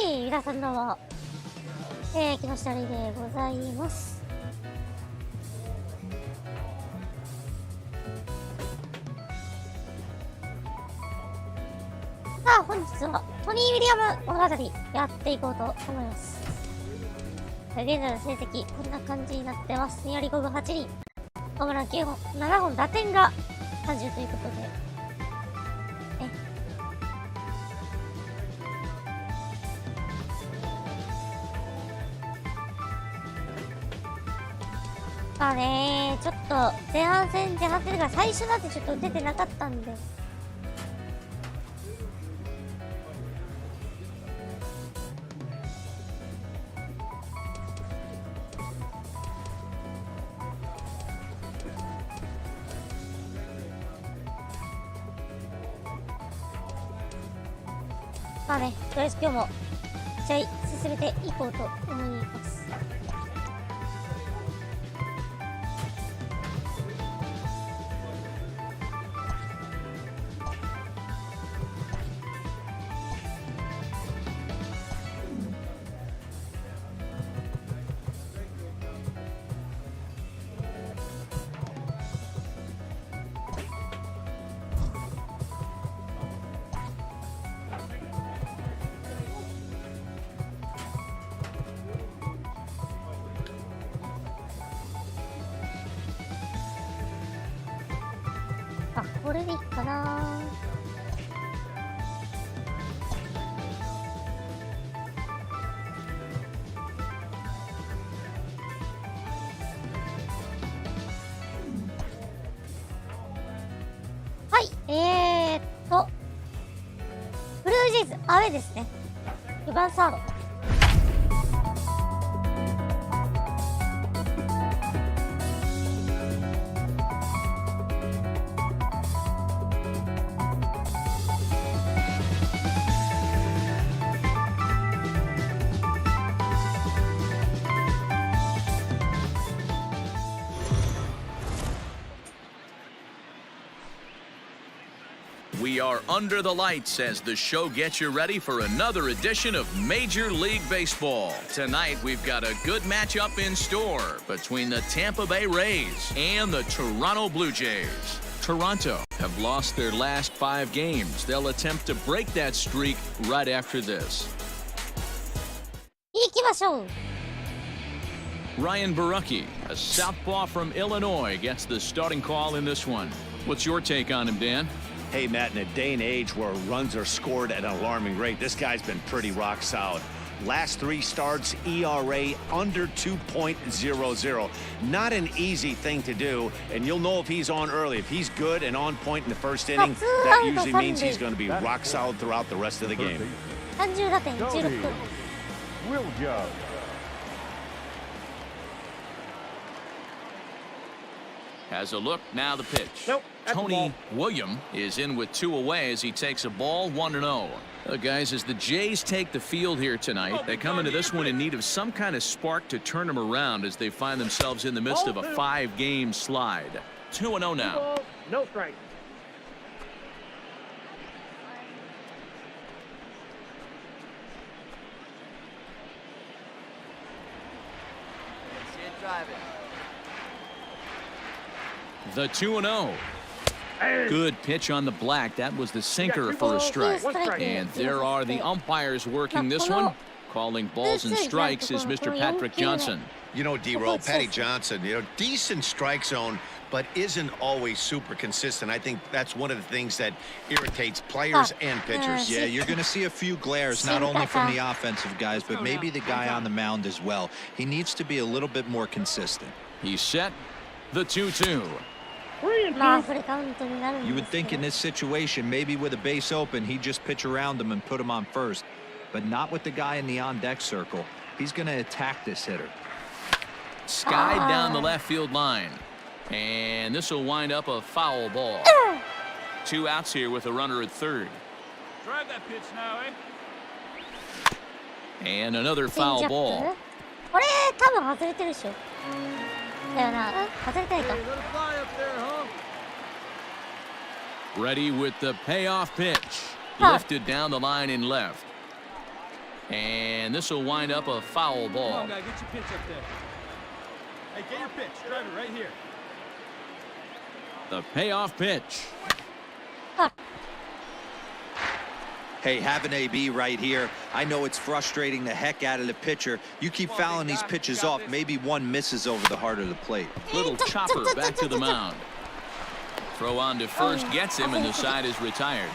い、皆さんどうも。木下りでございます。さあ、本日はトニー・ウィリアム物語やっていこうと思います。現在の成績、こんな感じになってます。2割5分8厘。ホームラン9本、7本、打点が30ということで。まあねちょっと前半戦が最初だってちょっと打ててなかったんで。まあね、とりあえず今日も試合進めていこうと思います。あ、これでいいかな。はい、ブルージェイズ、アウェーですね。4番サード。We are under the lights as the show gets you ready for another edition of Major League Baseball. Tonight, we've got a good matchup in store between the Tampa Bay Rays and the Toronto Blue Jays. Toronto have lost their last 5 games. They'll attempt to break that streak right after this. 行きましょう。Ryan Barucki, a southpaw from Illinois, gets the starting call in this one. What's your take on him, Dan? Hey, Matt, in a day and age where runs are scored at an alarming rate, this guy's been pretty rock solid. Last 3 starts, ERA under 2.00. Not an easy thing to do, and you'll know if he's on early. If he's good and on point in the first inning, that usually means he's going to be rock solid throughout the rest of the game. 30打点16分。Has a look, now the pitch. Nope, Tony William is in with 2 away as he takes a ball 1-0. Guys, as the Jays take the field here tonight, they come into this one in need of some kind of spark to turn them around as they find themselves in the midst of a 5-game slide. 2-0 now. No strike. The 2-0. Good pitch on the black. That was the sinker for a strike. And there are the umpires working this one. Calling balls and strikes is Mr. Patrick Johnson. You know, D-Roll, Patty Johnson, decent strike zone, but isn't always super consistent. I think that's one of the things that irritates players and pitchers. Yeah, you're going to see a few glares, not only from the offensive guys, but maybe the guy on the mound as well. He needs to be a little bit more consistent. He's set. The 2-2. You would think in this situation, maybe with a base open, he'd just pitch around him and put him on first. But not with the guy in the on-deck circle. He's going to attack this hitter. Skied down the left field line. And this will wind up a foul ball. 2 outs here with a runner at third. Drive that pitch now, And another foul ball. これ多分外れてるでしょ。だよな。外れてないか。Ready with the payoff pitch. Lifted down the line in left. And this will wind up a foul Come ball. on, guy, get your pitch up there. Hey, get your pitch. Drive it right here. The payoff pitch. Hey, have an AB right here. I know it's frustrating the heck out of the pitcher. You keep fouling these pitches off, maybe one misses over the heart of the plate. Little chopper back to the mound. Throw on to first gets him, and the side is retired.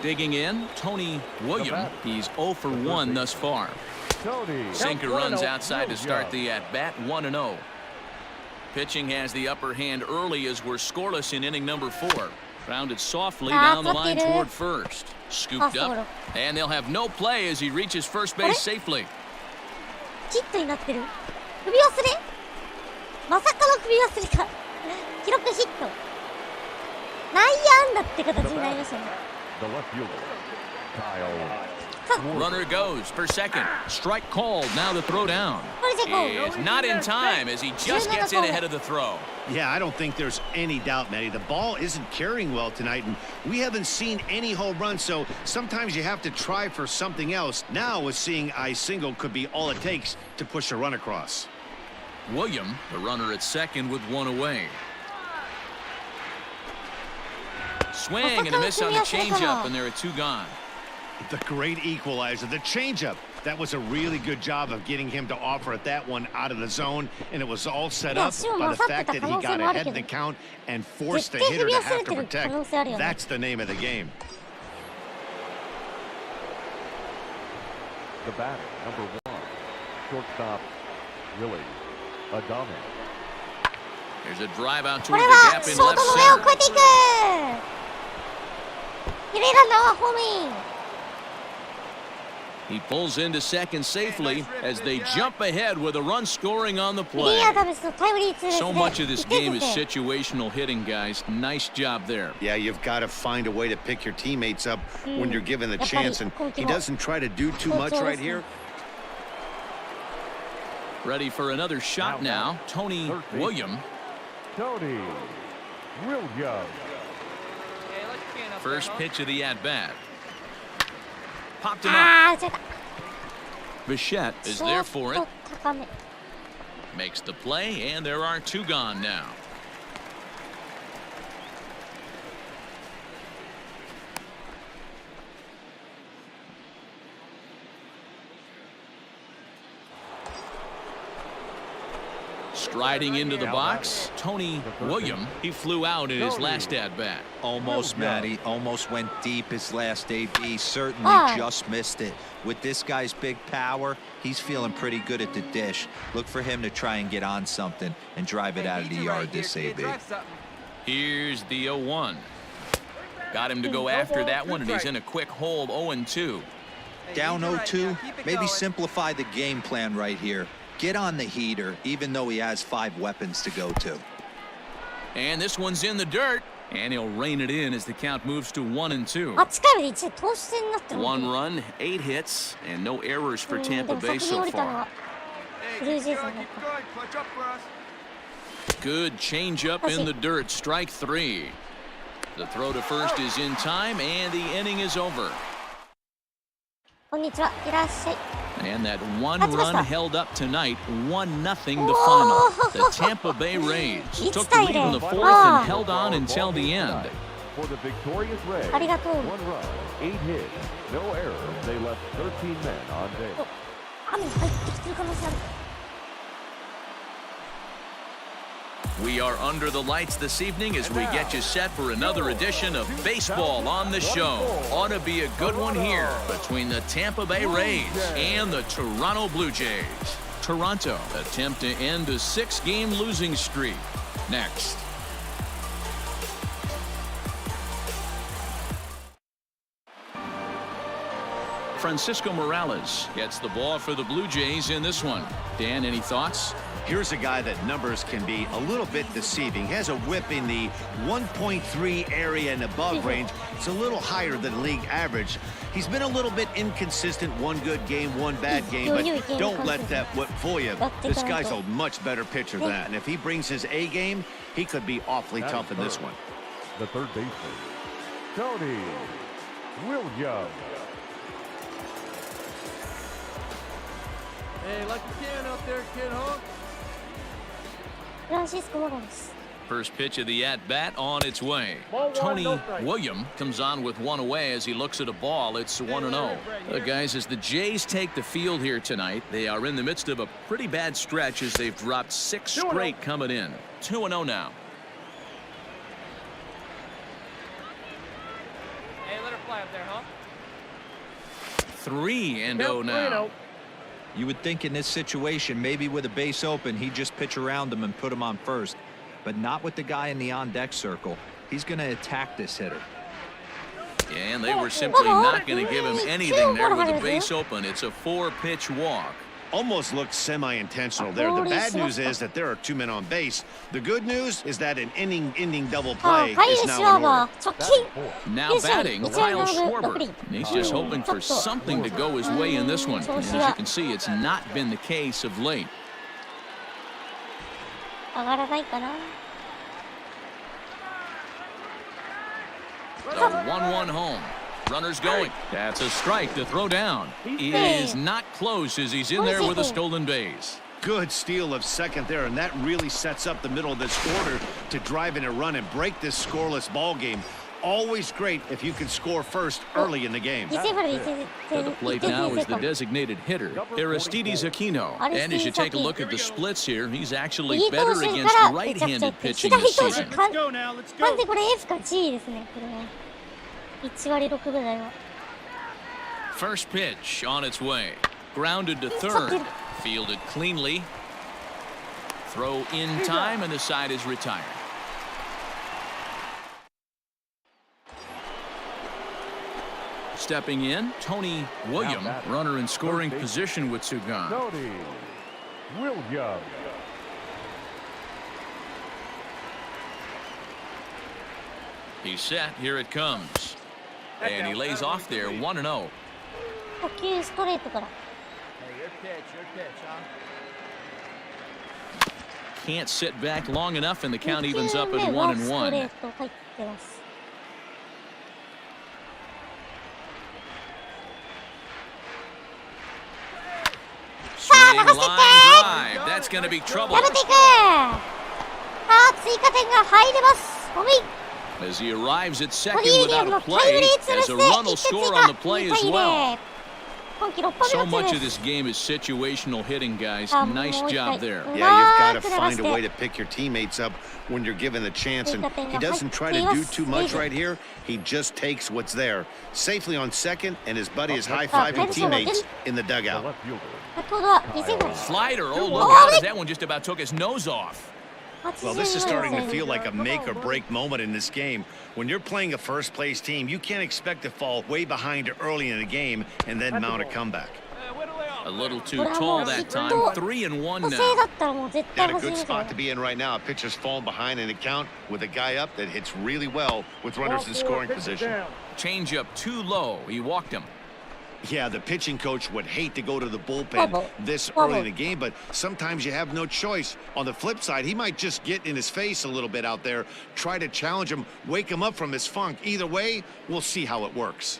Digging in, Tony William. He's 0 for 1 thus far. Sinker runs outside to start the at-bat, 1-0. Pitching has the upper hand early as we're scoreless in inning number 4. Grounded softly down the line toward first. Scooped up, and they'll have no play as he reaches first base safely. ヒットになってる。首忘れ？まさかの首忘れか。記録ヒット。内野安打って形になりましたね。Runner goes for second. Strike called. Now the throw down. Is not in time as he just gets in ahead of the throw. Yeah, I don't think there's any doubt, Matty. The ball isn't carrying well tonight, and we haven't seen any home runs, so sometimes you have to try for something else. Now, with seeing I single could be all it takes to push a run across. William, the runner at second with one away. Swing and a miss on the changeup, and there are 2 gone. The great equalizer, the changeup. That was a really good job of getting him to offer at that one out of the zone, and it was all set up by the fact that he got ahead of the count and forced the hitter to have to protect. That's the name of the game. The batter, number 1, shortstop, Willie Adame. There's a drive out こ toward れ the は gap シ in ョー left トの上を center. 越えていく。二塁ランナーはホームイン。 He pulls into second safely as they jump ahead with a run scoring on the ウィリ play. アムのタイムリーツーベースで So much of this 1点 game is 先制。 situational hitting, guys. Nice job there. Yeah, you've got to find a way to pick your teammates up when you're given the chance, and he doesn't try to do too much right here. Ready for another shot now. Tony William. Tony Williams. First pitch of the at-bat. Popped him up. あー、打ち上げた。 Bichette is ちょ there っ for と it. 高め。 Makes the play, and there are 2 gone now. Striding into the box, Tony William. He flew out in his last at-bat. Almost, Matty. Almost went deep his last AB. Certainly just missed it. With this guy's big power, he's feeling pretty good at the dish. Look for him to try and get on something and drive it out of the yard this AB. Here's the 0-1. Got him to go after that one, and he's in a quick hold, 0-2. Down 0-2, maybe simplify the game plan right here. Get on the heater, even though he has 5 weapons to go to. And this one's in the dirt, and he'll rein it in as the count moves to 1-2. あ、近い目で一度投手戦になってる。 1 run, 8 hits, and no errors for で Tampa も Bay 先に降 so りたの far. はブルージェイズの方か。 Clutch up for us. Good changeup in the dirt, strike 3. The throw to first is in time, and the inning is over. こんにちは、いらっしゃい。 And that 1 run held up tonight, 1-0 the final. The Tampa Bay Rays took the lead in the 4th and held on until the end. For the victorious Rays, ありがとう。 1 run, 8 hits, no errors. They left 13 men on base. 雨が入ってきてる可能性ある。 We are under the lights this evening as we get you set for another edition of Baseball on the Show. Ought to be a good one here between the Tampa Bay Rays and the Toronto Blue Jays. Toronto attempt to end a 6-game losing streak. Next. Francisco Morales gets the ball for the Blue Jays in this one. Dan, any thoughts? Here's a guy that numbers can be a little bit deceiving. He has a whip in the 1.3 area and above range. It's a little higher than league average. He's been a little bit inconsistent. 1 good game, 1 bad game, but don't let that whip fool you. This guy's a much better pitcher than that. And if he brings his A game, he could be awfully tough in this one. The third baseman, Tony Williams. Hey, like you can out there, kid, huh? フランシスコ・モロです。 First pitch of the at-bat on its way. Ball one, Tony no strike. William comes on with one away as he looks at a ball. It's 1-0. Guys, as the Jays take the field here tonight, they are in the midst of a pretty bad stretch as they've dropped 6 straight coming in. 2-0 now. Hey, let her fly up there, huh? 3-0 now. You would think in this situation, maybe with a base open, he'd just pitch around him and put him on first. But not with the guy in the on-deck circle. He's going to attack this hitter. And they were simply not going to give him anything there with the base open. It's a 4-pitch walk. Almost looks semi-intentional there. The bad news is that there are 2 men on base. The good news is that an inning double play is now in order. 直近 Now batting, Kyle Schwarber. He's just hoping for something to go his way in this one. And as you can see, it's not been the case of late. 上がらないかな。 The 1-1 home. Runners going. That's a strike to throw down. It is not close as he's in there with a stolen base. Good steal of second there, and that really sets up the middle of this quarter to drive in a run and break this scoreless ball game. Always great if you can score first early in the game. 犠牲フライで To the plate now is the designated hitter, Aristides Aquino. And as you take a look at the splits here, he's actually 右投 better 手 against からめちゃくちゃ right-handed pitching 左 this 投手 season. 完 Go now, let's 完 go. 全これ F か G ですね、これは。1割6分台は。 First pitch on its way. Grounded to third. Fielded cleanly. Throw in time, and the side is retired. Stepping in, Tony William, runner in scoring position with Sugan. Tony Williams. He's set, here it comes. And he lays off there, 1-0. 呼吸ストレートから。 Hey, your pitch, huh? Can't sit back long enough, and the count 2 evens 球 up 目 at はスト 1-1. レート入ってます。 Swing line drive. That's going to be trouble. やめていく。さあ、追加点が入ります。おみ。 As he arrives at トニ second ー・ウィリア without ム a のタイム play, リーツーベー as ス a で run 1 will 点追 score 加。 on the play 2 as 対 well. 0。今季6本 So 目のツー much ベ of ー this ス。 game is situational hitting, guys. あ、 Nice もう一 job 回 there. う Yeah, ま you've got to く流 find し a way て to pick your teammates up when you're given the chance, and 追加点 he が入 doesn't っ try てい to ま do す。 too レイ much ズ right here. He just takes what's there. Safely on second, and his buddy is さあ、 high-fiving ペルソンが出る。 teammates in the The dugout. left fielder. 先ほどは犠牲フライ。 Slider. Oh, look out as that one just about took his nose off. Well, this is starting to 84 feel like a make-or-break moment in this game. When you're playing a first-place team, you can't expect to fall way behind early in the game and then mount a comeback. A little too これはも tall う that ヒッ time. ト 3-1 補正だ now. ったらもう絶対 Got a 走り good ますよ spot to be in right now. A pitcher's fallen behind in the count with a guy up that hits really well with runners in scoring position. Change up too low. He walked him. Yeah, the pitching coach would hate to go to the bullpen Bubble. this Bubble. early in the game, but sometimes you have no choice. On the flip side, he might just get in his face a little bit out there, try to challenge him, wake him up from his funk. Either way, we'll see how it works.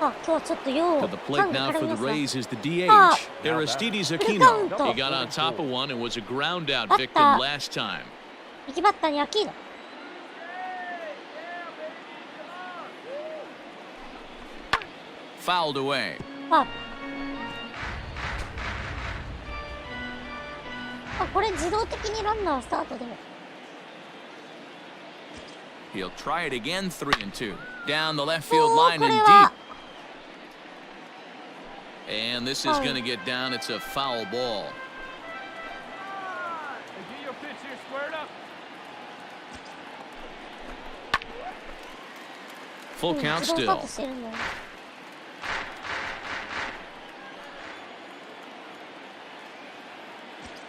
あ、今日はちょっとよ To う the ファ plate ンが now 絡 for み the ますな。 Rays is the DH, Ah. Aristides Full Aquino. count. He got on top of one and was a ground out Batta. victim last time. 右バッターにアキーノ。Fouled away. あ、あ、これ自動的にランナースタートでも。 He'll try it again, 3-2. Down the left field line こ and れは deep. And this is Foul. going to get down. It's a foul ball. Hey, get your pitch here squared up. Full うん count 自動スター still. トしてるんだよ。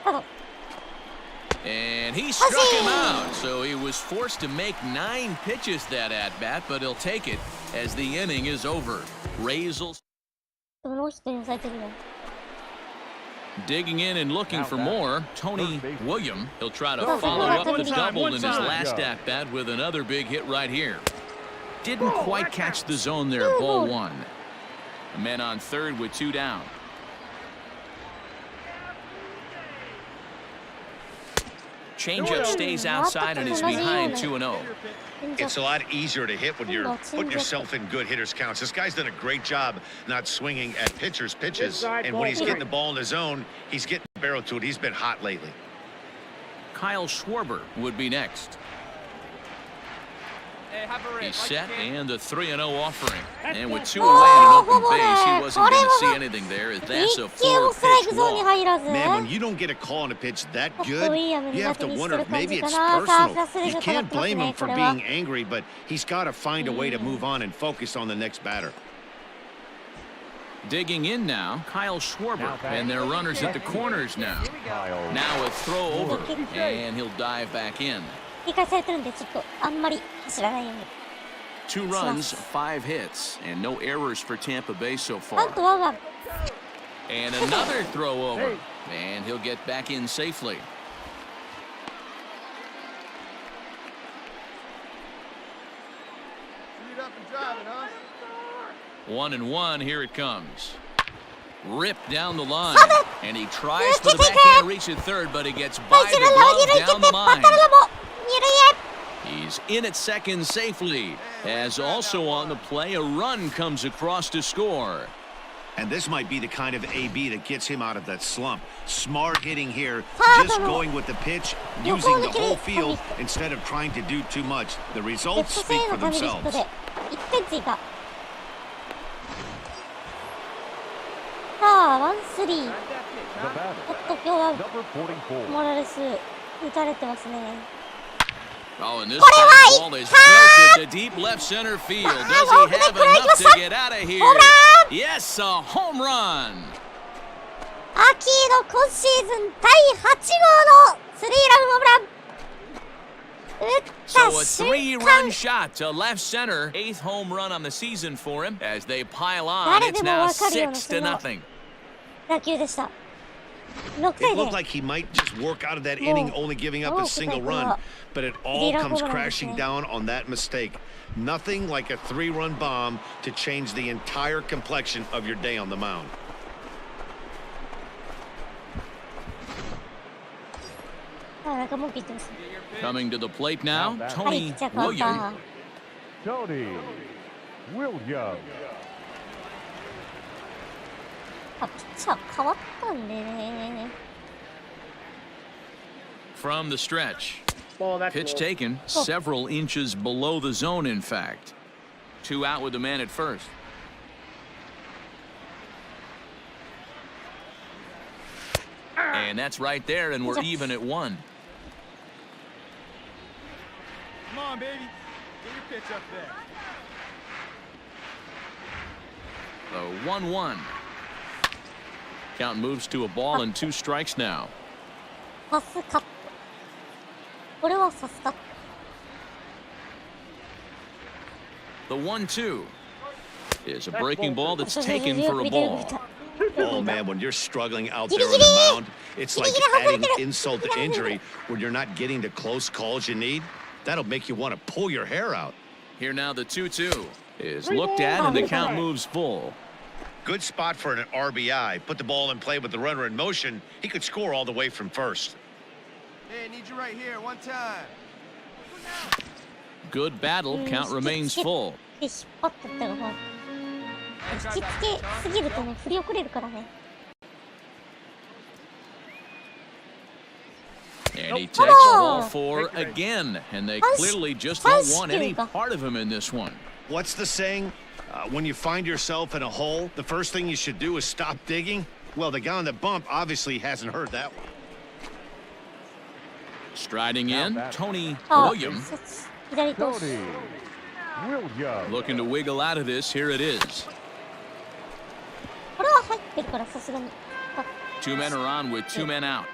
ただ、 And he struck him out. So he was forced to make 9 pitches that at-bat, but he'll take it as the inning is over. Rays will... ノーヒットに抑えてるよ。Digging in and looking for more, Tony William. He'll try to Oh, follow up the one time, double in his one time. last at-bat with another big hit right here. Didn't quite catch the zone there, ball one. A man on third with 2 down. Changeup stays outside and is behind 2-0. It's a lot easier to hit when you're putting yourself in good hitters counts. This guy's done a great job not swinging at pitchers' pitches. And when he's getting the ball in the zone, he's getting the barrel to it. He's been hot lately. Kyle Schwarber would be next. He's set and the 3-0 offering. And with 2 away and an open base, he wasn't going to see anything there. That's a 4-pitch walk. Man, when you don't get a call on a pitch that good, you have to wonder if maybe it's personal. You can't blame him for being angry, but he's got to find a way to move on and focus on the next batter. Digging in now, Kyle Schwarber, and their runners at the corners now. Now a throw over, and he'll dive back in. 理解されてるんでちょっとあんまり走らないように。 2 runs, 5 hits, and no errors for Tampa Bay so ワ far. ンとワンワン。 And another throw over, and he'll get back in safely. Speed up and drive it, huh? 1-1, here it comes. Ripped down the line, and he tries for the backhand reach at third, but he gets by the glove down the line. He's in at second safely, as also on the play, a run comes across to score. And this might be the kind of AB that gets him out of that slump. Smart hitting here, just going with the pitch, using the whole field instead of trying to do too much. The results speak for themselves. 1点追加。さあ、ワンスリー。ちょっと今日はモラレス打たれてますね。 Oh, and this ball is belted to deep left center field. Does he have enough to get out of here? Yes, a home run. 秋の今シーズン第8号のスリーランホームラン。打った So a 瞬 3-run 間。 shot to left center. 8th home run on the season for him. As they pile on, it's now 6-0. 打球でした。6 It 対 looked 0。 like he might just work out of that inning, only giving up a single run. But it all comes crashing down on that mistake. Nothing like a 3-run bomb to change the entire complexion of your day on the mound. Coming to the plate now, Tony William. Tony William. あ、ピッチャー変わったんでね。 From the stretch. Pitch taken several inches below the zone, in fact. 2 out with the man at first. And that's right there, and we're even at 1. Come on, baby. Get your pitch up there. The 1-1. Count moves to a ball and 2 strikes now. パスカット。これはさすが。 The 1-2 is a breaking ball that's taken for a ball. Oh, man, when you're struggling out there on the mound, it's like adding insult to injury when you're not getting the close calls you need. That'll make you want to pull your hair out. Here now the 2-2 is looked at, and the count moves full. Good spot for an RBI. Put the ball in play with the runner in motion. He could score all the way from first. Hey, need you right here, one time. Good battle. Count remains full. 引っ張ってったらもう引きつけすぎるとね、振り遅れるからね。 And he takes ball 4 again, and they clearly just don't want any part of him in this one. What's the saying? When you find yourself in a hole, the first thing you should do is stop digging. Well, the guy on the bump obviously hasn't heard that one. Striding in, Tony あ、 William. 左投手。 Tony William. Looking to wiggle out of this. Here it is. これは入ってるからさすがに。 2 men are on with 2 men out.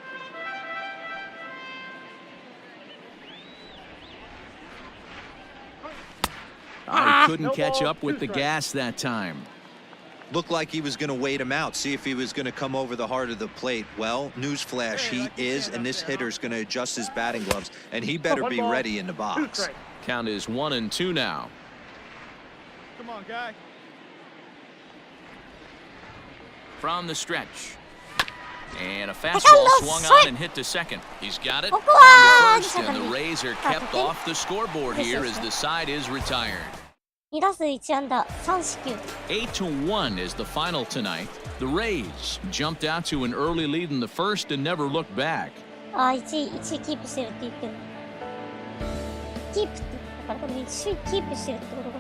He couldn't catch up with the gas that time. Looked like he was going to wait him out, see if he was going to come over the heart of the plate. Well, newsflash, he is, and this hitter's going to adjust his batting gloves, and he better be ready in the box. Count is 1-2 now. Come on, guy. From the stretch. And a fastball swung on and hit to second. He's got it on to first, and the Rays are kept off the scoreboard here as the side is retired. 2打数1安打3四球。 8-1 is the final tonight. The Rays jumped out to an early lead in the first and never looked back. あ、1位キープしてるって言ってる。キープってだから多分1位キープしてるってことか。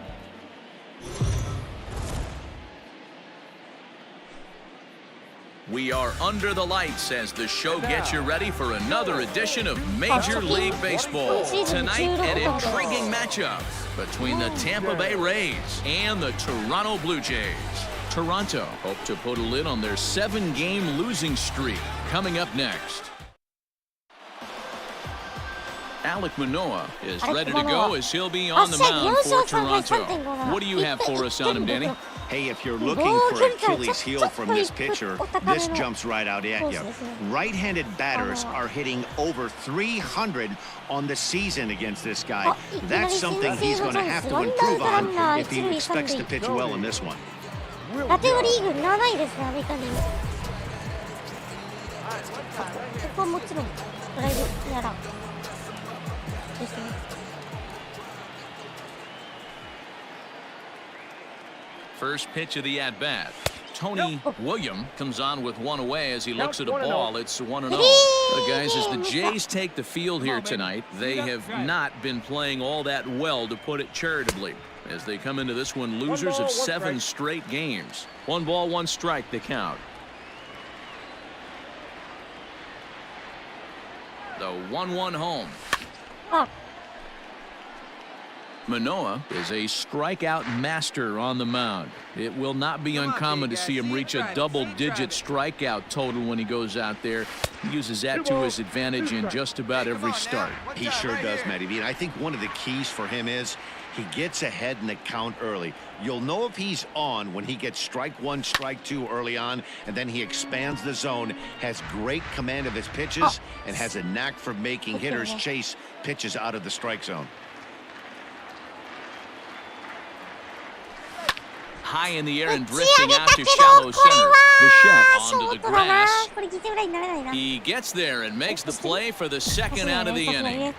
We are under the lights as the show gets you ready for another edition of Major League Baseball. Tonight, an intriguing matchup between the Tampa Bay Rays and the Toronto Blue Jays. Toronto hope to put a lid on their 7-game losing streak. Coming up next. Alek Manoah is ready to go as he'll be on the mound for Toronto. What do you have for us on him, Danny? Hey, if you're looking for Achilles heel from this pitcher, this jumps right out at you. Right-handed batters are hitting over 300 on the season against this guy. That's something he's going to have to improve on if he expects to pitch well in this one. 打点はリーグ7位ですね、アメリカに。ここはもちろんドライブやらですね。First pitch of the at-bat. Tony William comes on with one away as he looks at a ball. It's 1-0. Guys, as the Jays take the field here tonight, they have not been playing all that well, to put it charitably, as they come into this one losers of 7 straight games. 1 ball, 1 strike, the count. The 1-1 home. Manoah is a strikeout master on the mound. It will not be uncommon to see him reach a double-digit strikeout total when he goes out there. He uses that to his advantage in just about every start. He sure does, Matty B. And I think one of the keys for him is he gets ahead in the count early. You'll know if he's on when he gets strike 1, strike 2 early on, and then he expands the zone, has great command of his pitches, and has a knack for making hitters chase pitches out of the strike zone. High in the air and drifting out to shallow center. Bichette onto the grass. He gets there and makes the play for the second out of the inning.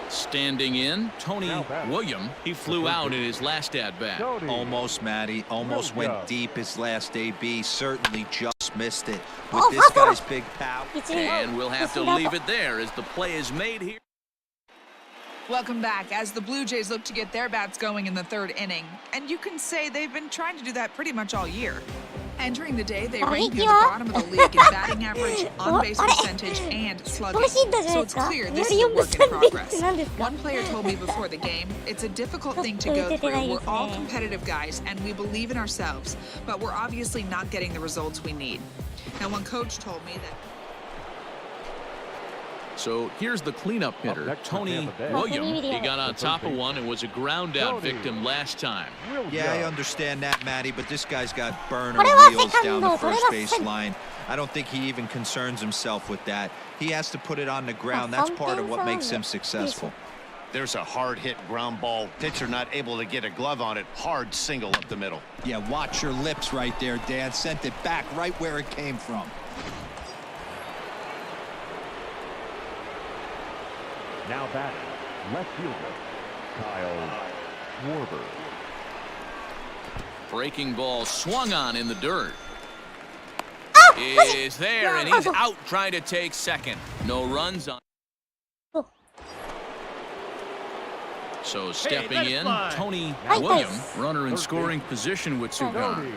Standing in, Tony William. He flew out in his last at-bat. Almost, Matty. Almost went deep his last AB. Certainly just missed it. With this guy's big power. And we'll have to leave it there as the play is made here. Welcome back as the Blue Jays look to get their bats going in the 3rd inning. And you can say they've been trying to do that pretty much all year. Entering the day, they rank near the bottom of the league in batting average, on-base percentage, and slugging. So it's clear this is a work in progress. One player told me before the game, it's a difficult thing to go through. We're all competitive guys, and we believe in ourselves. But we're obviously not getting the results we need. Now, one coach told me that... So here's the cleanup hitter, Tony William. He got on top of one and was a ground-out victim last time. Yeah, I understand that, Matty, but this guy's got burner wheels down the first base line. I don't think he even concerns himself with that. He has to put it on the ground. That's part of what makes him successful. There's a hard-hit ground ball. Pitcher not able to get a glove on it. Hard single up the middle. Yeah, watch your lips right there, Dan. Sent it back right where it came from. Now batting, left fielder, Kyle Schwarber. Breaking ball swung on in the dirt. Is there, and he's out trying to take second. No runs on. So stepping in, Tony William, runner in scoring position with 2 gone.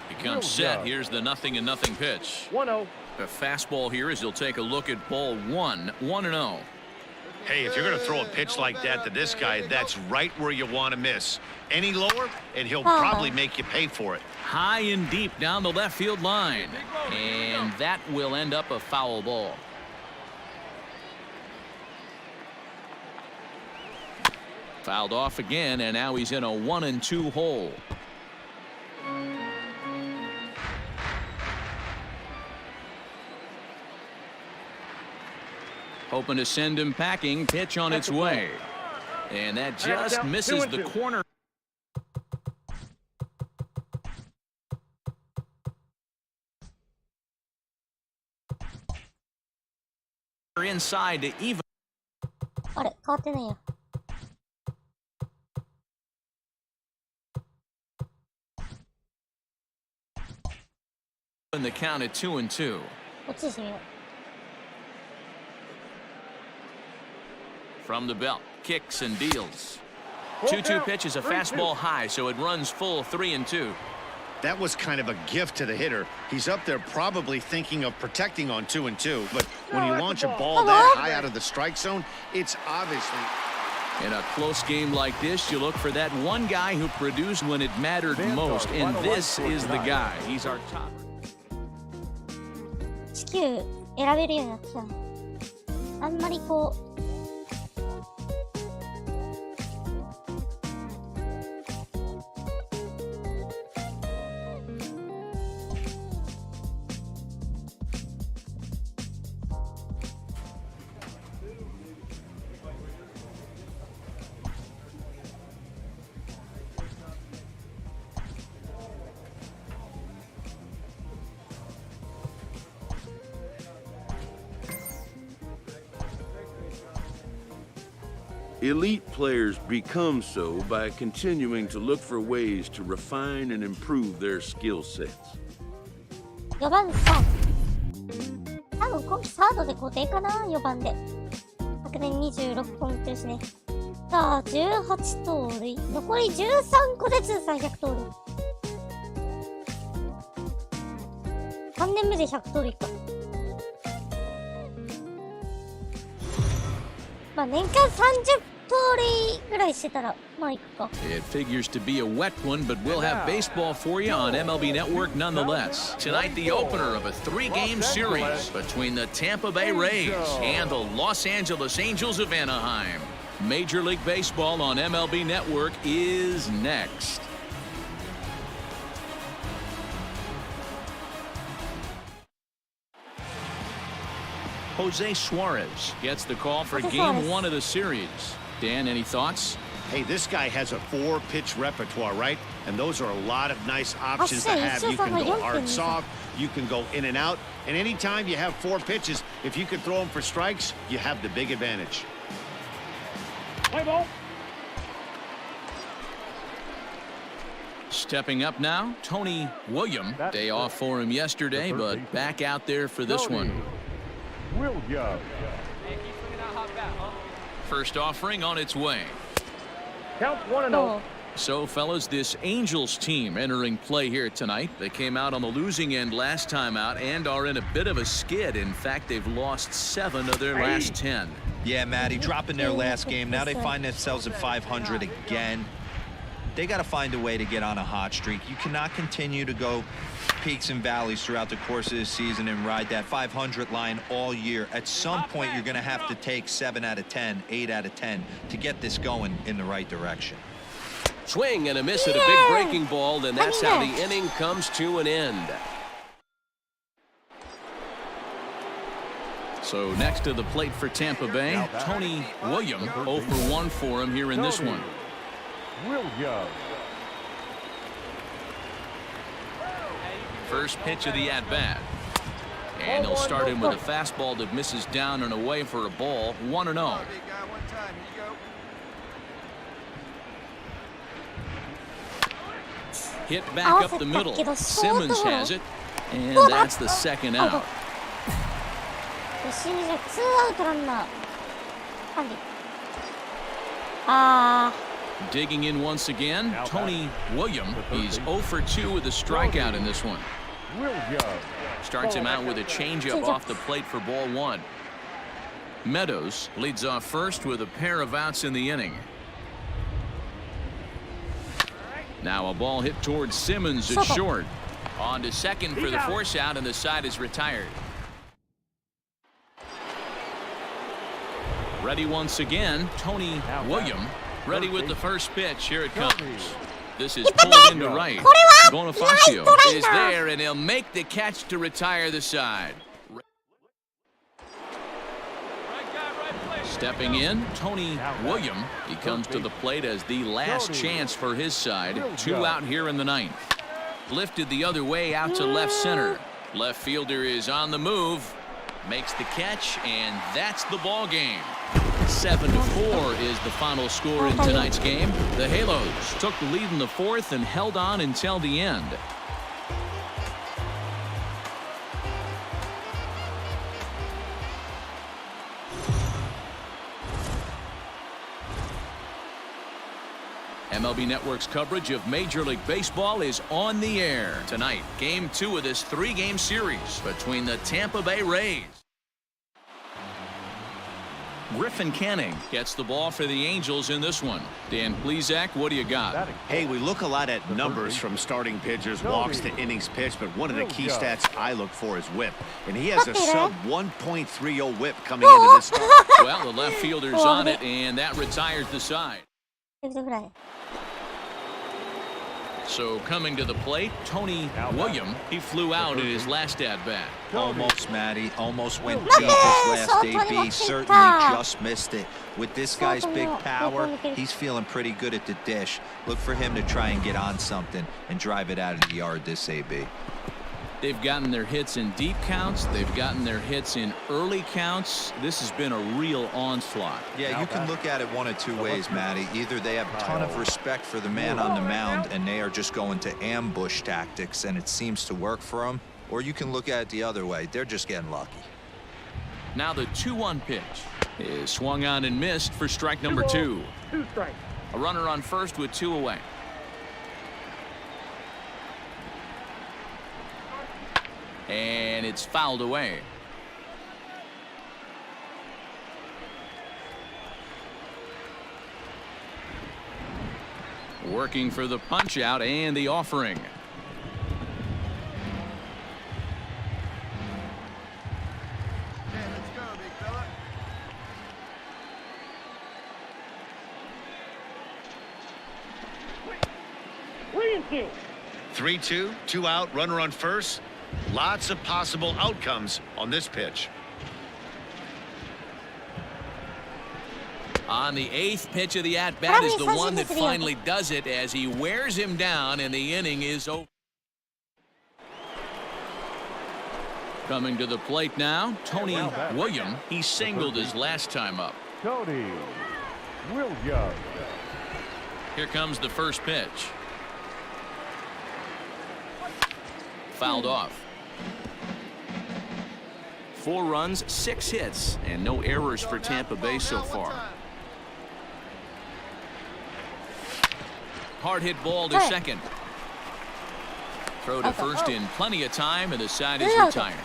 He comes set. Here's the 0-0 pitch. 1-0. A fastball here as he'll take a look at ball 1, 1-0. Hey, if you're going to throw a pitch like that to this guy, that's right where you want to miss. Any lower, and he'll probably make you pay for it. High and deep down the left field line. And that will end up a foul ball. Fouled off again, and now he's in a 1-2 hole. Hoping to send him packing. Pitch on its way. And that just misses the corner. Inside to even. あれ、変わってないや。In the count at 2-2. こっちにしてみよう。From the belt, kicks and deals. 2-2 pitch is a fastball high, so it runs full 3-2. That was kind of a gift to the hitter. He's up there probably thinking of protecting on 2-2, but when you launch a ball that high out of the strike zone, it's obviously... In a close game like this, you look for that one guy who produced when it mattered most, and this is the guy. He's our top. 地球選べるようになってきたの。あんまりこう。Elite players become so by continuing to look for ways to refine and improve their skill sets. 4番さん。多分今季サードで固定かな ?4 番で。昨年26本打ってるしね。さあ、18盗塁。残り13個で通算100盗塁。3年目で100盗塁か。まあ年間30盗塁ぐらいしてたら、まあいくか。It figures to be a wet one, but we'll have baseball for you on MLB Network nonetheless. Tonight, the opener of a 3-game series between the Tampa Bay Rays and the Los Angeles Angels of Anaheim. Major League Baseball on MLB Network is next. Jose Suarez gets the call for game 1 of the series. Dan, any thoughts? Hey, this guy has a 4-pitch repertoire, right? And those are a lot of nice options to have. You can go hard, soft, you can go in and out. And anytime you have 4 pitches, if you can throw them for strikes, you have the big advantage. Play ball. Stepping up now, Tony William. Day off for him yesterday, but back out there for this one. William. First offering on its way. Count 1-0. So, fellas, this Angels team entering play here tonight. They came out on the losing end last time out and are in a bit of a skid. In fact, they've lost 7 of their last 10. Yeah, Matty, dropping their last game. Now they find themselves at 500 again. They got to find a way to get on a hot streak. You cannot continue to go peaks and valleys throughout the course of the season and ride that 500 line all year. At some point, you're going to have to take 7 out of 10, 8 out of 10 to get this going in the right direction. Swing and a miss at a big breaking ball, and that's how the inning comes to an end. So next to the plate for Tampa Bay, Tony William, 0 for 1 for him here in this one. William. First pitch of the at-bat. And he'll start him with a fastball that misses down and away for a ball, 1-0. Hit back up the middle. Simmons has it, and that's the second out. Digging in once again, Tony William. He's 0 for 2 with a strikeout in this one. Starts him out with a changeup off the plate for ball 1. Meadows leads off first with a pair of outs in the inning. Now a ball hit towards Simmons at short. On to second for the force out, and the side is retired. Ready once again, Tony William. Ready with the first pitch. Here it comes. This is pulled into right. Bonifacio is there, and he'll make the catch to retire the side. Stepping in, Tony William. He comes to the plate as the last chance for his side. 2 out here in the 9th. Lifted the other way out to left center. Left fielder is on the move. Makes the catch, and that's the ball game. 7-4 is the final score in tonight's game. The Halos took the lead in the 4th and held on until the end. MLB Network's coverage of Major League Baseball is on the air. Tonight, Game 2 of this 3-game series between the Tampa Bay Rays. Griffin Canning gets the ball for the Angels in this one. Dan Plesac, what do you got? Hey, we look a lot at numbers from starting pitchers, walks to innings pitched, but one of the key stats I look for is whip. And he has a sub 1.30 whip coming into this start. Well, the left fielder's on it, and that retires the side. So coming to the plate, Tony William. He flew out in his last at-bat. Almost, Matty. Almost went deep his last AB. Certainly just missed it. With this guy's big power, he's feeling pretty good at the dish. Look for him to try and get on something and drive it out of the yard this AB. They've gotten their hits in deep counts. They've gotten their hits in early counts. This has been a real onslaught. Yeah, you can look at it one of 2 ways, Matty. Either they have a ton of respect for the man on the mound and they are just going to ambush tactics and it seems to work for them, or you can look at it the other way. They're just getting lucky. Now the 2-1 pitch is swung on and missed for strike number 2. 2 strikes. A runner on first with 2 away. And it's fouled away. Working for the punch out and the offering. Okay, let's go, big fella. 3-2, 2 out, runner on first. Lots of possible outcomes on this pitch. On the 8th pitch of the at-bat is the one that finally does it as he wears him down and the inning is over. Coming to the plate now, Tony William. He singled his last time up. Tony William. Here comes the first pitch. Fouled off. 4 runs, 6 hits, and no errors for Tampa Bay so far. Hard hit ball to second. Throw to first in plenty of time, and the side is retired.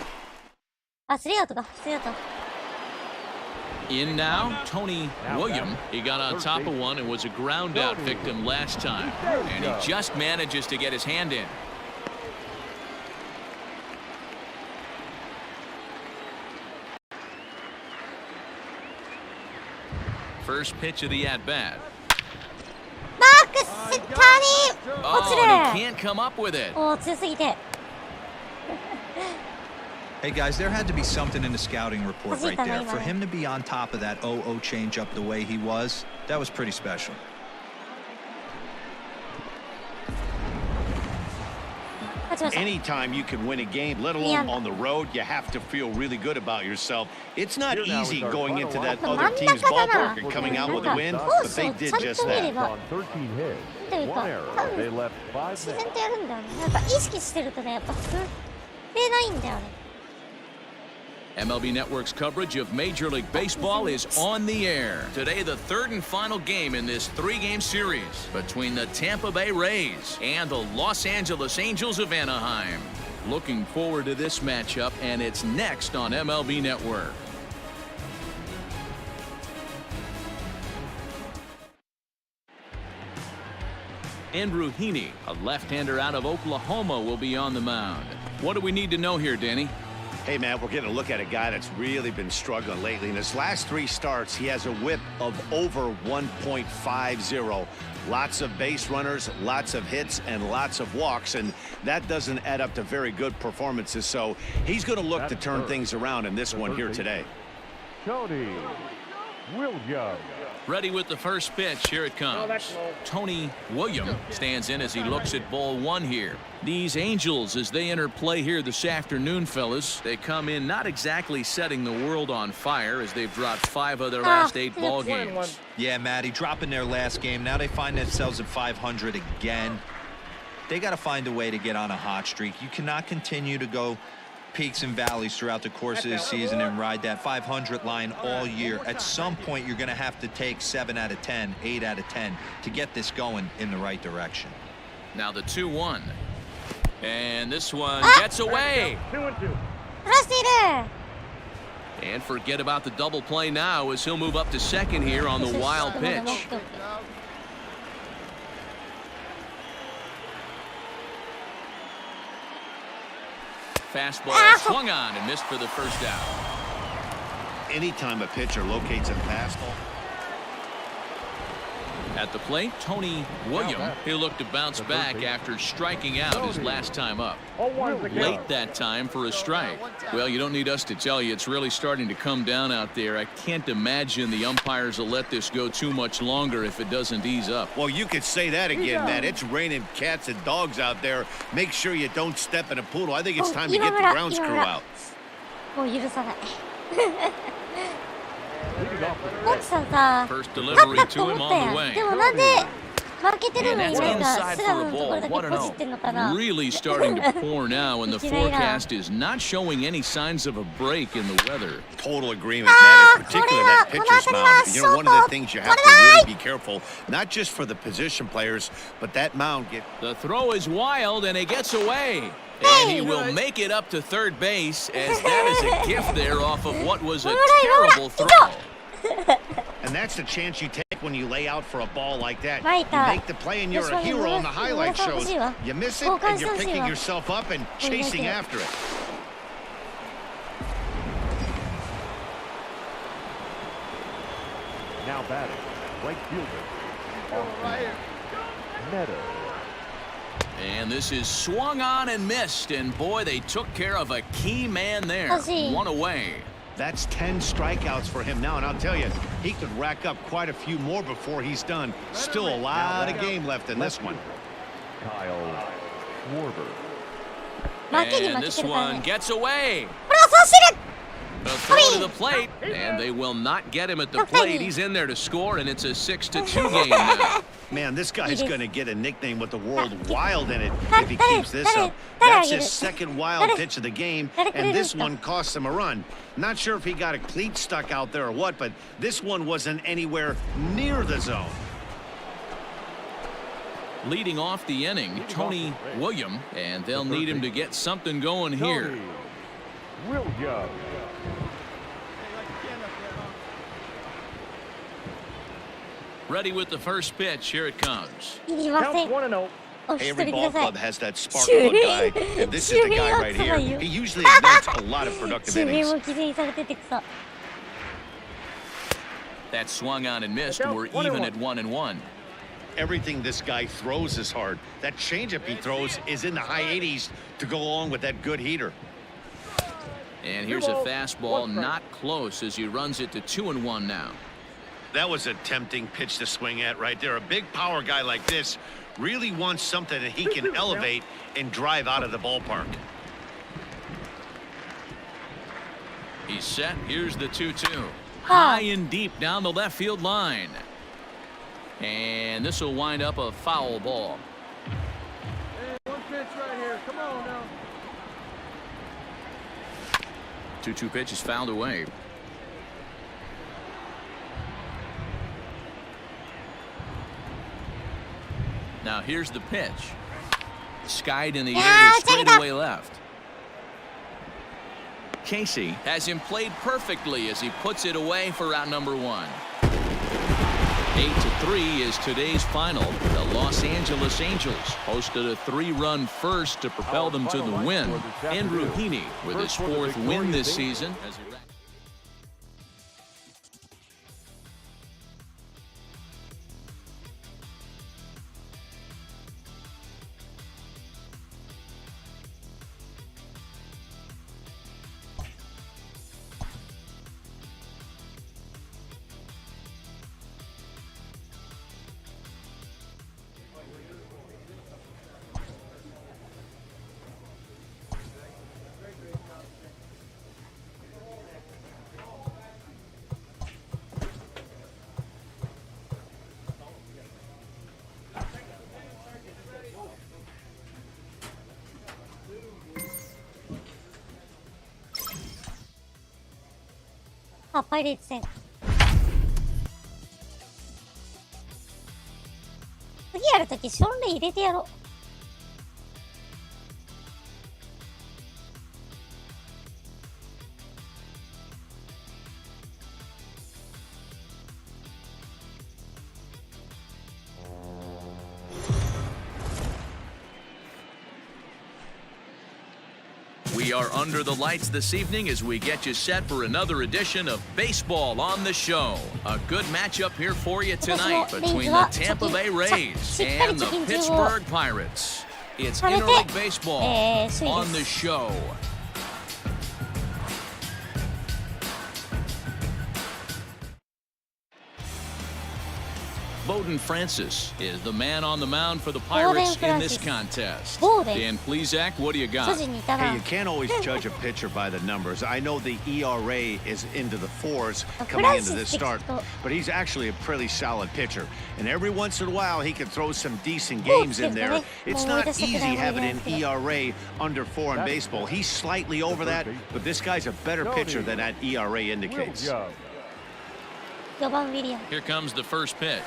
In now, Tony William. He got on top of one and was a ground out victim last time. And he just manages to get his hand in. First pitch of the at-bat. Oh, and he can't come up with it. Hey guys, there had to be something in the scouting report right there. For him to be on top of that 0-0 changeup the way he was, that was pretty special. Anytime you can win a game, let alone on the road, you have to feel really good about yourself. It's not easy going into that other team's ballpark and coming out with a win, but they did just that. On 13 hits, 1 error. They left 5 men. MLB Network's coverage of Major League Baseball is on the air. Today, the 3rd and final game in this 3-game series between the Tampa Bay Rays and the Los Angeles Angels of Anaheim. Looking forward to this matchup, and it's next on MLB Network. Andrew Heaney, a left-hander out of Oklahoma, will be on the mound. What do we need to know here, Danny? Hey, man, we're getting a look at a guy that's really been struggling lately. In his last 3 starts, he has a whip of over 1.50. Lots of base runners, lots of hits, and lots of walks, and that doesn't add up to very good performances. So he's going to look to turn things around in this one here today. Tony Williams. Ready with the first pitch. Here it comes. Tony Williams stands in as he looks at ball 1 here. These Angels, as they enter play here this afternoon, fellas, they come in not exactly setting the world on fire as they've dropped 5 of their last 8 ball games. Yeah, Matty, dropping their last game. Now they find themselves at 500 again. They got to find a way to get on a hot streak. You cannot continue to go peaks and valleys throughout the course of the season and ride that 500 line all year. At some point, you're going to have to take 7 out of 10, 8 out of 10 to get this going in the right direction. Now the 2-1. And this one gets away. 2-2. And forget about the double play now as he'll move up to second here on the wild pitch. Fastball swung on and missed for the first out. Anytime a pitcher locates a fastball. At the plate, Tony Williams. He'll look to bounce back after striking out his last time up. Late that time for a strike. Well, you don't need us to tell you, it's really starting to come down out there. I can't imagine the umpires will let this go too much longer if it doesn't ease up. Well, you could say that again, Matt. It's raining cats and dogs out there. Make sure you don't step in a poodle. I think it's time to get the grounds crew out. First delivery to him on the way. And that's inside for a ball. What an O. Really starting to pour now, and the forecast is not showing any signs of a break in the weather. Total agreement, Matt. In particular, that pitcher's mound. You know, one of the things you have to really be careful, not just for the position players, but that mound. The throw is wild, and it gets away. And he will make it up to third base, as that is a gift there off of what was a terrible throw. And that's the chance you take when you lay out for a ball like that. You make the play and you're a hero on the highlight shows. You miss it and you're picking yourself up and chasing after it. Now batting, right fielder. Neto. And this is swung on and missed, and boy, they took care of a key man there. 1 away. That's 10 strikeouts for him now, and I'll tell you, he could rack up quite a few more before he's done. Still a lot of game left in this one. Kyle Schwarber. And this one gets away. A throw to the plate, and they will not get him at the plate. He's in there to score, and it's a 6-2 game now. Man, this guy's going to get a nickname with the word wild in it if he keeps this up. That's his second wild pitch of the game, and this one cost him a run. Not sure if he got a cleat stuck out there or what, but this one wasn't anywhere near the zone. Leading off the inning, Tony Williams, and they'll need him to get something going here. Williams. Ready with the first pitch. Here it comes. Count 1-0. Every ball club has that spark plug guy, and this is the guy right here. He usually ignites a lot of productive innings. That swung on and missed, and we're even at 1-1. Everything this guy throws is hard. That changeup he throws is in the high 80s to go along with that good heater. And here's a fastball, not close, as he runs it to 2-1 now. That was a tempting pitch to swing at right there. A big power guy like this really wants something that he can elevate and drive out of the ballpark. He's set. Here's the 2-2. High and deep down the left field line. And this will wind up a foul ball. Hey, one pitch right here. Come on now. 2-2 pitch is fouled away. Now here's the pitch. Skied in the air to straightaway left. Casey has him played perfectly as he puts it away for out number 1. 8-3 is today's final. The Los Angeles Angels posted a 3-run first to propel them to the win. Andrew Heaney with his 4th win this season. As heあ、パイレーツ戦。次やるとき、ションレイ入れてやろう。We are under the lights this evening as we get you set for another edition of Baseball on the Show. A good matchup here for you tonight between the Tampa Bay Rays and the Pittsburgh Pirates. It's interleague baseball on the show. Bowden Francis is the man on the mound for the Pirates in this contest. Dan Plesac, what do you got? Hey, you can't always judge a pitcher by the numbers. I know the ERA is into the 4s coming into this start, but he's actually a pretty solid pitcher. And every once in a while, he can throw some decent games in there. It's not easy having an ERA under 4 in baseball. He's slightly over that, but this guy's a better pitcher than that ERA indicates. Here comes the first pitch.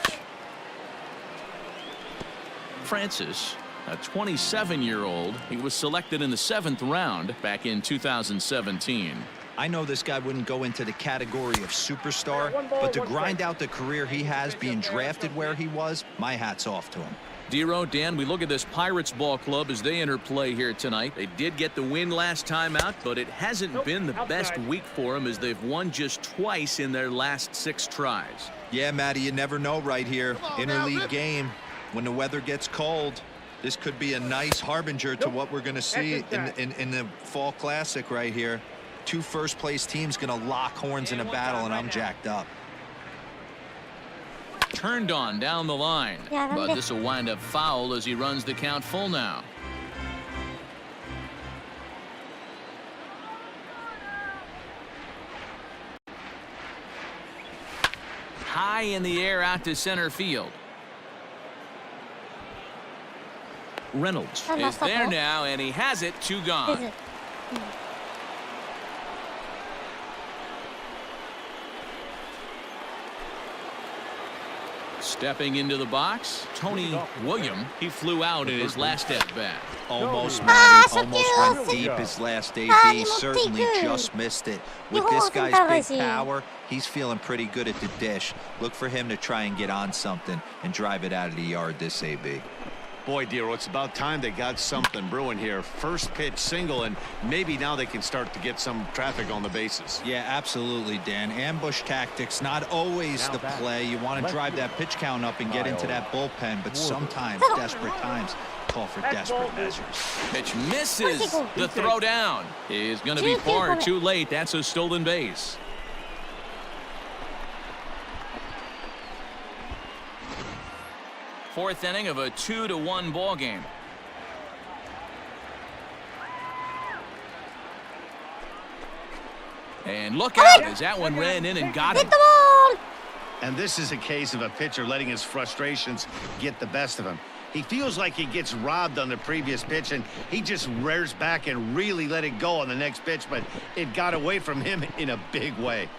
Francis, a 27-year-old, he was selected in the 7th round back in 2017. I know this guy wouldn't go into the category of superstar, but to grind out the career he has being drafted where he was, my hat's off to him. Dero, Dan, we look at this Pirates ball club as they enter play here tonight. They did get the win last time out, but it hasn't been the best week for them as they've won just twice in their last 6 tries. Yeah, Matty, you never know right here. Interleague game. When the weather gets cold, this could be a nice harbinger to what we're going to see in the Fall Classic right here. 2 first-place teams going to lock horns in a battle, and I'm jacked up. Turned on down the line, but this will wind up foul as he runs the count full now. High in the air out to center field. Reynolds is there now, and he has it. 2 gone. Stepping into the box, Tony William. He flew out in his last at-bat. Almost went deep his last AB. Certainly just missed it. With this guy's big power, he's feeling pretty good at the dish. Look for him to try and get on something and drive it out of the yard this AB. Boy, Dero, it's about time they got something brewing here. First pitch single, and maybe now they can start to get some traffic on the bases. Yeah, absolutely, Dan. Ambush tactics, not always the play. You want to drive that pitch count up and get into that bullpen, but sometimes desperate times call for desperate measures. Pitch misses. The throw down is going to be far too late. That's a stolen base. Fourth inning of a 2-1 ball game. And look out as that one ran in and got him. And this is a case of a pitcher letting his frustrations get the best of him. He feels like he gets robbed on the previous pitch, and he just rears back and really let it go on the next pitch, but it got away from him in a big way.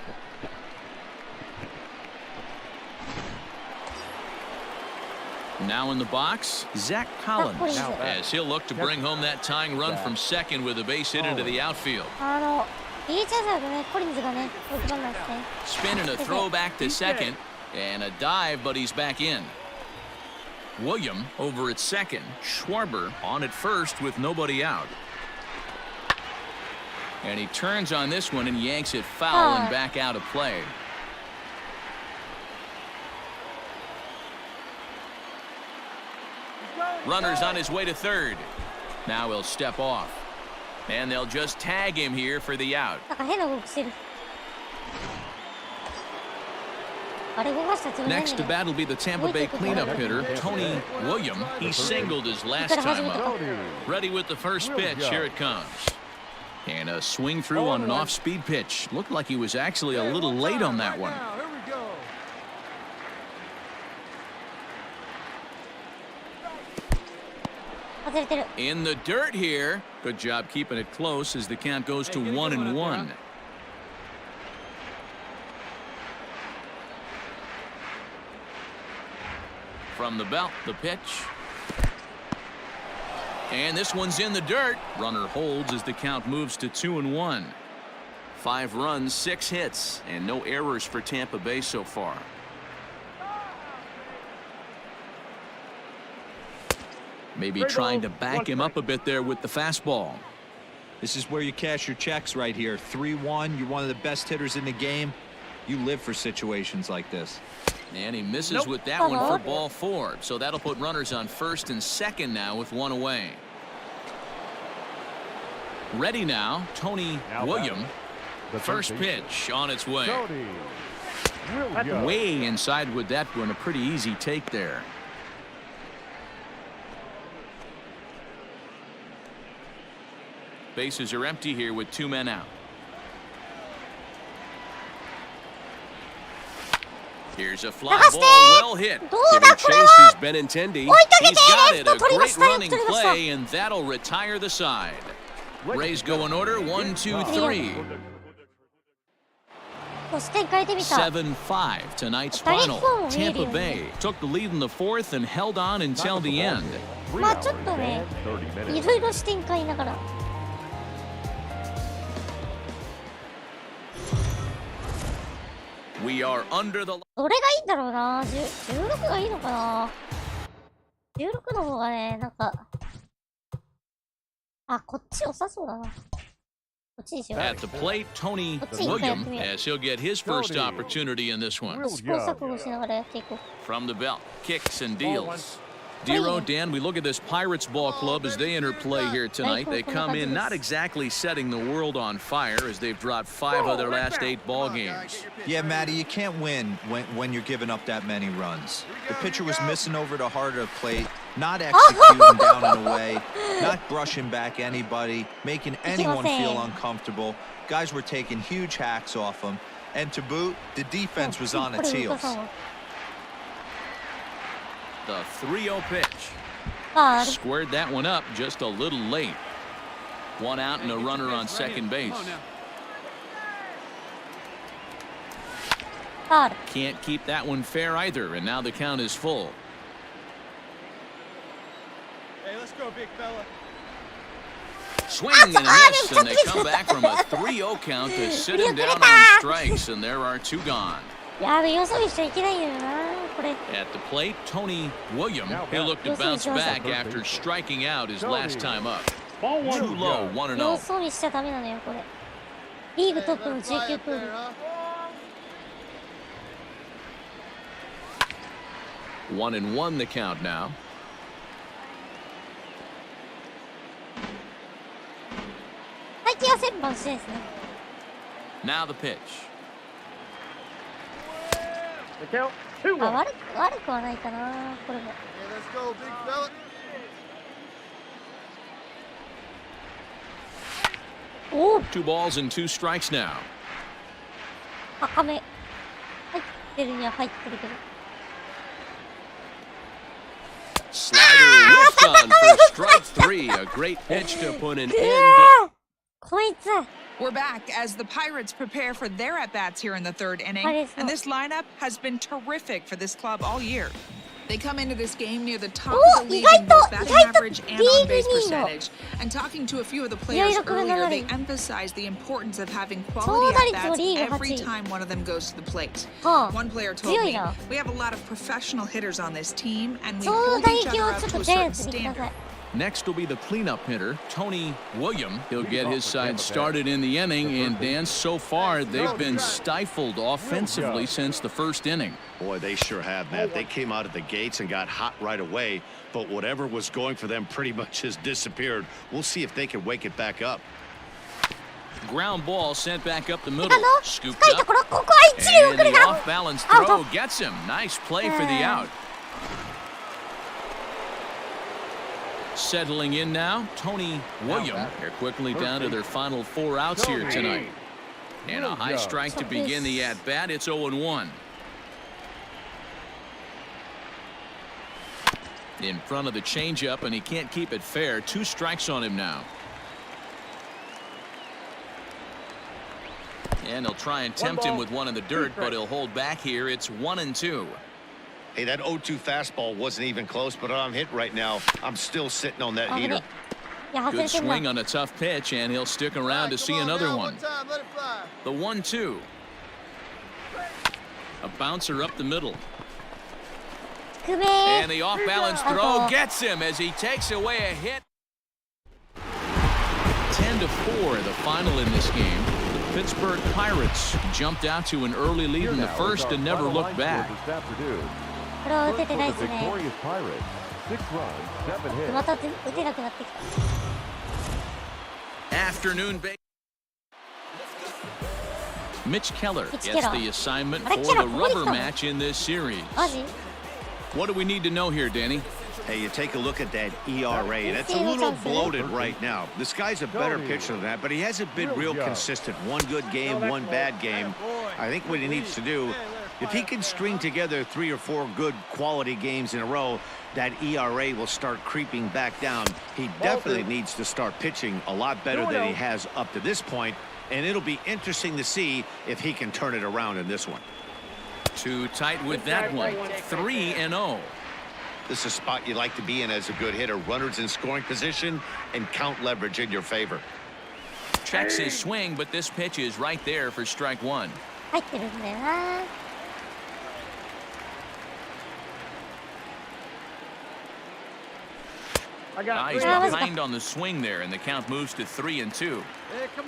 Now in the box, Zach Collins, as he'll look to bring home that tying run from second with a base hit into the outfield. Spin and a throw back to second. And a dive, but he's back in. William over at second. Schwarber on at first with nobody out. And he turns on this one and yanks it foul and back out of play. Runner's on his way to third. Now he'll step off. And they'll just tag him here for the out. Next to bat will be the Tampa Bay cleanup hitter, Tony William. He singled his last time up. Ready with the first pitch. Here it comes. And a swing through on an off-speed pitch. Looked like he was actually a little late on that one. In the dirt here. Good job keeping it close as the count goes to 1-1. From the belt, the pitch. And this one's in the dirt. Runner holds as the count moves to 2-1. 5 runs, 6 hits, and no errors for Tampa Bay so far. Maybe trying to back him up a bit there with the fastball. This is where you cash your checks right here. 3-1. You're one of the best hitters in the game. You live for situations like this. And he misses with that one for ball 4. So that'll put runners on first and second now with 1 away. Ready now, Tony William. First pitch on its way. Way inside with that one. A pretty easy take there. Bases are empty here with 2 men out. Here's a fly ball, well hit. Giving chase is Benintendi. He's got it. A great running play, and that'll retire the side. Rays go in order. 1, 2, 3. 7-5 tonight's final. Tampa Bay took the lead in the 4th and held on until the end. まあちょっとね、いろいろ視点変えながら。We are under the... どれがいいんだろうな。16がいいのかな。16の方がね、なんか。あ、こっち良さそうだな。こっちにしよう。 At the plate, Tony William, as he'll get his first opportunity in this one. 試行錯誤しながらやっていこう。 From the belt, kicks and deals. Dero, Dan, we look at this Pirates ball club as they enter play here tonight. They come in not exactly setting the world on fire as they've dropped 5 of their last 8 ball games. Yeah, Matty, you can't win when you're giving up that many runs. The pitcher was missing over the heart of the plate, not executing down and away, not brushing back anybody, making anyone feel uncomfortable. Guys were taking huge hacks off him. And to boot, the defense was on its heels. The 3-0 pitch. Squared that one up just a little late. 1 out and a runner on second base. Can't keep that one fair either, and now the count is full. Hey, let's go, big fella. Swing and a miss, and they come back from a 3-0 count to sit him down on strikes, and there are 2 gone. やべ、よそ見しちゃいけないよな、これ。 At the plate, Tony William. He'll look to bounce back after striking out his last time up. Too low, 1-0. よそ見しちゃダメなのよ、これ。リーグトップの19プール。1-1 the count now. 最近は先番しないですね。 Now the pitch. あ、悪くはないかな、これも。おお。 2 balls and 2 strikes now. 高め。入ってるには入ってるけど。 Slider whiffed on for strike 3. A great pitch to put an end. こいつ。 We're back as the Pirates prepare for their at-bats here in the 3rd inning. And this lineup has been terrific for this club all year. They come into this game near the top of the league in both batting average and on-base percentage. And talking to a few of the players earlier, they emphasized the importance of having quality at-bats every time one of them goes to the plate. One player told me, "We have a lot of professional hitters on this team, and we hold each other up to a certain standard." Next will be the cleanup hitter, Tony William. He'll get his side started in the inning, and Dan, so far, they've been stifled offensively since the first inning. Boy, they sure have, Matt. They came out of the gates and got hot right away, but whatever was going for them pretty much has disappeared. We'll see if they can wake it back up. Ground ball sent back up the middle. Scooped up. And the off-balance throw gets him. Nice play for the out. Settling in now, Tony William. They're quickly down to their final 4 outs here tonight. And a high strike to begin the at-bat. It's 0-1. In front of the changeup, and he can't keep it fair. 2 strikes on him now. And he'll try and tempt him with one in the dirt, but he'll hold back here. It's 1-2. Hey, that 0-2 fastball wasn't even close, but I'm hit right now. I'm still sitting on that heater. Good swing on a tough pitch, and he'll stick around to see another one. The 1-2. A bouncer up the middle. And the off-balance throw gets him as he takes away a hit. 10-4, the final in this game. The Pittsburgh Pirates jumped out to an early lead in the first and never looked back. Afternoon base. Mitch Keller gets the assignment for the rubber match in this series. What do we need to know here, Danny? Hey, you take a look at that ERA, and it's a little bloated right now. This guy's a better pitcher than that, but he hasn't been real consistent. One good game, one bad game. I think what he needs to do, if he can string together 3 or 4 good quality games in a row, that ERA will start creeping back down. He definitely needs to start pitching a lot better than he has up to this point, and it'll be interesting to see if he can turn it around in this one. Too tight with that one. 3-0. This is a spot you like to be in as a good hitter. Runners in scoring position and count leverage in your favor. Checks his swing, but this pitch is right there for strike 1. Eyes behind on the swing there, and the count moves to 3-2.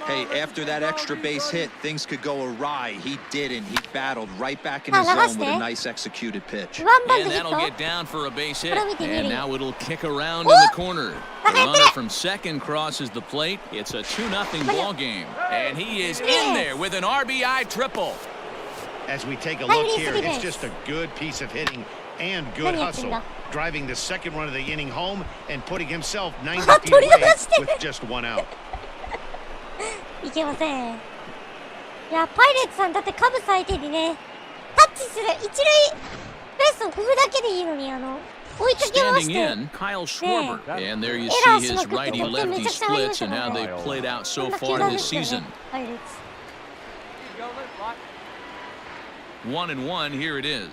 Hey, after that extra base hit, things could go awry. He didn't. He battled right back in his zone with a nice executed pitch. And that'll get down for a base hit. And now it'll kick around in the corner. The runner from second crosses the plate. It's a 2-0 ball game. And he is in there with an RBI triple. As we take a look here, it's just a good piece of hitting and good hustle, driving the second run of the inning home and putting himself 90 feet away with just 1 out. いけません。いや、パイレーツさんだってカブス相手にね、タッチする一塁ベースを踏むだけでいいのに追いかけまして。Standing in, Kyle Schwarber, and there you see his righty-lefty splits and how they've played out so far this season. 1-1, here it is.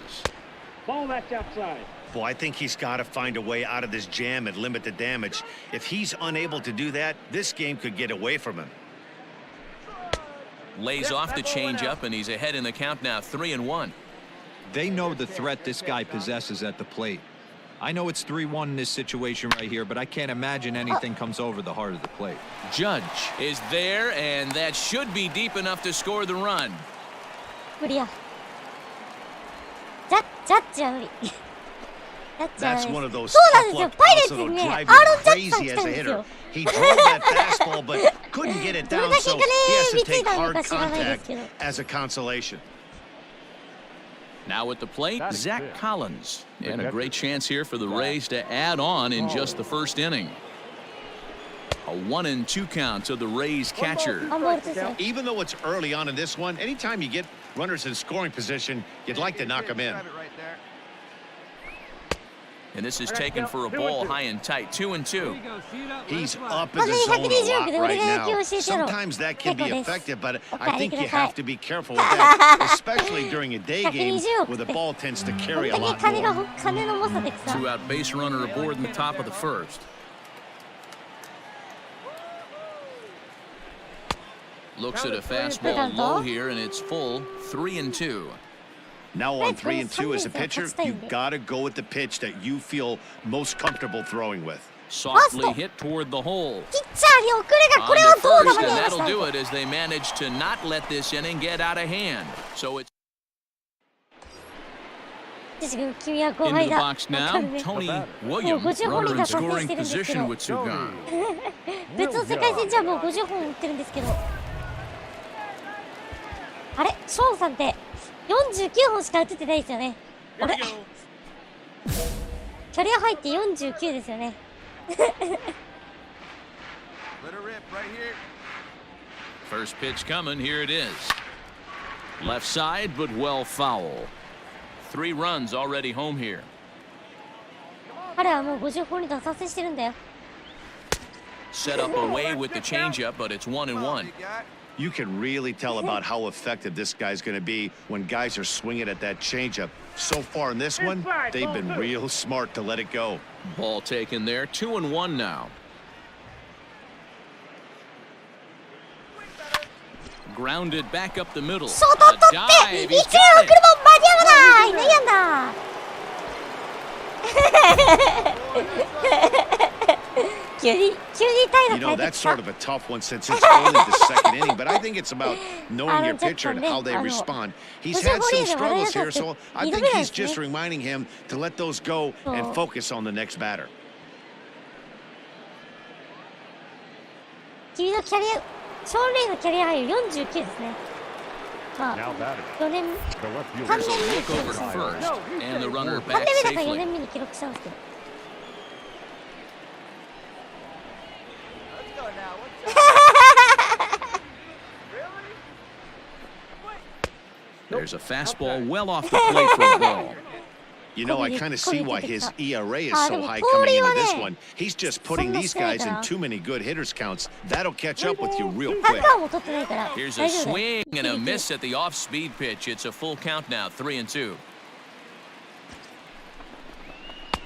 Ball that's outside. Boy, I think he's got to find a way out of this jam and limit the damage. If he's unable to do that, this game could get away from him. Lays off the changeup, and he's ahead in the count now, 3-1. They know the threat this guy possesses at the plate. I know it's 3-1 in this situation right here, but I can't imagine anything comes over the heart of the plate. Judge is there, and that should be deep enough to score the run. 無理や。ジャッジは無理。That's one of those tough-luck balls that'll drive you crazy as a hitter. He drove that fastball, but couldn't get it down, so he has to take hard contact as a consolation. Now at the plate, Zach Collins. And a great chance here for the Rays to add on in just the first inning. A 1-2 count to the Rays catcher. Even though it's early on in this one, anytime you get runners in scoring position, you'd like to knock them in. And this is taken for a ball high and tight, 2-2. He's up in the zone a lot right now. Sometimes that can be effective, but I think you have to be careful with that, especially during a day game where the ball tends to carry a lot more. 2-out base runner aboard in the top of the first. Looks at a fastball low here, and it's full, 3-2. Now on 3-2 as a pitcher, you gotta go with the pitch that you feel most comfortable throwing with. Softly hit toward the hole. On to first, and that'll do it as they manage to not let this inning get out of hand. So it's into the box now. Tony Williams, runner in scoring position with 2 gone. 別の世界戦じゃもう50本打ってるんですけど、あれ、ショーンさんって49本しか打ててないですよね。あれ、キャリア入って49ですよね。First pitch coming, here it is. Left side, but well foul. 3 runs already home here. 彼はもう50本に達成してるんだよ。Set up away with the changeup, but it's 1-1. You can really tell about how effective this guy's going to be when guys are swinging at that changeup. So far in this one, they've been real smart to let it go. Ball taken there, 2-1 now. Grounded back up the middle. A dive, he's got it. You know, that's sort of a tough one since it's only the second inning, but I think it's about knowing your pitcher and how they respond. He's had some struggles here, so I think he's just reminding him to let those go and focus on the next batter. 君のキャリア、ショーン・レイのキャリア入る49ですね。まあ、4年、3年目に記録したんですけど、3年目だか4年目に記録したんですけど。There's a fastball well off the plate for a ball. You know, I kind of see why his ERA is so high coming into this one. He's just putting these guys in too many good hitters counts. That'll catch up with you real quick. Here's a swing and a miss at the off-speed pitch. It's a full count now, 3-2.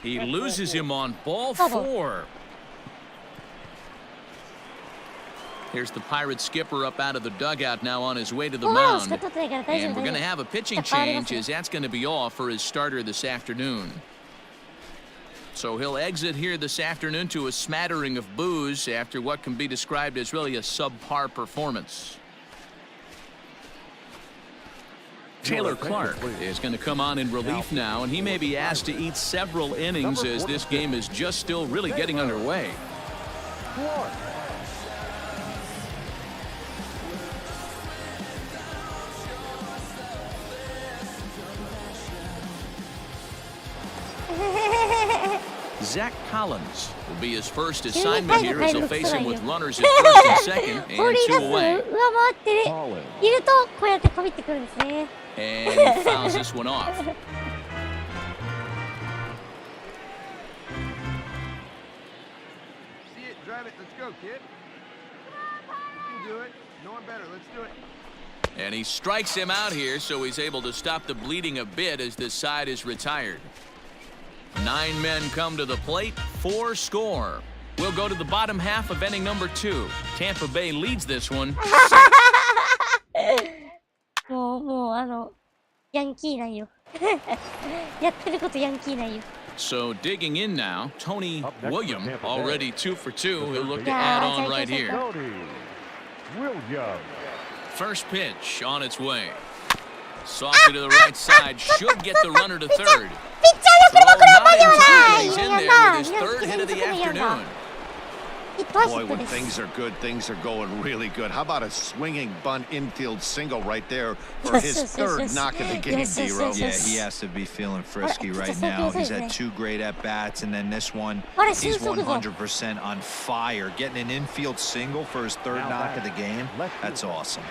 He loses him on ball 4. Here's the Pirates skipper up out of the dugout now on his way to the mound. And we're going to have a pitching change as that's going to be all for his starter this afternoon. So he'll exit here this afternoon to a smattering of boos after what can be described as really a subpar performance. Taylor Clark is going to come on in relief now, and he may be asked to eat several innings as this game is just still really getting underway. Zach Collins will be his first assignment here as he'll face him with runners at first and second and 2 away. And he fouls this one off. See it, drive it, let's go, kid. You can do it. No one better, let's do it. And he strikes him out here, so he's able to stop the bleeding a bit as this side is retired. 9 men come to the plate, 4 score. We'll go to the bottom half of inning number 2. Tampa Bay leads this one. もうヤンキーなんよ。やってることヤンキーなんよ。 So digging in now, Tony Williams already 2 for 2. He'll look to add on right here. First pitch on its way. Softly to the right side, should get the runner to third. Throw not in two, he's in there with his 3rd hit of the afternoon. Boy, when things are good, things are going really good. How about a swinging bunt infield single right there for his 3rd knock of the game, D-Row? Yeah, he has to be feeling frisky right now. He's had 2 great at-bats, and then this one, he's 100% on fire. Getting an infield single for his 3rd knock of the game, that's awesome.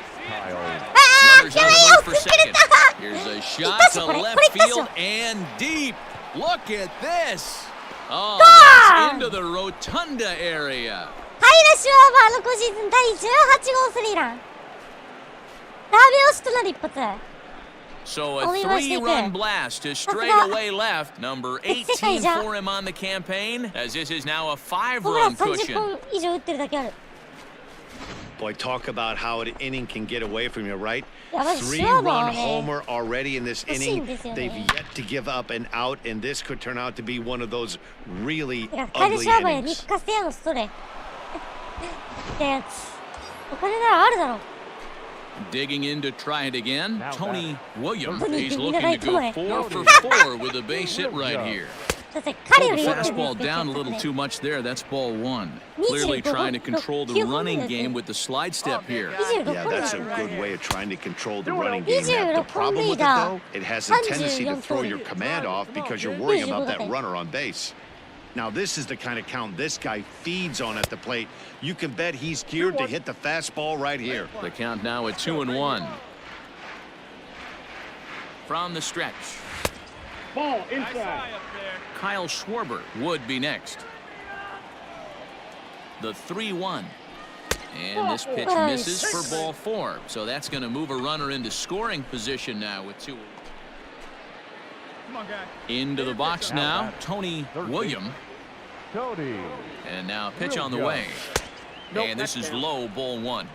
Runners on the move for second. Here's a shot to left field and deep. Look at this. Oh, that's into the rotunda area. タイラ・シュワーバーの今シーズン第18号スリーラン。ダメ押しとなる一発。 So a 3-run blast to straightaway left, number 18 for him on the campaign, as this is now a 5-run cushion. 本以上打ってるだけある。 Boy, talk about how an inning can get away from you, right? やばい、シュワーバーは 3-run ね homer already in this 欲しいん inning. ですよ They've ね。 yet to give up an out, and this could turn out to be one of those really タイル・ ugly シュワーバーやニ innings. ック・カステヤノストレ。ってやつ。お金ならあるだろう。 Digging in to try it again, Tony Williams. Tony, He's you looking know, to go come on. 4 for 4 with a base hit right here. だって彼よ The り打ってるんです fastball けど down a little too much there. That's ball 1. Clearly trying to control the running game with the slide step here. Yeah, that's a good way of trying to control the running game. Now, the problem with it, though, it has a tendency to throw your command off because you're worrying about that runner on base. Now, this is the kind of count this guy feeds on at the plate. You can bet he's geared to hit the fastball right here. The count now at 2-1. From the stretch, Ball inside. Kyle Schwarber would be next. The 3-1. And this pitch misses for ball 4. So that's going to move a runner into scoring position now with 2. Come on, guy. Into the box now, Tony Williams. Tony. And now pitch on the way. And this is low, ball 1.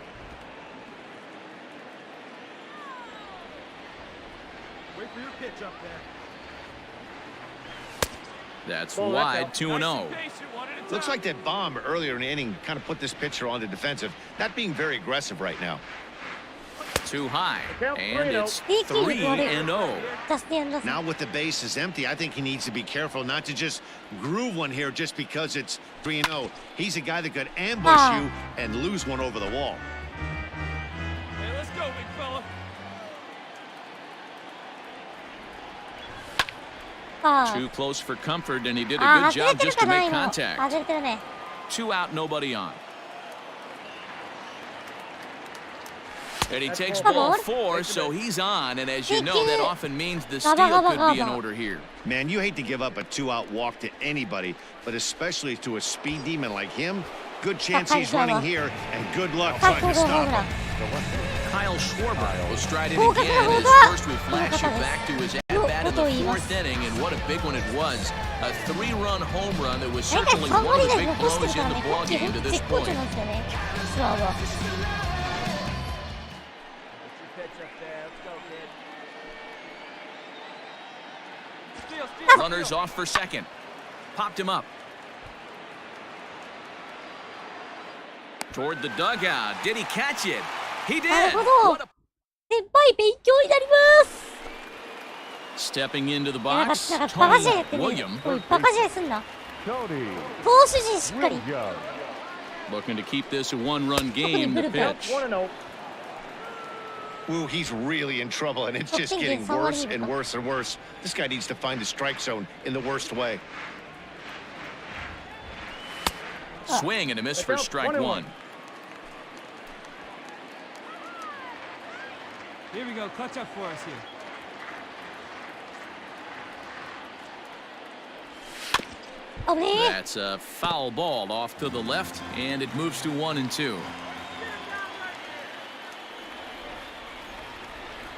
Wait for your pitch up there. That's wide, 2-0. Looks like that bomb earlier in the inning kind of put this pitcher on the defensive. Not being very aggressive right now. Too high. And it's 3-0. Now with the bases empty, I think he needs to be careful not to just groove one here just because it's 3-0. He's a guy that could ambush you and lose one over the wall. Hey, let's go, big fella. Too close for comfort, and he did a good job just to make contact. 外れてるね。 2 out, nobody on. And he takes ball 4, so he's on. And as you know, that often means the steal could be in order here. Man, you hate to give up a 2-out walk to anybody, but especially to a speed demon like him. Good chance he's running here, and good luck trying to stop him. Kyle Schwarber will stride in again as first we flash you back to his at-bat in the 4th inning, and what a big one it was. A 3-run home run that was certainly one of the big blows in the ballgame to this point. Runners off for second. Popped him up. Toward the dugout. Did he catch it? He did. What a... Stepping into the box, Tony Williams. Looking to keep this a 1-run game to pitch. Ooh, he's really in trouble, and it's just getting worse and worse and worse. This guy needs to find the strike zone in the worst way. Swing and a miss for strike 1. Here we go. Clutch up for us here. That's a foul ball off to the left, and it moves to 1-2.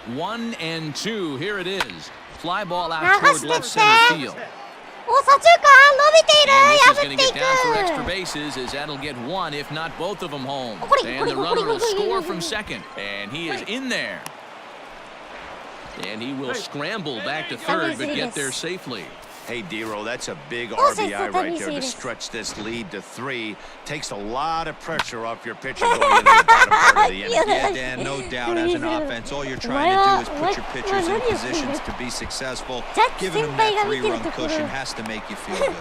1-2. Here it is. Fly ball out toward left center field. And this is going to get down for extra bases, as that'll get one, if not both of them, home. And the runner will score from second, and he is in there. And he will scramble back to third, but get there safely. Hey, Dero, that's a big RBI right there to stretch this lead to 3. Takes a lot of pressure off your pitcher going into the bottom part of the inning. Yeah, Dan, no doubt. As an offense, all you're trying to do is put your pitchers in positions to be successful. Giving them that 3-run cushion has to make you feel good.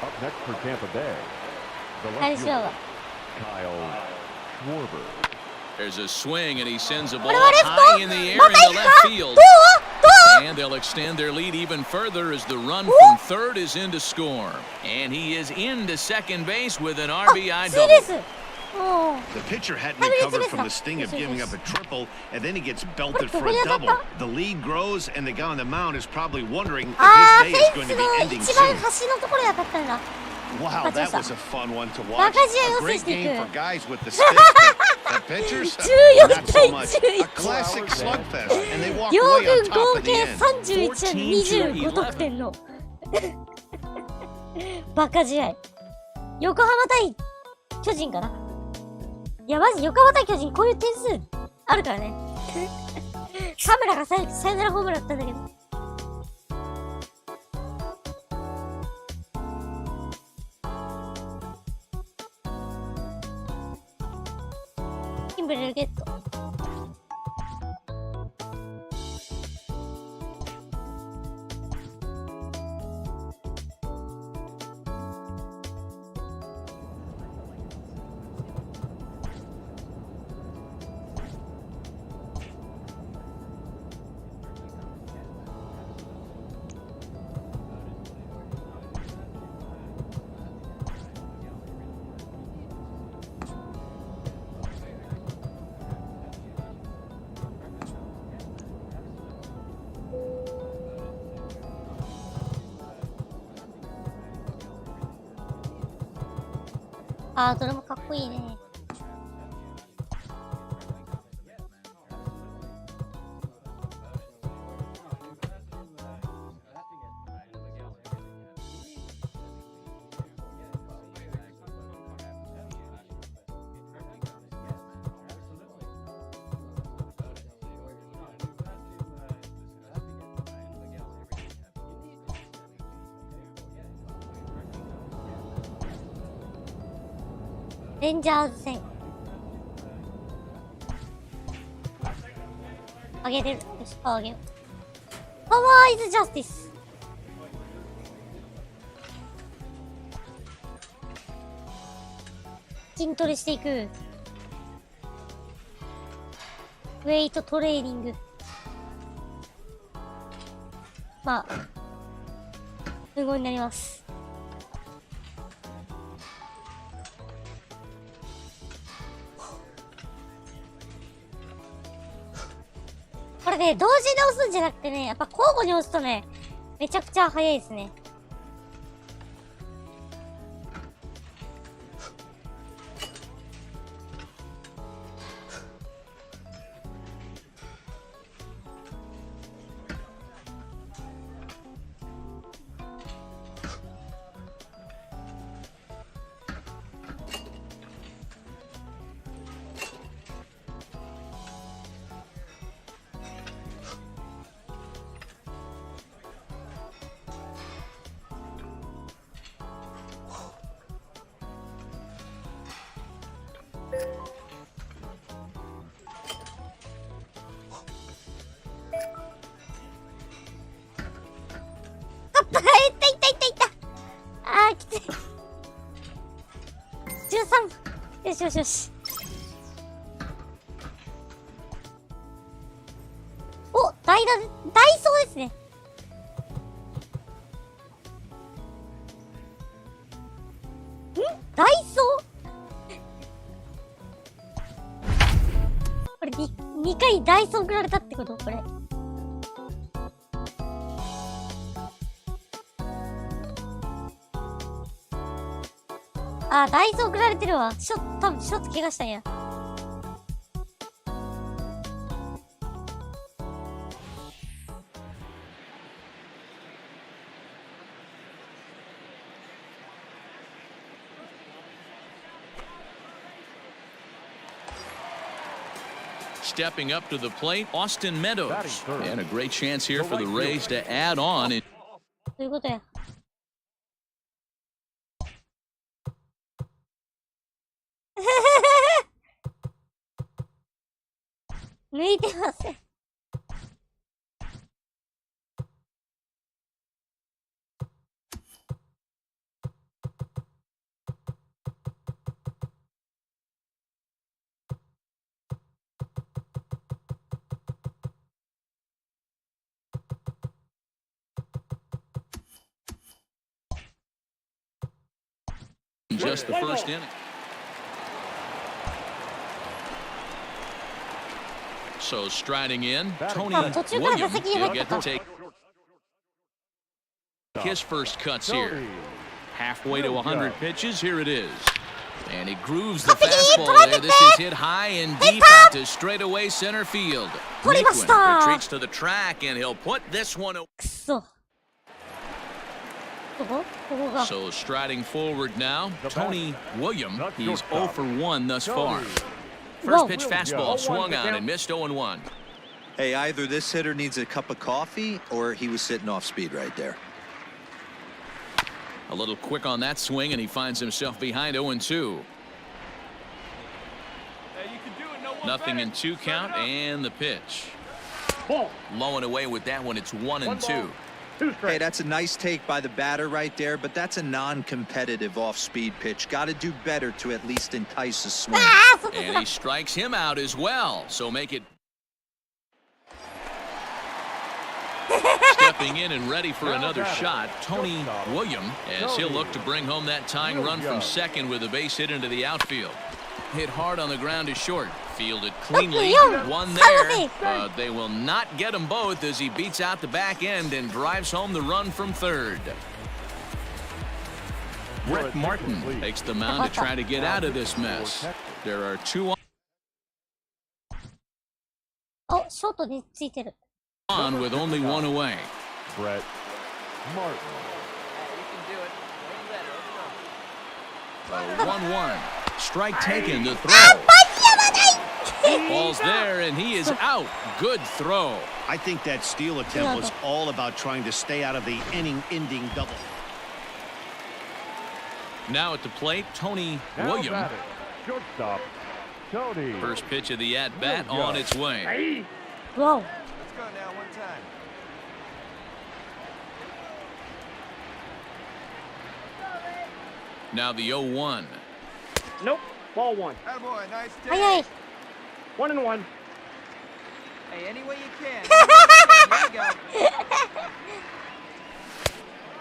Up next for Tampa Bay, the left fielder, Kyle Schwarber. There's a swing, and he sends a ball high in the air into left field. And they'll extend their lead even further as the run from third is in to score. And he is into second base with an RBI double. The pitcher hadn't recovered from the sting of giving up a triple, and then he gets belted for a double. The lead grows, and the guy on the mound is probably wondering if his day is going to be ending soon. Wow, that was a fun one to watch. A great game for guys with the stick. The pitchers, not so much. A classic slugfest, and they walk away on top at the end. 25得点のバカ試合。横浜対巨人かな。いやマジ横浜対巨人こういう点数あるからね。カメラがサヨナラホームランだったんだけど。キンブレルゲット。あー、どれもかっこいいね。レンジャーズ戦あげれる。よし、パワーあげよう。パワーイズジャスティス。筋トレしていく。ウェイトトレーニング。まあ無言になります。これね、同時に押すんじゃなくてね、やっぱ交互に押すとね、めちゃくちゃ早いですね。あー、きつい。13。よしよしよし。お、ダイソーですね。ダイソーこれ2回ダイソー送られたってことこれ。あー、ダイソー送られてるわ。多分ショット怪我したんや。Stepping up to the plate, Austin Meadows. And a great chance here for the Rays to add on. どういうことや。抜いてません。Just the first inning. So striding in, Tony 途中から打 Williams 席に will 入っ get た to か。 take his first cuts here. Halfway to 100 pitches, here it is. And he grooves the fastball there. This is hit high and deep out to straightaway center field. Niquin retreats to the track, and he'll put this one away. くそ。ここが。 So striding forward now, Tony Williams. He's 0 for 1 thus far. First pitch fastball swung on and missed 0-1. Hey, either this hitter needs a cup of coffee or he was sitting off speed right there. A little quick on that swing, and he finds himself behind 0-2. Nothing in 2 count, and the pitch. Low and away with that one. It's 1-2. Hey, that's a nice take by the batter right there, but that's a non-competitive off-speed pitch. Got to do better to at least entice a swing. And he strikes him out as well. So make it. Stepping in and ready for another shot, Tony Williams, as he'll look to bring home that tying run from second with a base hit into the outfield. Hit hard on the ground to short. Fielded cleanly. One there. But they will not get them both as he beats out the back end and drives home the run from third. Brett Martin takes the mound to try to get out of this mess. There are 2 お、ショートについてる。 on with only 1 away. Brett Martin. 1-1. Strike taken to throw. Ball's there, and he is out. Good throw. I think that steal attempt was all about trying to stay out of the inning-ending double. Now at the plate, Tony Williams. Shortstop, Tony. First pitch of the at-bat on its way. Whoa. Let's go now, one time. Now the 0-1. Nope. Ball 1. Attaboy, nice take. 早い。 1-1. Hey, any way you can. There you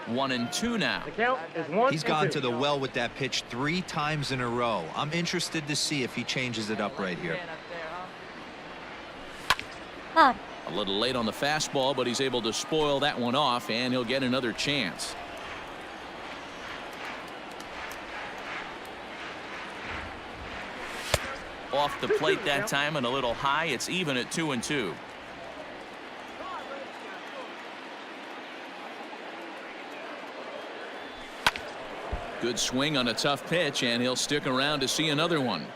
go. 1-2 now. The count is 1. He's gone to the well with that pitch 3 times in a row. I'm interested to see if he changes it up right here. Ah, A little late on the fastball, but he's able to spoil that one off, and he'll get another chance. Off the plate that time and a little high. It's even at 2-2. Good swing on a tough pitch, and he'll stick around to see another one.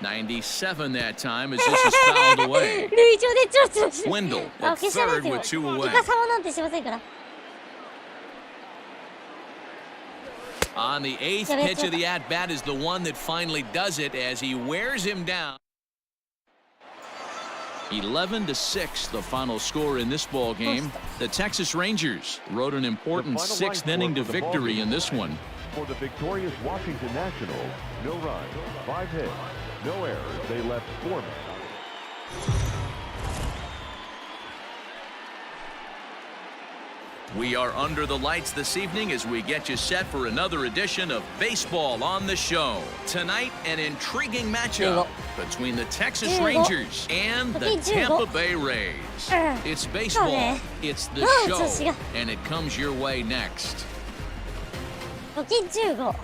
.97 that time as this is fouled away. 塁上でチロチロしてる。 Wendell あ、 at 消しない third ですよ。 with 2 away. イカサマなんてしませんから。 On the 8th pitch of the at-bat is the one that finally does it as he wears him down. 11-6, the final score in this ball game. The Texas Rangers rode an important 6th inning to victory in this one. For the victorious Washington Nationals, no runs, 5 hits, no errors. They left 4 men. We are under the lights this evening as we get you set for another edition of Baseball on the Show. Tonight, an intriguing matchup between the Texas Rangers and the Tampa Bay Rays. It's baseball, it's the show, and it comes your way next. 貯金15。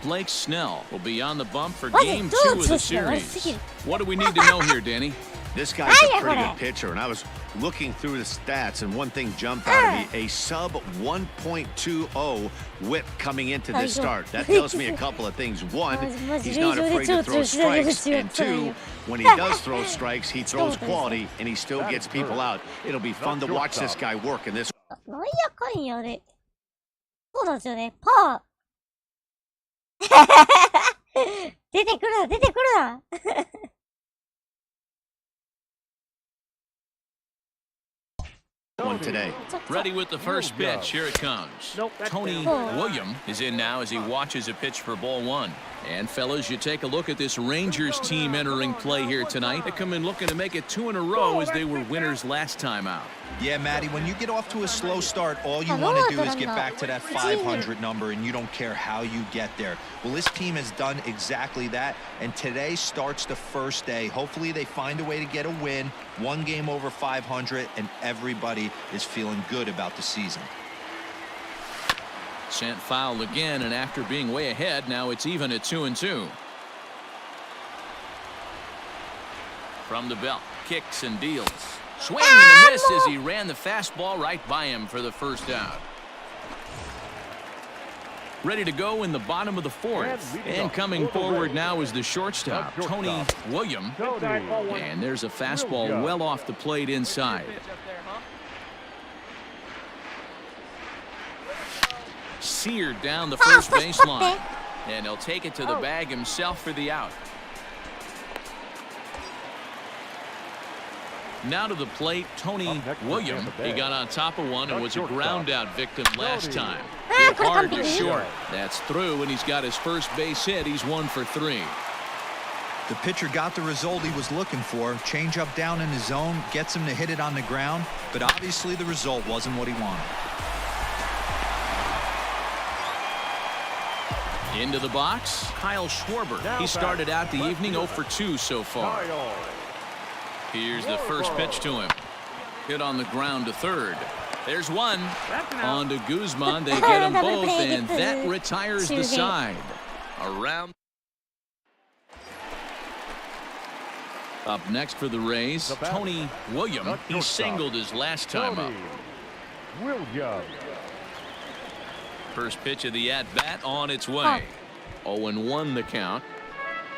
Blake Snell will be on the bump for game 2 of the series. What do we need to know here, Danny? This guy's a pretty good pitcher, and I was looking through the stats, and one thing jumped out at me, a sub 1.20 whip coming into this start. That tells me a couple of things. One, he's not afraid to throw strikes, and two, when he does throw strikes, he throws quality, and he still gets people out. It'll be fun to watch this guy work in this. なんやかんやで。そうなんですよね。パー。出てくるな、出てくるな。One today. Ready with the first pitch. Here it comes. Tony William is in now as he watches a pitch for ball one. And fellas, you take a look at this Rangers team entering play here tonight. They come in looking to make it 2 in a row as they were winners last time out. Yeah, Matty, when you get off to a slow start, all you want to do is get back to that 500 number, and you don't care how you get there. Well, this team has done exactly that, and today starts the first day. Hopefully they find a way to get a win, 1 game over 500, and everybody is feeling good about the season. Sent foul again, and after being way ahead, now it's even at 2-2. From the belt, kicks and deals. Swing and a miss as he ran the fastball right by him for the first out. Ready to go in the bottom of the 4th. And coming forward now is the shortstop, Tony William. And there's a fastball well off the plate inside. Seared down the first baseline. And he'll take it to the bag himself for the out. Now to the plate, Tony William. He got on top of one and was a ground out victim last time. Hit hard to short. That's through, and he's got his first base hit. He's 1 for 3. The pitcher got the result he was looking for. Change up down in the zone, gets him to hit it on the ground, but obviously the result wasn't what he wanted. Into the box, Kyle Schwarber. He started out the evening 0 for 2 so far. Here's the first pitch to him. Hit on the ground to third. There's one. On to Guzman. They get them both, and that retires the side. Around. Up next for the Rays, Tony William. He singled his last time up. First pitch of the at-bat on its way. 0-1 the count.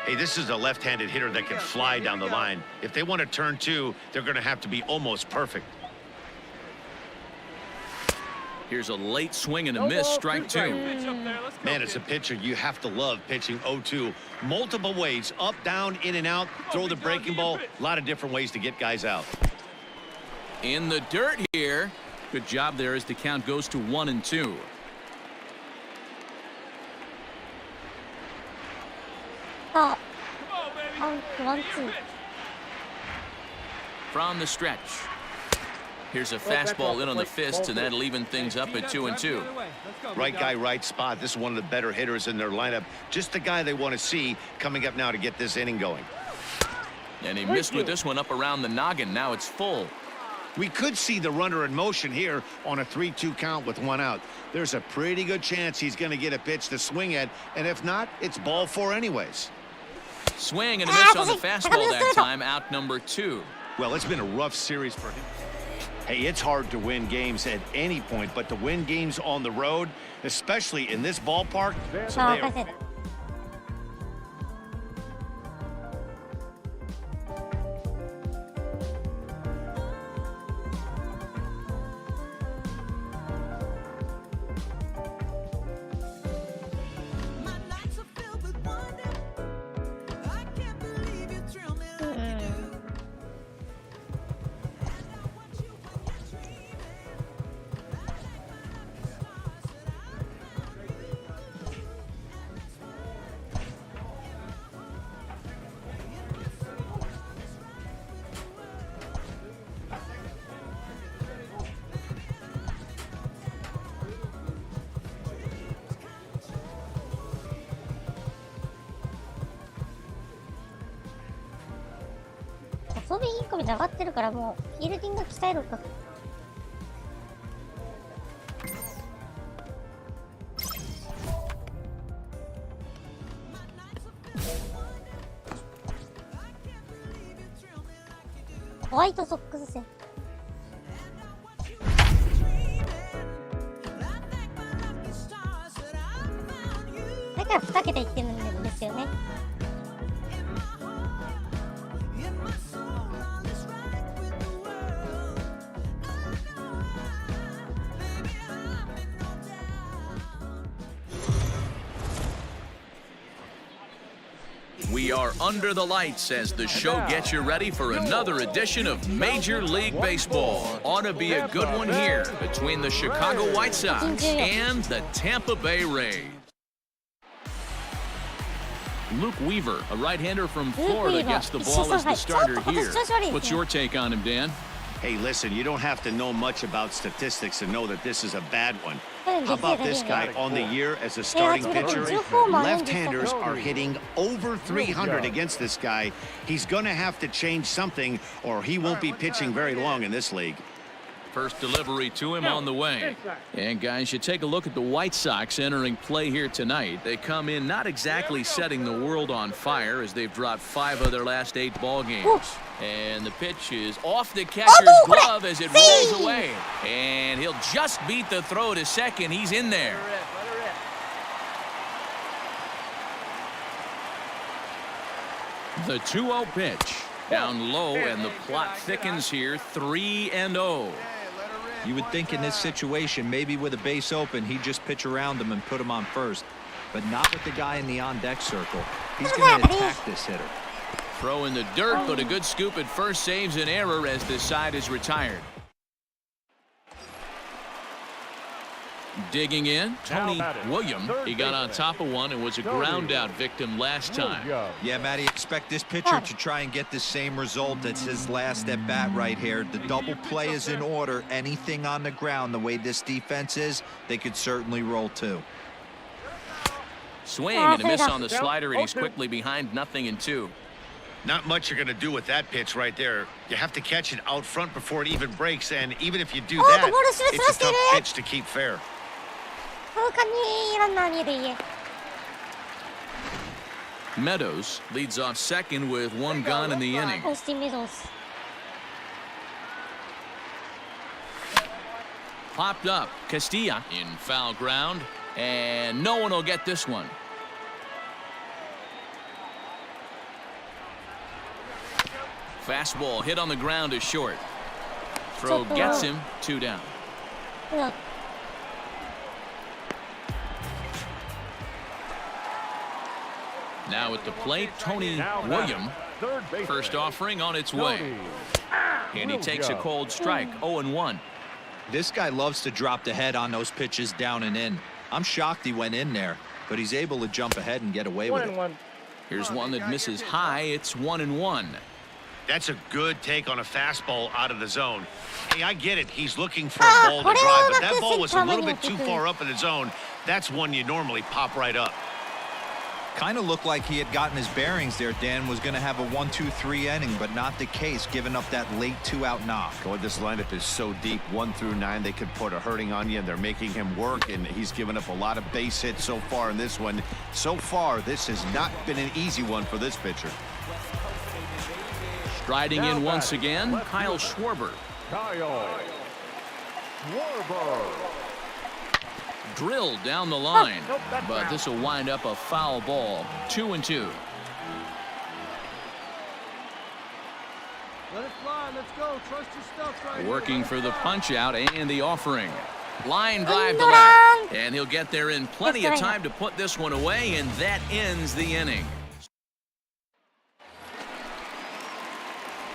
Hey, this is a left-handed hitter that can fly down the line. If they want to turn 2, they're going to have to be almost perfect. Here's a late swing and a miss, strike 2. Man, as a pitcher, you have to love pitching 0-2. Multiple ways, up, down, in and out, throw the breaking ball. A lot of different ways to get guys out. In the dirt here. Good job there as the count goes to 1-2. From the stretch. Here's a fastball in on the fists, and that'll even things up at 2-2. Right guy, right spot. This is one of the better hitters in their lineup. Just the guy they want to see coming up now to get this inning going. And he missed with this one up around the noggin. Now it's full. We could see the runner in motion here on a 3-2 count with 1 out. There's a pretty good chance he's going to get a pitch to swing at, and if not, it's ball 4 anyways. Swing and a miss on the fastball that time, out number 2. Well, it's been a rough series for him. Hey, it's hard to win games at any point, but to win games on the road, especially in this ballpark, so they are... 遊びインコミで上がってるからもうフィールディング鍛えろか。ホワイトソックス戦。だから2桁いってるんですよね。We are under the lights as the show gets you ready for another edition of Major League Baseball. Ought to be a good one here between the Chicago White Sox and the Tampa Bay Rays. Luke Weaver, a right-hander from Florida, gets the ball as the starter here. What's your take on him, Dan? Hey, listen, you don't have to know much about statistics to know that this is a bad one. How about this guy on the year as a starting pitcher? Left-handers are hitting over 300 against this guy. He's going to have to change something or he won't be pitching very long in this league. First delivery to him on the way. And guys, you take a look at the White Sox entering play here tonight. They come in not exactly setting the world on fire as they've dropped 5 of their last 8 ball games. And the pitch is off the catcher's glove as it rolls away. And he'll just beat the throw to second. He's in there. The 2-0 pitch. Down low, and the plot thickens here, 3-0. You would think in this situation, maybe with a base open, he'd just pitch around him and put him on first. But not with the guy in the on-deck circle. He's going to attack this hitter. Throw in the dirt, but a good scoop at first saves an error as this side is retired. Digging in, Tony William. He got on top of one and was a ground-out victim last time. Yeah, Matty, expect this pitcher to try and get the same result as his last at-bat right here. The double play is in order. Anything on the ground, the way this defense is, they could certainly roll too. Swing and a miss on the slider, and he's quickly behind 0-2. Not much you're going to do with that pitch right there. You have to catch it out front before it even breaks, and even if you do that, it's a tough pitch to keep fair. Meadows leads off second with 1 gone in the inning. Popped up, Castilla in foul ground, and no one will get this one. Fastball hit on the ground is short. Throw gets him, 2 down. Now at the plate, Tony William. First offering on its way. And he takes a cold strike, 0-1. This guy loves to drop the head on those pitches down and in. I'm shocked he went in there, but he's able to jump ahead and get away with it. Here's one that misses high. It's 1-1. That's a good take on a fastball out of the zone. Hey, I get it. He's looking for a ball to drive, but that ball was a little bit too far up in the zone. That's one you normally pop right up. Kind of looked like he had gotten his bearings there. Dan was going to have a 1-2-3 inning, but not the case, giving up that late 2-out knock. Boy, this lineup is so deep, 1 through 9, they could put a hurting on you, and they're making him work, and he's given up a lot of base hits so far in this one. So far, this has not been an easy one for this pitcher. Striding in once again, Kyle Schwarber. Drilled down the line, but this will wind up a foul ball. 2-2. Let it fly. Let's go. Trust your stuff right here. Working for the punch out and the offering. Line drive to left, and he'll get there in plenty of time to put this one away, and that ends the inning.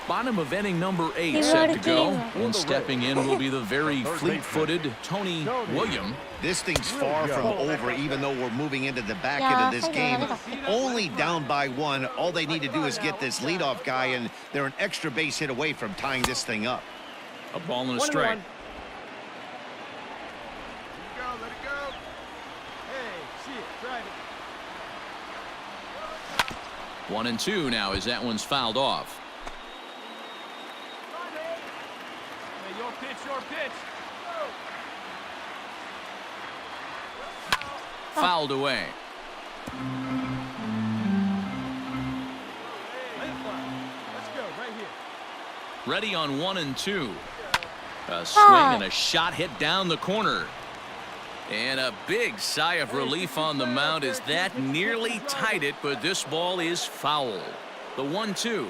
Bottom of inning number 8 set to go, and stepping in will be the very fleet-footed Tony William. This thing's far from over, even though we're moving into the back end of this game. Only down by 1. All they need to do is get this leadoff guy, and they're an extra base hit away from tying this thing up. A ball and a strike. Let it go. Let it go. Hey, see it. Drive it. 1-2 now as that one's fouled off. Your pitch. Fouled away. Let's go right here. Ready on 1-2. A swing and a shot hit down the corner. And a big sigh of relief on the mound as that nearly tied it, but this ball is foul. The 1-2.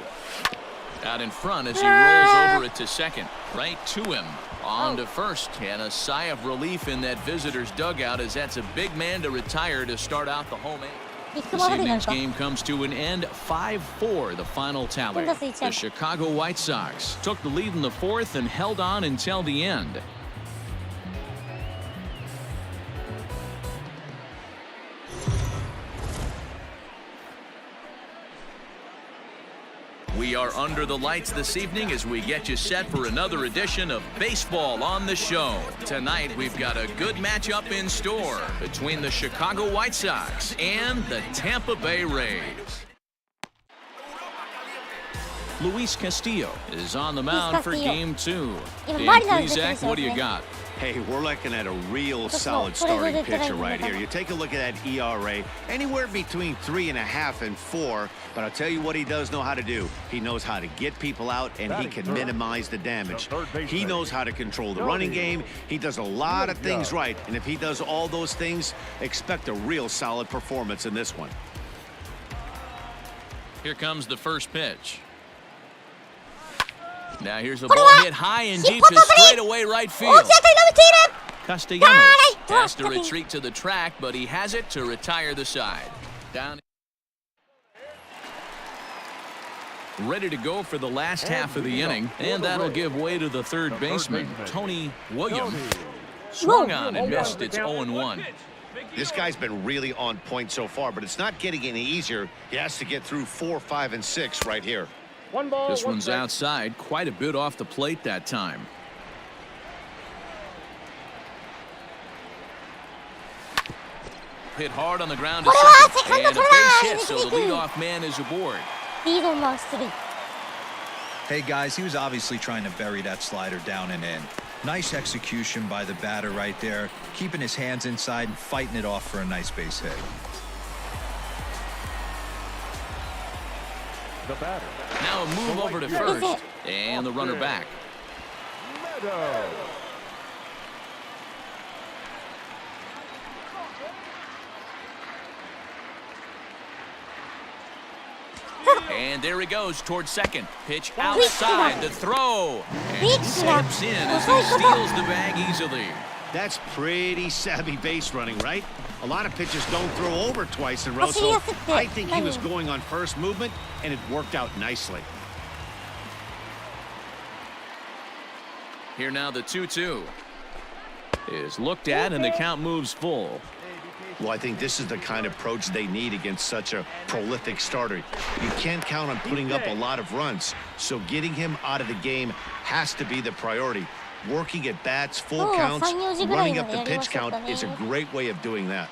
Out in front as he rolls over it to second. Right to him. On to first. And a sigh of relief in that visitor's dugout as that's a big man to retire to start out the home eight. This evening's game comes to an end 5-4, the final tally. The Chicago White Sox took the lead in the fourth and held on until the end. We are under the lights this evening as we get you set for another edition of Baseball on the Show. Tonight, we've got a good matchup in store between the Chicago White Sox and the Tampa Bay Rays. Luis Castillo is on the mound for Game 2. Dan, please, Zach, what do you got? Hey, we're looking at a real solid starting pitcher right here. You take a look at that ERA, anywhere between 3.5 and 4. But I'll tell you what he does know how to do. He knows how to get people out, and he can minimize the damage. He knows how to control the running game. He does a lot of things right. And if he does all those things, expect a real solid performance in this one. Here comes the first pitch. Now here's a ball hit high and deep to straightaway right field. Castellanos has to retreat to the track, but he has it to retire the side. Down. Ready to go for the last half of the inning, and that'll give way to the third baseman, Tony Williams. Swung on and missed. It's 0-1. This guy's been really on point so far, but it's not getting any easier. He has to get through 4, 5, and 6 right here. This one's outside, quite a bit off the plate that time. Hit hard on the ground to second, and a base hit, so the leadoff man is aboard. Hey guys, he was obviously trying to bury that slider down and in. Nice execution by the batter right there, keeping his hands inside and fighting it off for a nice base hit. The batter. Now a move over to first, and the runner back. And there he goes towards second. Pitch outside, the throw. And he steps in as he steals the bag easily. That's pretty savvy base running, right? A lot of pitchers don't throw over twice in a row, so I think he was going on first movement, and it worked out nicely. Here now the 2-2 is looked at, and the count moves full. Well, I think this is the kind of approach they need against such a prolific starter. You can't count on putting up a lot of runs, so getting him out of the game has to be the priority. Working at bats, full counts, running up the pitch count is a great way of doing that.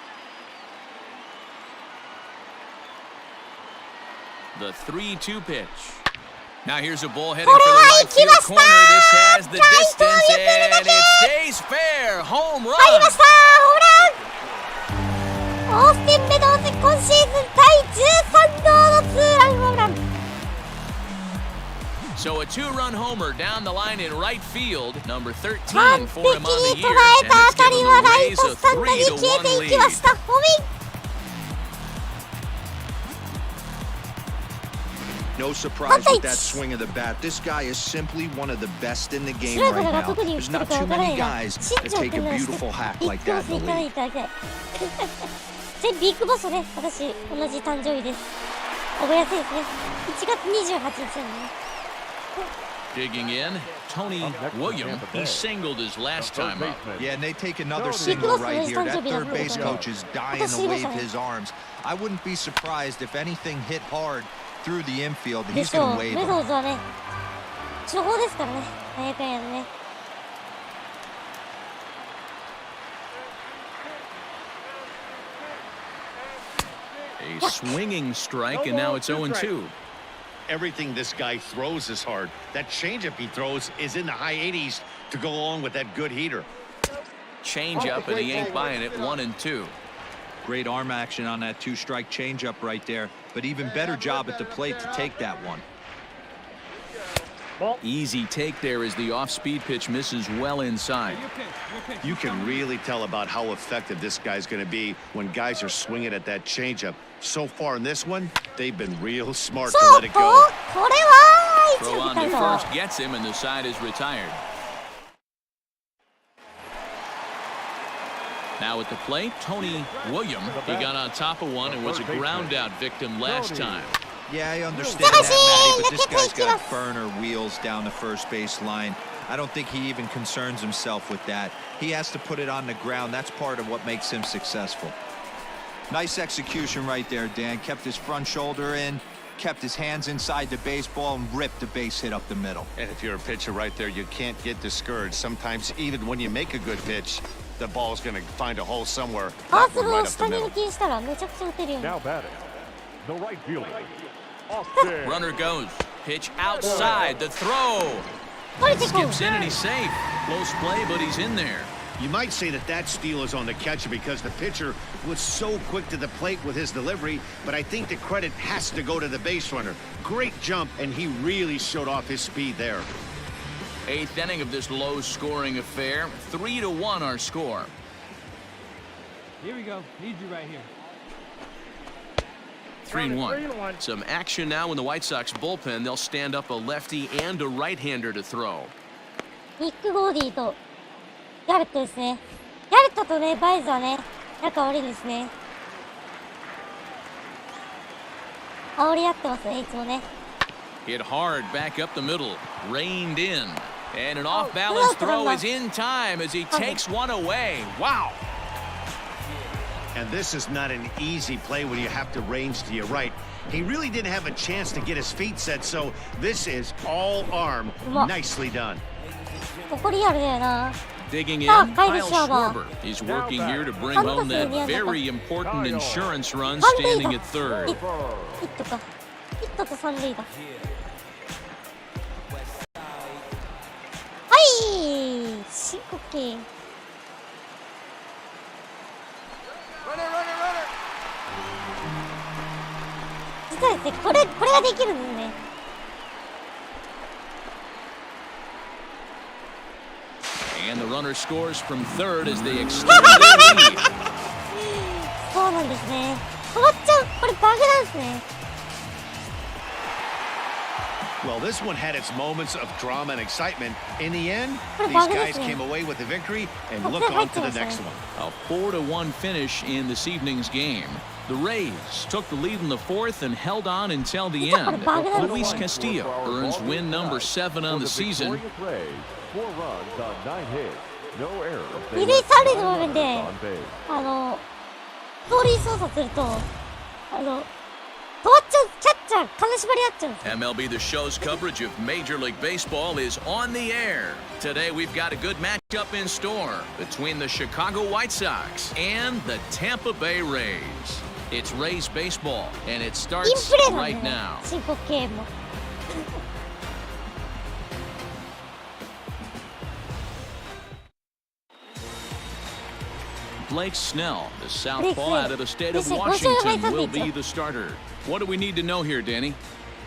The 3-2 pitch. Now here's a ball heading for the right field corner. This has the distance, and it stays fair. Home run. So a 2-run homer down the line in right field. Number 13 for him on the year, and it's given the Rays a 3-1 lead. No surprise with that swing of the bat. This guy is simply one of the best in the game right now. There's not too many guys that take a beautiful hack like that in the league. ビッグボスね、私同じ誕生日です。覚えやすいですね。1月28日なのね。Digging in, Tony Williams. He singled his last time up. Yeah, and they take another single right here. That third base coach is dying to wave his arms. I wouldn't be surprised if anything hit hard through the infield. He's going to wave them. メドウズはね、主砲ですからね。早くやるね。A swinging strike, and now it's 0-2. Everything this guy throws is hard. That changeup he throws is in the high 80s to go along with that good heater. Change up, and he ain't buying it. 1-2. Great arm action on that 2-strike changeup right there, but even better job at the plate to take that one. Easy take there as the off-speed pitch misses well inside. You can really tell about how effective this guy's going to be when guys are swinging at that changeup. So far in this one, they've been real smart to let it go. Throw on to first gets him, and the side is retired. Now at the plate, Tony William. He got on top of one and was a ground out victim last time. Yeah, I understand that, Matty, but this guy's got burner wheels down the first base line. I don't think he even concerns himself with that. He has to put it on the ground. That's part of what makes him successful. Nice execution right there, Dan. Kept his front shoulder in, kept his hands inside the baseball, and ripped the base hit up the middle. And if you're a pitcher right there, you can't get discouraged. Sometimes even when you make a good pitch, the ball's going to find a hole somewhere. That one right up the middle. Now batting, the right fielder. Runner goes. Pitch outside. The throw. Skips in and he's safe. Close play, but he's in there. You might say that that steal is on the catcher because the pitcher was so quick to the plate with his delivery, but I think the credit has to go to the base runner. Great jump, and he really showed off his speed there. 8th inning of this low-scoring affair. 3-1 our score. Here we go. Need you right here. 3-1. Some action now in the White Sox bullpen. They'll stand up a lefty and a right-hander to throw. ニック・ゴーディーとギャレットですね。ギャレットとね、バイズはね、仲悪いですね。煽り合ってますね、いつもね。Hit hard back up the middle. Reined in. And an off-balance throw is in time as he takes one away. Wow. And this is not an easy play when you have to range to your right. He really didn't have a chance to get his feet set, so this is all arm. Nicely done. Digging in, Kyle Schwarber. He's working here to bring home that very important insurance run, standing at third. ヒットか。ヒットと三塁だ。はい、深呼吸。実はですね、これができるんですね。And the runner scores from third as they extend their lead. そうなんですね。止まっちゃう。これバグなんですね。Well, this one had its moments of drama and excitement. In the end, these guys came away with the victory and look on to the next one. A 4-1 finish in this evening's game. The Rays took the lead in the fourth and held on until the end. Luis Castillo earns win number 7 on the season. 4 runs on 9 hits, no errors. 二塁三塁の場面で、盗塁操作すると、止まっちゃう、キャッチャー、金縛り合っちゃうんですよ。MLB The Show's coverage of Major League Baseball is on the air. Today we've got a good matchup in store between the Chicago White Sox and the Tampa Bay Rays. It's Rays baseball, and it starts right now. 申告敬遠も。Blake Snell, the southpaw out of the state of Washington, will be the starter. What do we need to know here, Danny?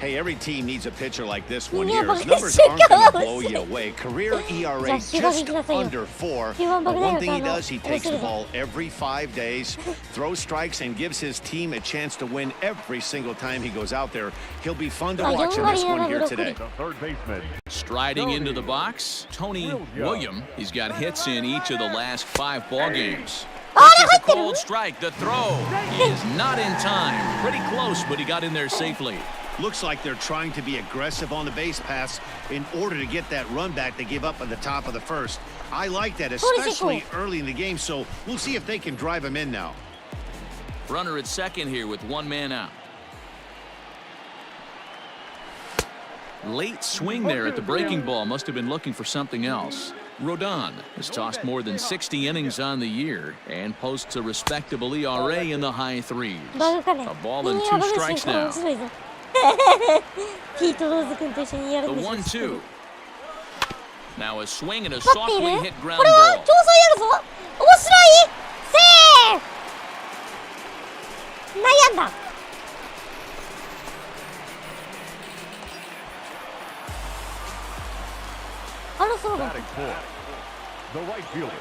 Hey, every team needs a pitcher like this one here. His numbers aren't going to blow you away. Career ERA just under 4. But one thing he does, he takes the ball every 5 days, throws strikes, and gives his team a chance to win every single time he goes out there. He'll be fun to watch in this one here today. The third baseman. Striding into the box, Tony William. He's got hits in each of the last 5 ball games. This is a cold strike. The throw is not in time. Pretty close, but he got in there safely. Looks like they're trying to be aggressive on the base pass in order to get that run back they gave up at the top of the first. I like that, especially early in the game, so we'll see if they can drive him in now. Runner at second here with 1 man out. Late swing there at the breaking ball. Must have been looking for something else. Rodon has tossed more than 60 innings on the year and posts a respectable ERA in the high 3s. A ball and 2 strikes now. The 1-2. Now a swing and a softly hit ground ball. 悩んだ。Batting fourth, the right fielder.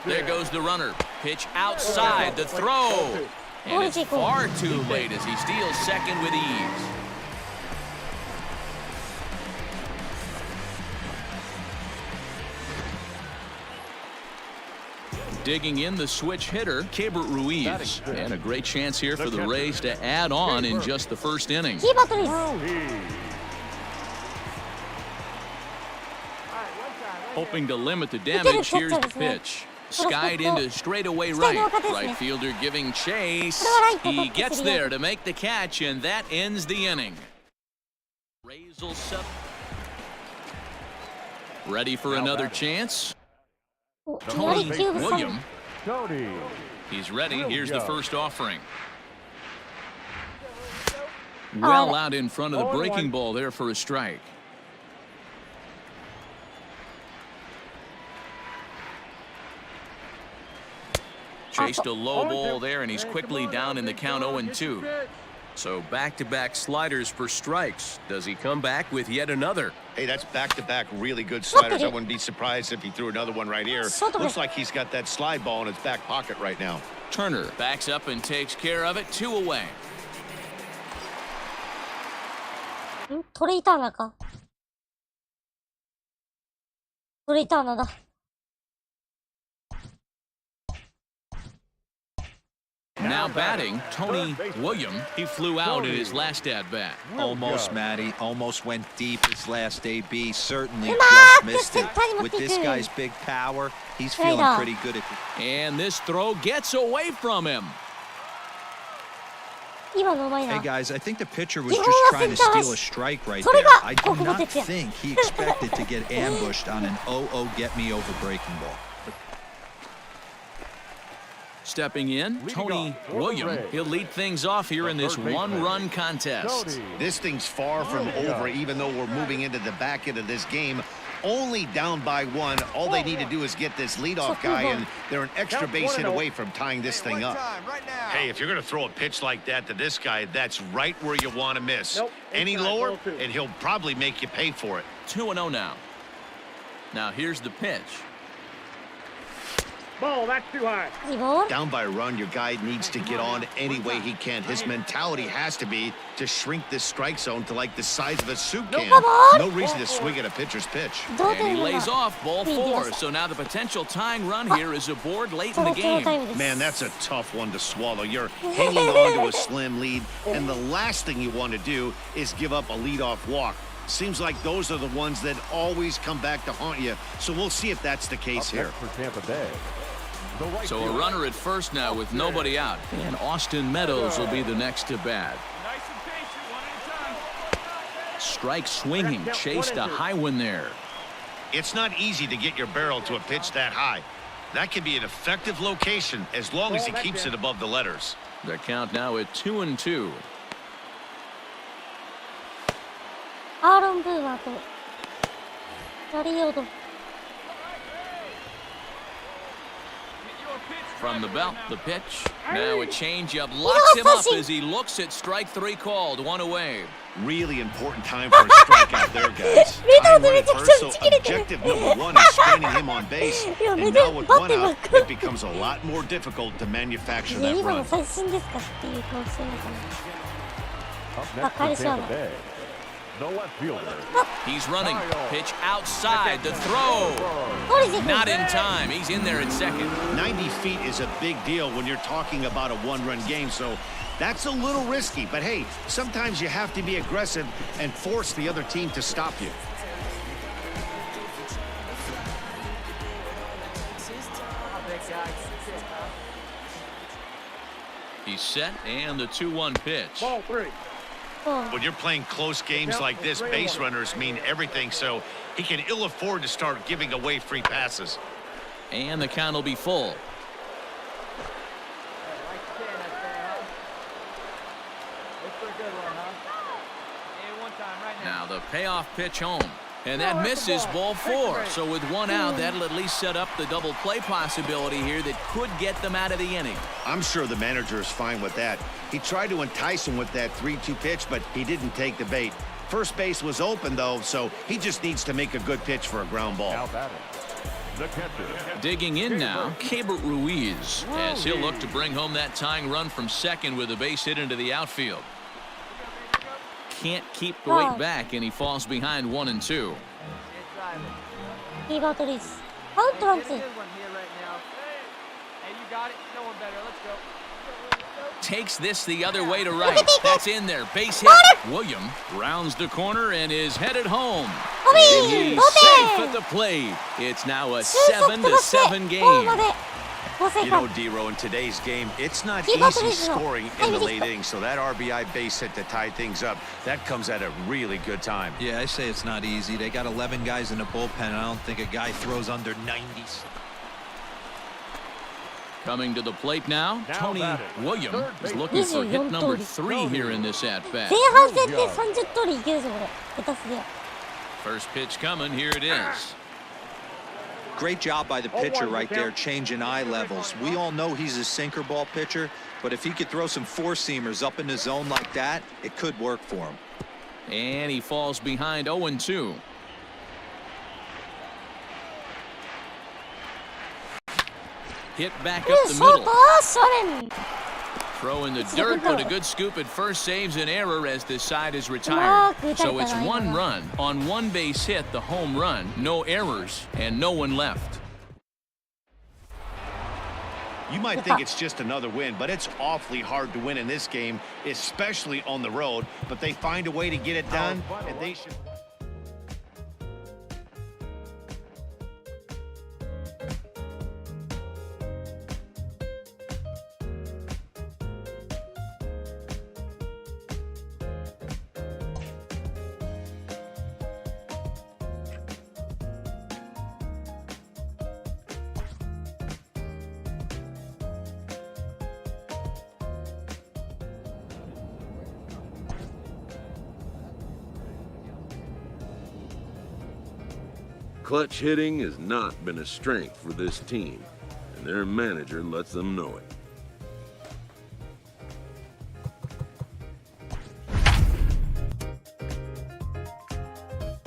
There goes the runner. Pitch outside the throw. And it's far too late as he steals second with ease. Digging in the switch hitter, Keibert Ruiz. And a great chance here for the Rays to add on in just the first inning. Hoping to limit the damage, here's the pitch. Skied into straightaway right. Right fielder giving chase. He gets there to make the catch, and that ends the inning. Rays will set. Ready for another chance? Tony William. He's ready. Here's the first offering. Well out in front of the breaking ball there for a strike. Chased a low ball there, and he's quickly down in the count 0-2. So back-to-back sliders for strikes. Does he come back with yet another? Hey, that's back-to-back really good sliders. I wouldn't be surprised if he threw another one right here. Looks like he's got that slide ball in his back pocket right now. Turner backs up and takes care of it. 2 away. トレイターナーか。トレイターナーだ。Now batting, Tony William. He flew out in his last at-bat. Almost, Matty. Almost went deep his last AB. Certainly just missed it. With this guy's big power, he's feeling pretty good at it. And this throw gets away from him. Hey, guys, I think the pitcher was just trying to steal a strike right there. I do not think he expected to get ambushed on an 0-0 get-me-over breaking ball. Stepping in, Tony William. He'll lead things off here in this one-run contest. This thing's far from over, even though we're moving into the back end of this game. Only down by 1. All they need to do is get this leadoff guy, and they're an extra base hit away from tying this thing up. Hey, if you're going to throw a pitch like that to this guy, that's right where you want to miss. Any lower, and he'll probably make you pay for it. 2-0 now. Now here's the pitch. Ball, that's too high. Down by a run, your guy needs to get on any way he can. His mentality has to be to shrink this strike zone to like the size of a soup can. No reason to swing at a pitcher's pitch. And he lays off ball 4. So now the potential tying run here is aboard late in the game. Man, that's a tough one to swallow. You're hanging on to a slim lead, and the last thing you want to do is give up a leadoff walk. Seems like those are the ones that always come back to haunt you. So we'll see if that's the case here. For Tampa Bay. So a runner at first now with nobody out. And Austin Meadows will be the next to bat. Strike swinging, chased a high one there. It's not easy to get your barrel to a pitch that high. That can be an effective location as long as he keeps it above the letters. The count now at 2-2. Aaron Boomer to Mariota. From the belt, the pitch. Now a changeup locks him up as he looks at strike 3 called. 1 away. Really important time for a strikeout there, guys. Time reversal. Objective number 1 is straining him on base. And now with 1 out, it becomes a lot more difficult to manufacture that run. Up next for Tampa Bay. The left fielder. He's running. Pitch outside. The throw. Not in time. He's in there at second. 90 feet is a big deal when you're talking about a one-run game, so that's a little risky. But hey, sometimes you have to be aggressive and force the other team to stop you. He's set, and the 2-1 pitch. Ball 3. When you're playing close games like this, base runners mean everything, so he can ill afford to start giving away free passes. And the count will be full. Now the payoff pitch home. And that misses ball 4. So with 1 out, that'll at least set up the double play possibility here that could get them out of the inning. I'm sure the manager is fine with that. He tried to entice him with that 3-2 pitch, but he didn't take the bait. First base was open, though, so he just needs to make a good pitch for a ground ball. Now batting. The catcher. Digging in now, Keibert Ruiz, as he'll look to bring home that tying run from second with a base hit into the outfield. Can't keep the weight back, and he falls behind 1-2. He 2 batteries. カウント 1-2. 2 2 got it. No one better. Let's go. Takes this the other way to right. That's in there. Base hit. William rounds the corner and is headed home. And he's safe at the plate. It's now a 7-7 game. You know, D-Row, in today's game, it's not easy scoring in the late innings, so that RBI base hit to tie things up, that comes at a really good time. Yeah, I say it's not easy. They got 11 guys in the bullpen, and I don't think a guy throws under 90. Coming to the plate now, Tony William is looking for hit number 3 here in this at-bat. First pitch coming, here it is. Great job by the pitcher right there, changing eye levels. We all know he's a sinker ball pitcher, but if he could throw some four-seamers up in the zone like that, it could work for him. And he falls behind 0-2. Hit back up the middle. Throw in the dirt, but a good scoop at first saves an error as this side is retired. So it's 1 run on 1 base hit, the home run, no errors, and no one left. You might think it's just another win, but it's awfully hard to win in this game, especially on the road. But they find a way to get it done, and they should. Clutch hitting has not been a strength for this team, and their manager lets them know it.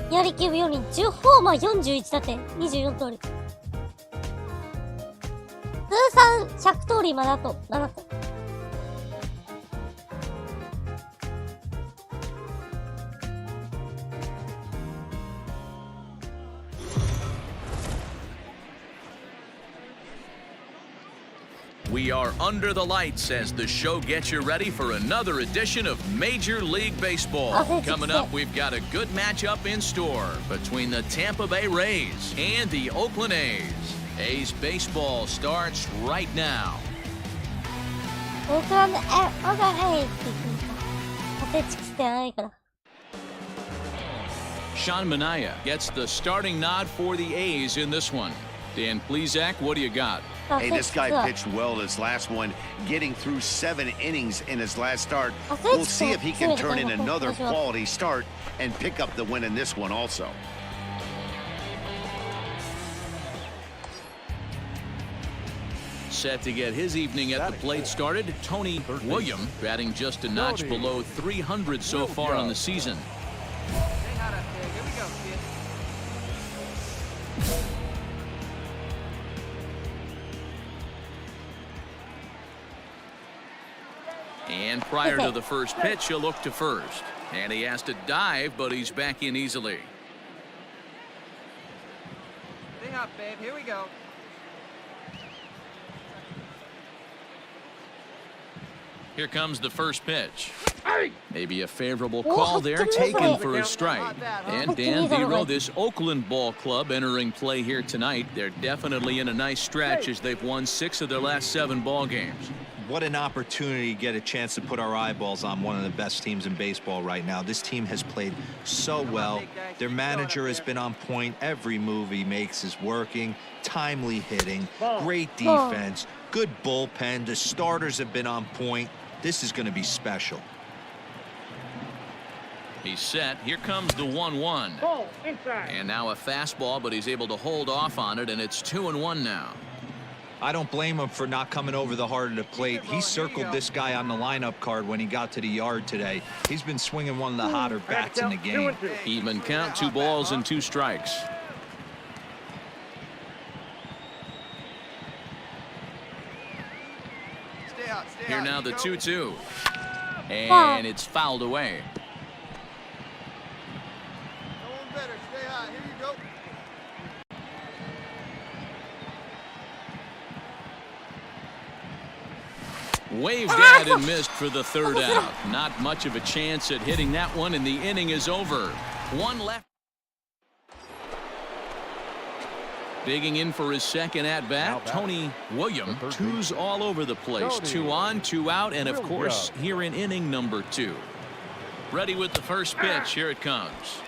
Yari 9人10ホーマー41打点24盗塁。通算100盗塁まであと7個。We are under the lights as the show gets you ready for another edition of Major League Baseball. Coming up, we've got a good matchup in store between the Tampa Bay Rays and the Oakland A's. A's baseball starts right now. Oakland A's って言ってた。当てチキしてないから。Sean Manaea gets the starting nod for the A's in this one. Dan Plesac, what do you got? Hey, this guy pitched well this last one, getting through 7 innings in his last start. We'll see if he can turn in another quality start and pick up the win in this one also. Set to get his evening at the plate started, Tony William, batting just a notch below 300 so far on the season. Hang on up there. Here we go, kid. And prior to the first pitch, he'll look to first. And he has to dive, but he's back in easily. Hang up, babe. Here we go. Here comes the first pitch. Maybe a favorable call there, taken for a strike. And Dan Vero, this Oakland ball club entering play here tonight. They're definitely in a nice stretch as they've won 6 of their last 7 ball games. What an opportunity to get a chance to put our eyeballs on one of the best teams in baseball right now. This team has played so well. Their manager has been on point. Every move he makes is working. Timely hitting, great defense, good bullpen. The starters have been on point. This is going to be special. He's set. Here comes the 1-1. And now a fastball, but he's able to hold off on it, and it's 2-1 now. I don't blame him for not coming over the heart of the plate. He circled this guy on the lineup card when he got to the yard today. He's been swinging one of the hotter bats in the game. Even count, 2 balls and 2 strikes. Here now the 2-2. And it's fouled away. No one better. Stay hot. Here you go. Waved at and missed for the third out. Not much of a chance at hitting that one, and the inning is over. One left. Digging in for his second at-bat, Tony William. Twos all over the place. 2 on, 2 out, and of course, here in inning number 2. Ready with the first pitch. Here it comes.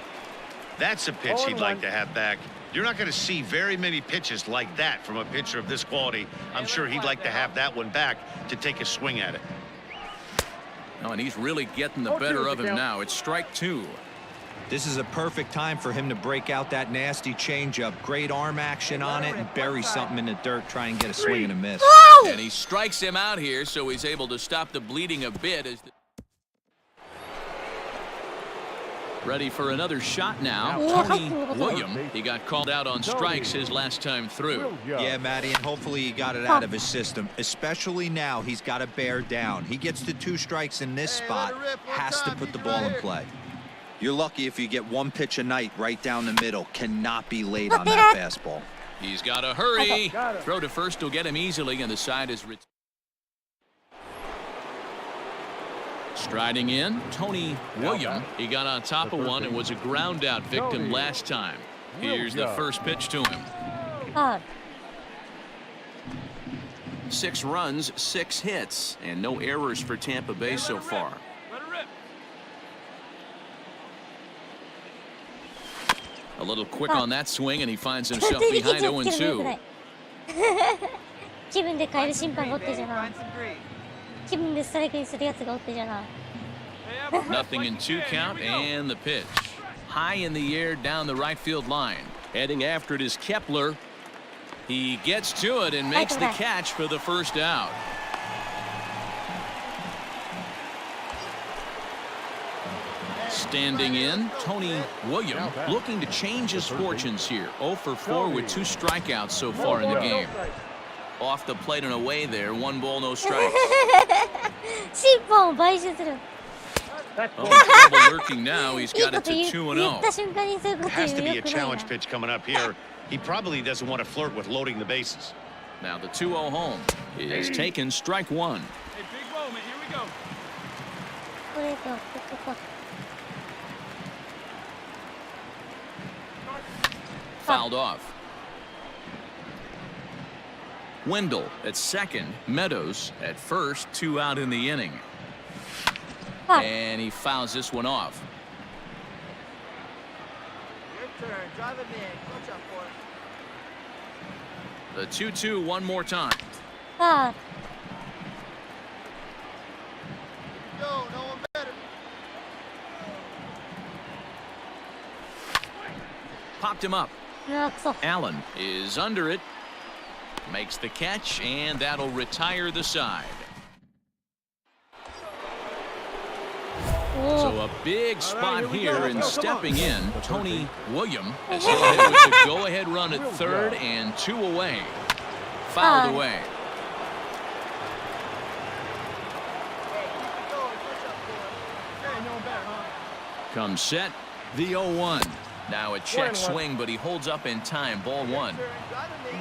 That's a pitch he'd like to have back. You're not going to see very many pitches like that from a pitcher of this quality. I'm sure he'd like to have that one back to take a swing at it. Oh, and he's really getting the better of him now. It's strike 2. This is a perfect time for him to break out that nasty changeup. Great arm action on it and bury something in the dirt. Try and get a swing and a miss. And he strikes him out here, so he's able to stop the bleeding a bit. Ready for another shot now. Tony William. He got called out on strikes his last time through. Yeah, Matty, and hopefully he got it out of his system. Especially now, he's got to bear down. He gets to 2 strikes in this spot. Has to put the ball in play. You're lucky if you get 1 pitch a night right down the middle. Cannot be late on that fastball. He's got to hurry. Throw to first will get him easily, and the side is retired. Striding in, Tony William. He got on top of one and was a ground out victim last time. Here's the first pitch to him. 6 runs, 6 hits, and no errors for Tampa Bay so far. A little quick on that swing, and he finds himself behind 0-2. 気分で変える審判がおってじゃな。気分でストライクにするやつがおってじゃな。Nothing in 2 count, and the pitch. High in the air down the right field line. Heading after it is Kepler. He gets to it and makes the catch for the first out. Standing in, Tony William looking to change his fortunes here. 0 for 4 with 2 strikeouts so far in the game. Off the plate and away there. 1 ball, no strikes. 審判を買収する。Oh, trouble lurking now. He's got it to 2-0. 言った瞬間にそういうこと言 Has う to の be よ a くないな。 challenge pitch coming up here. He probably doesn't want to flirt with loading the bases. Now the 2-0 home is taken. Strike 1. Hey, big moment. Here we go. これとここか。Fouled off. Wendell at second. Meadows at first. 2 out in the inning. And he fouls this one off. Your turn. Drive him in. Watch out for it. The 2-2 one more time. Ah. Go. No one better. Popped him up. うわ、くそ。 Allen is under it. Makes the catch, and that'll retire the side. So a big spot here, and stepping in, Tony William is ahead with the go-ahead run at third and 2 away. Fouled away. Comes set, the 0-1. Now a check swing, but he holds up in time. Ball 1.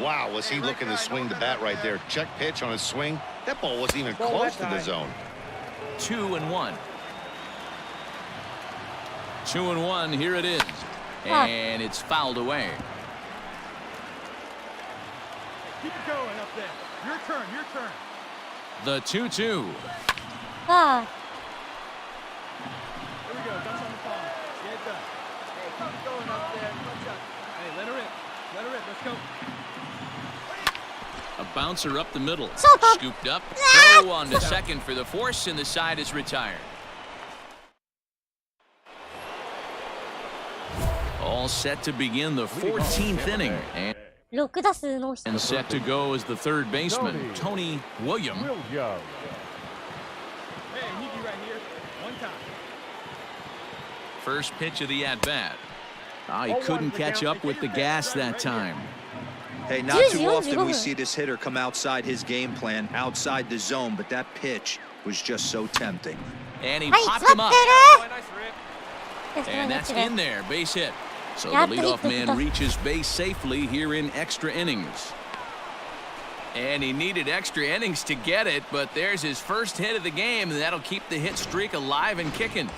Wow, was he looking to swing the bat right there. Check pitch on his swing. That ball wasn't even close to the zone. 2-1. 2-1, here it is. And it's fouled away. Keep it going up there. Your turn. Your turn. The 2-2. Ah. Here we go. Guns on the phone. Get it done. Hey, keep it going up there. Watch out. Hey, let her rip. Let her rip. Let's go. A bouncer up the middle. Shut up. Scooped up. Throw on to second for the force, and the side is retired. All set to begin the 14th inning. And 6打数の人。 set to go as the third baseman, Tony William. Will go. Hey, you be right here. One time. First pitch of the at-bat. He couldn't catch up with the gas that time. Hey, not too often we see this hitter come outside his game plan, outside the zone, but that pitch was just so tempting. And he はい、popped 座 him っ up. てる。 And that's in there, base hit. So the Yeah, but he leadoff took man the- reaches base safely here in extra innings. And he needed extra innings to get it, but there's his first hit of the game, and that'll keep the hit streak alive and kicking.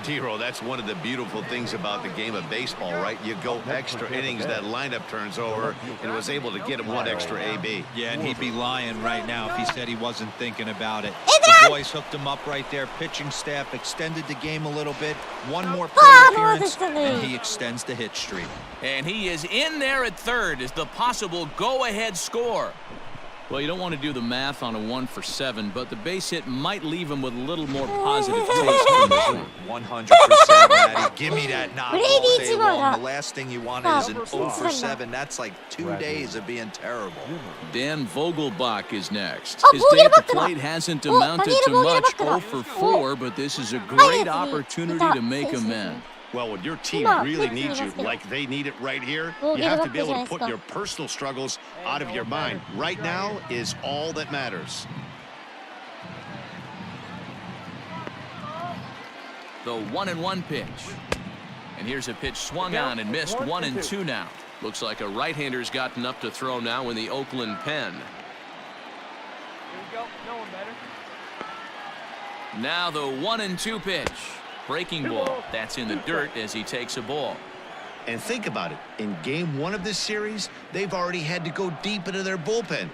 D-Roll, that's one of the beautiful things about the game of baseball, right? You go extra innings, that lineup turns over, and was able to get him one extra AB. Yeah, and he'd be lying right now if he said he wasn't thinking about it. The boys hooked him up right there. Pitching staff extended the game a little bit. One more plate appearance, and he extends the hit streak. And he is in there at third as the possible go-ahead score. Well, you don't want to do the math on a 1 for 7, but the base hit might leave him with a little more positive taste from the game. 100%, Maddie. Give me that knock all day long. The last thing you want is an 0 for 7. That's like 2 days of being terrible. Dan Vogelbach is next. His day at the plate hasn't amounted to much, 0 for 4, but this is a great opportunity to make amends. Well, when your team really needs you, like they need it right here, you have to be able to put your personal struggles out of your mind. Right now is all that matters. The 1-1 pitch. And here's a pitch swung on and missed. 1-2 now. Looks like a right-hander's gotten up to throw now in the Oakland pen. Here we go. No one better. Now the 1-2 pitch. Breaking ball. That's in the dirt as he takes a ball. And think about it. In game 1 of this series, they've already had to go deep into their bullpen.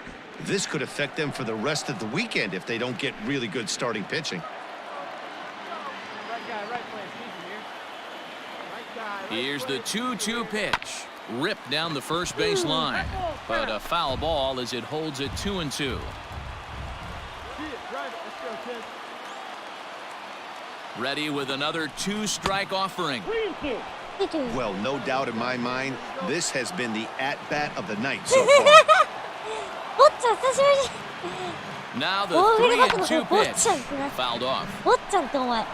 This could affect them for the rest of the weekend if they don't get really good starting pitching. Right guy, right place. Right guy. Here's the 2-2 pitch. Ripped down the first base line. But a foul ball as it holds it 2-2. See it, drive it. Let's go, kid. Ready with another 2-strike offering. Well, no doubt in my mind, this has been the at-bat of the night so far. Now the 3-2 pitch. Fouled off. All right,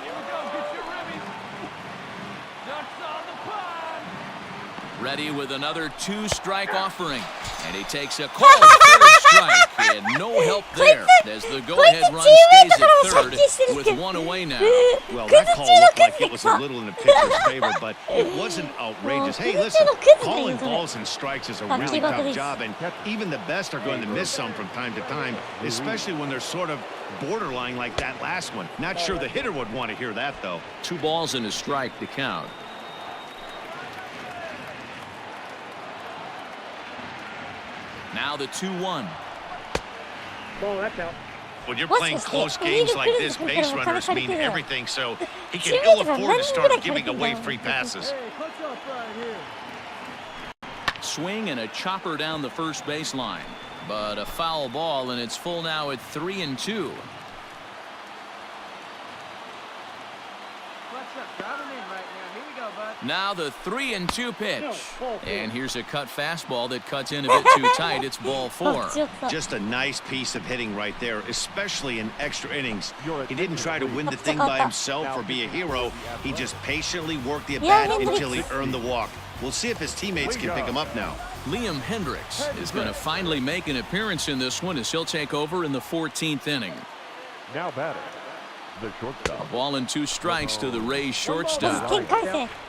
here we go. Get your ribbies. Ducks on the pond. Ready with another 2-strike offering. And he takes a called third strike. And no help there as the go-ahead run stays at third with 1 away now. Well, that call looked like it was a little in the pitcher's favor, but it wasn't outrageous. Hey, listen, calling balls and strikes is a really tough job, and even the best are going to miss some from time to time, especially when they're sort of borderline like that last one. Not sure the hitter would want to hear that, though. 2 balls and a strike to count. Now the 2-1. Ball, that's out. When you're playing close games like this, base runners mean everything, so he can ill afford to start giving away free passes. Hey, clutch up right here. Swing and a chopper down the first baseline. But a foul ball, and it's full now at 3-2. Clutch up. Drive him in right now. Here we go, bud. Now the 3-2 pitch. And here's a cut fastball that cuts in a bit too tight. It's ball 4. Just a nice piece of hitting right there, especially in extra innings. He didn't try to win the thing by himself or be a hero. He just patiently worked the at-bat until he earned the walk. We'll see if his teammates can pick him up now. Liam Hendricks is going to finally make an appearance in this one as he'll take over in the 14th inning. Now batter, the shortstop. A ball and 2 strikes to the Rays shortstop.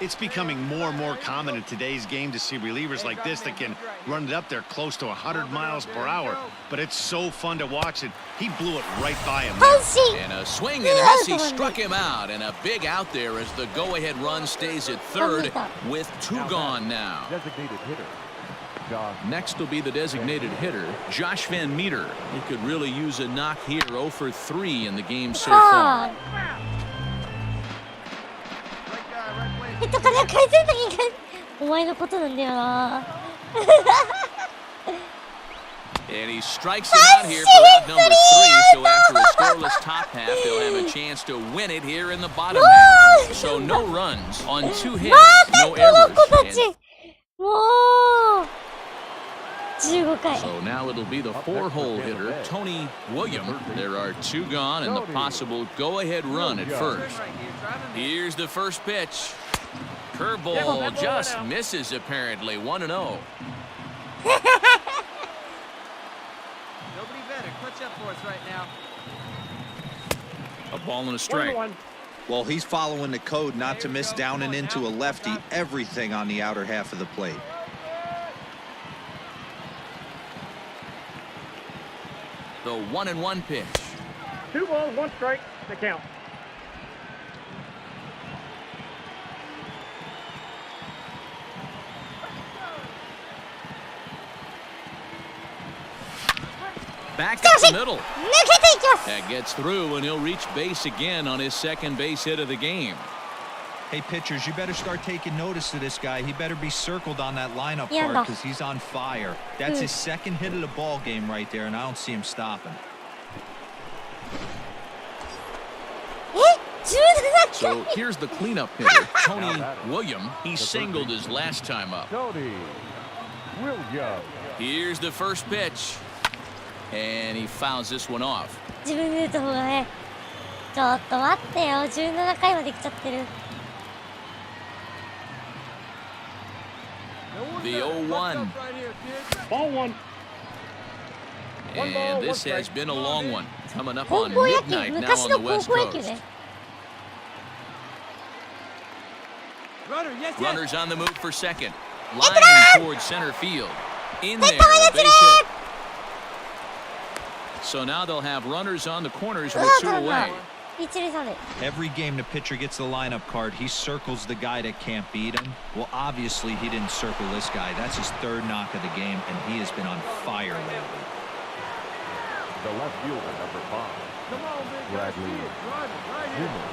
It's becoming more and more common in today's game to see relievers like this that can run it up there close to 100 miles per hour. But it's so fun to watch it. He blew it right by him. And a swing and a miss. He struck him out. And a big out there as the go-ahead run stays at third with 2 gone now. Designated hitter. Next will be the designated hitter, Josh Van Meter. He could really use a knock here. 0 for 3 in the game so far. And he strikes it out here for out number 3. So after a scoreless top half, they'll have a chance to win it here in the bottom half. So no runs on 2 hits, no errors. So now it'll be the 4-hole hitter, Tony William. There are 2 gone and the possible go-ahead run at first. Here's the first pitch. Curveball just misses apparently. 1-0. Nobody better. Clutch up for us right now. A ball and a strike. Well, he's following the code not to miss down and into a lefty. Everything on the outer half of the plate. The 1-1 pitch. 2 balls, 1 strike. The count. Back up the middle. That gets through, and he'll reach base again on his second base hit of the game. Hey, pitchers, you better start taking notice of this guy. He better be circled on that lineup card because he's on fire. That's his second hit of the ball game right there, and I don't see him stopping. So here's the cleanup hitter, Tony William. He singled his last time up. Tony William. Here's the first pitch. And he fouls this one off. 自分で打った方がね。ちょっと待ってよ。17回まで来ちゃってる。The 0-1. Ball 1. And this has been a long one. Coming up on midnight now on the West Coast. Runners on the move for second. Line towards center field. In there, base hit. So now they'll have runners on the corners with 2 away. Every game the pitcher gets the lineup card, he circles the guy that can't beat him. Well, obviously he didn't circle this guy. That's his 3rd knock of the game, and he has been on fire lately. The left fielder, number 5. Bradley Zimmer.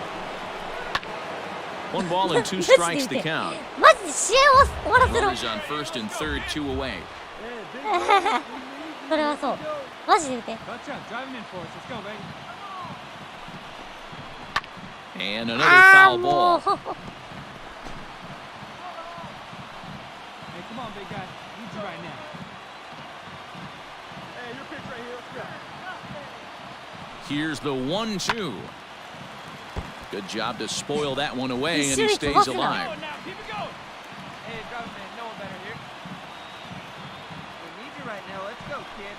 1 ball and 2 strikes to count. Runners on first and third, 2 away. それはそう。マジで打て。And another foul ball. Hey, come on, big guy. Need you right now. Hey, your pitch right here. Let's go. Here's the 1-2. Good job to spoil that one away, and he stays alive. Now, keep it going. Hey, driving man, no one better here. We need you right now. Let's go, kid.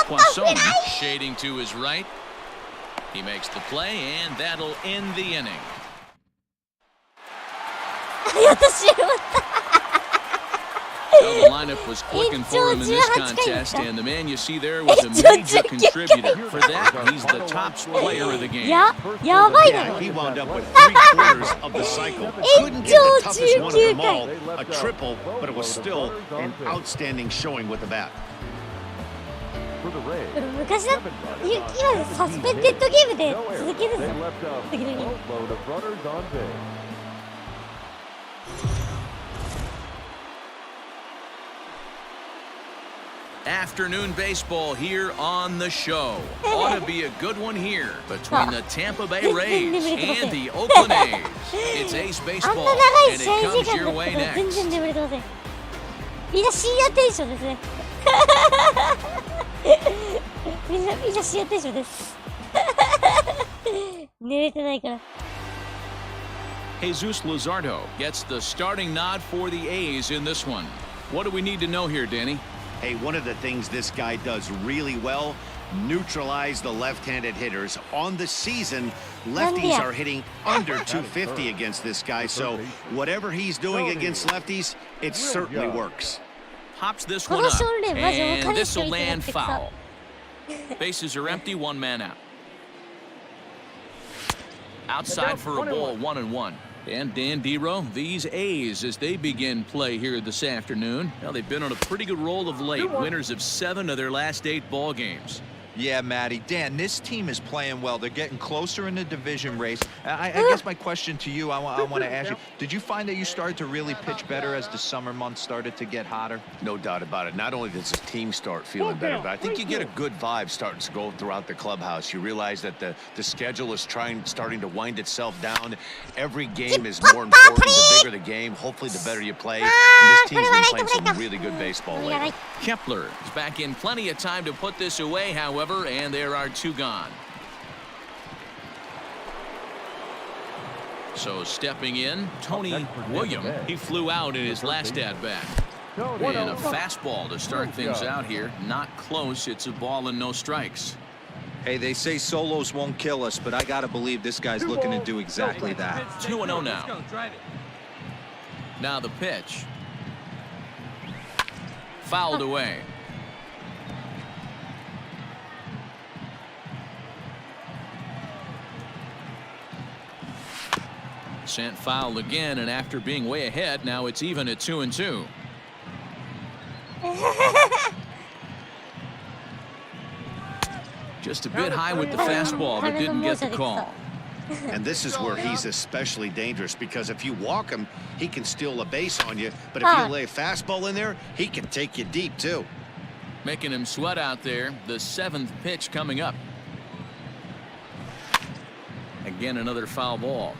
Poisson shading to his right. He makes the play, and that'll end the inning. Well, the lineup was clicking for him in this contest, and the man you see there was a major contributor. For that, he's the top player of the game. Yeah, he wound up with 3/4 of the cycle. Couldn't get the toughest one of them all, a triple, but it was still an outstanding showing with the bat. 昔だ、今サスペンデッドゲームで続けるぞ。時々。Afternoon baseball here on the show. Ought to be a good one here between the Tampa Bay Rays and the Oakland A's. It's Ace Baseball, and it comes your way next. みんな深夜テンションですね。みんな深夜テンションです。寝れてないから。Jesus Luzardo gets the starting nod for the A's in this one. What do we need to know here, Danny? Hey, one of the things this guy does really well, neutralize the left-handed hitters. On the season, lefties are hitting under 250 against this guy, so whatever he's doing against lefties, it certainly works. Hops this one up, and this will land foul. Bases are empty, 1 man out. Outside for a ball, 1-1. And Dan Dero, these A's, as they begin play here this afternoon, well, they've been on a pretty good roll of late. Winners of 7 of their last 8 ball games. Yeah, Matty. Dan, this team is playing well. They're getting closer in the division race. I guess my question to you, I want to ask you, did you find that you started to really pitch better as the summer months started to get hotter? No doubt about it. Not only does the team start feeling better, but I think you get a good vibe starting to go throughout the clubhouse. You realize that the schedule is starting to wind itself down. Every game is more important. The bigger the game, hopefully the better you play. And this team's been playing some really good baseball lately. Kepler is back in plenty of time to put this away, however, and there are 2 gone. So stepping in, Tony William. He flew out in his last at-bat. And a fastball to start things out here. Not close. It's a ball and no strikes. Hey, they say solos won't kill us, but I got to believe this guy's looking to do exactly that. 2-0 now. Now the pitch. fouled away. Sent foul again, and after being way ahead, now it's even at 2-2. Just a bit high with the fastball, but didn't get the call. And this is where he's especially dangerous, because if you walk him, he can steal a base on you. But if you lay a fastball in there, he can take you deep, too. Making him sweat out there. The 7th pitch coming up. Again, another foul ball.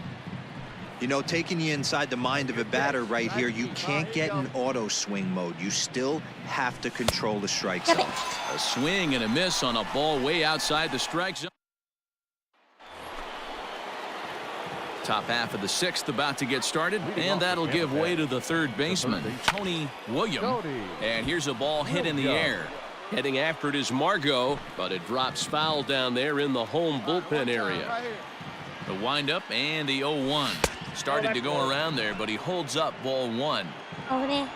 You know, taking you inside the mind of a batter right here, you can't get in auto swing mode. You still have to control the strike zone. A swing and a miss on a ball way outside the strike zone. Top half of the 6th about to get started, and that'll give way to the third baseman, Tony William. And here's a ball hit in the air. Heading after it is Margot, but it drops foul down there in the home bullpen area. The windup and the 0-1. Started to go around there, but he holds up ball 1. Over there.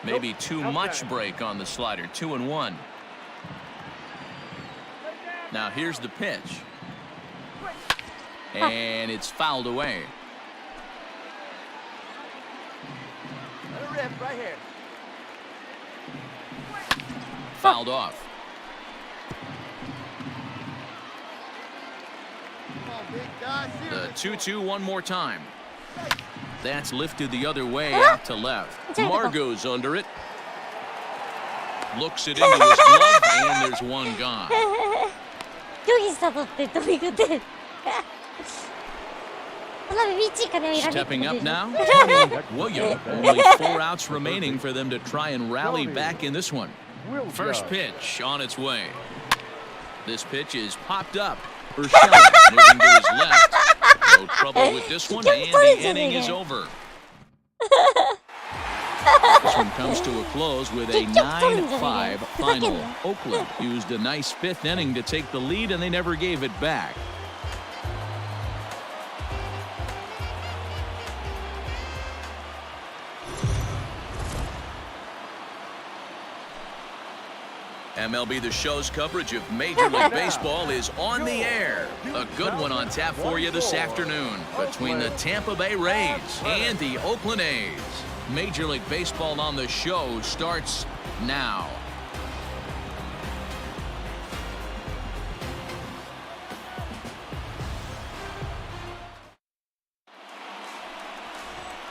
Maybe too much break on the slider. 2-1. Now here's the pitch. And it's fouled away. Let it rip right here. Fouled off. The 2-2 one more time. That's lifted the other way out to left. Margot's under it. Looks it into his glove, and there's one gone. Stepping up now, Tony William. Only 4 outs remaining for them to try and rally back in this one. First pitch on its way. This pitch is popped up. Urshela moving to his left. No trouble with this one, and the inning is over. This one comes to a close with a 9-5 final. Oakland used a nice 5th inning to take the lead, and they never gave it back. MLB The Show's coverage of Major League Baseball is on the air. A good one on tap for you this afternoon between the Tampa Bay Rays and the Oakland A's. Major League Baseball on the Show starts now.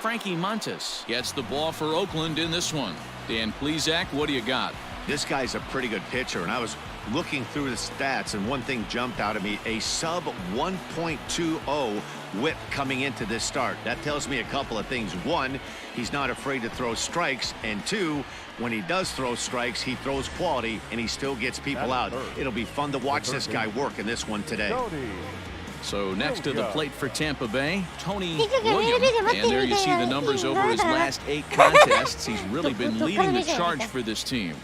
Frankie Montas gets the ball for Oakland in this one. Dan Plesac, what do you got? This guy's a pretty good pitcher, and I was looking through the stats, and one thing jumped out at me: a sub 1.20 whip coming into this start. That tells me a couple of things. One, he's not afraid to throw strikes, and two, when he does throw strikes, he throws quality, and he still gets people out. It'll be fun to watch this guy work in this one today. So next to the plate for Tampa Bay, Tony William. And there you see the numbers over his last 8 contests. He's really been leading the charge for this team.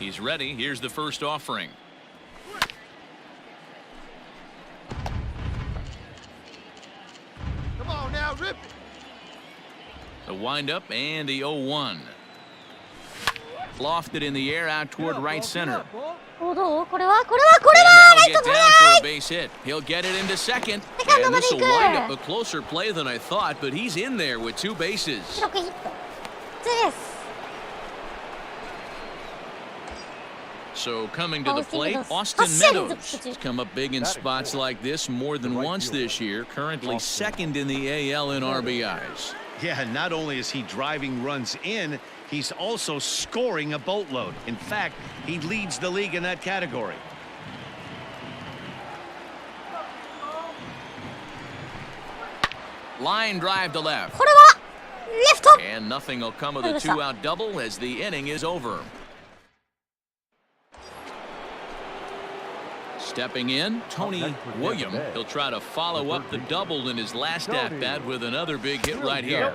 He's ready. Here's the first offering. Come on now, rip it. The windup and the 0-1. Lofted in the air out toward right center. And that'll get down for a base hit. He'll get it into second. And this will wind up a closer play than I thought, but he's in there with 2 bases. So coming to the plate, Austin Meadows has come up big in spots like this more than once this year. Currently 2nd in the AL in RBIs. Yeah, not only is he driving runs in, he's also scoring a boatload. In fact, he leads the league in that category. Line drive to left. And nothing will come of the 2-out double as the inning is over. Stepping in, Tony William. He'll try to follow up the double in his last at-bat with another big hit right here.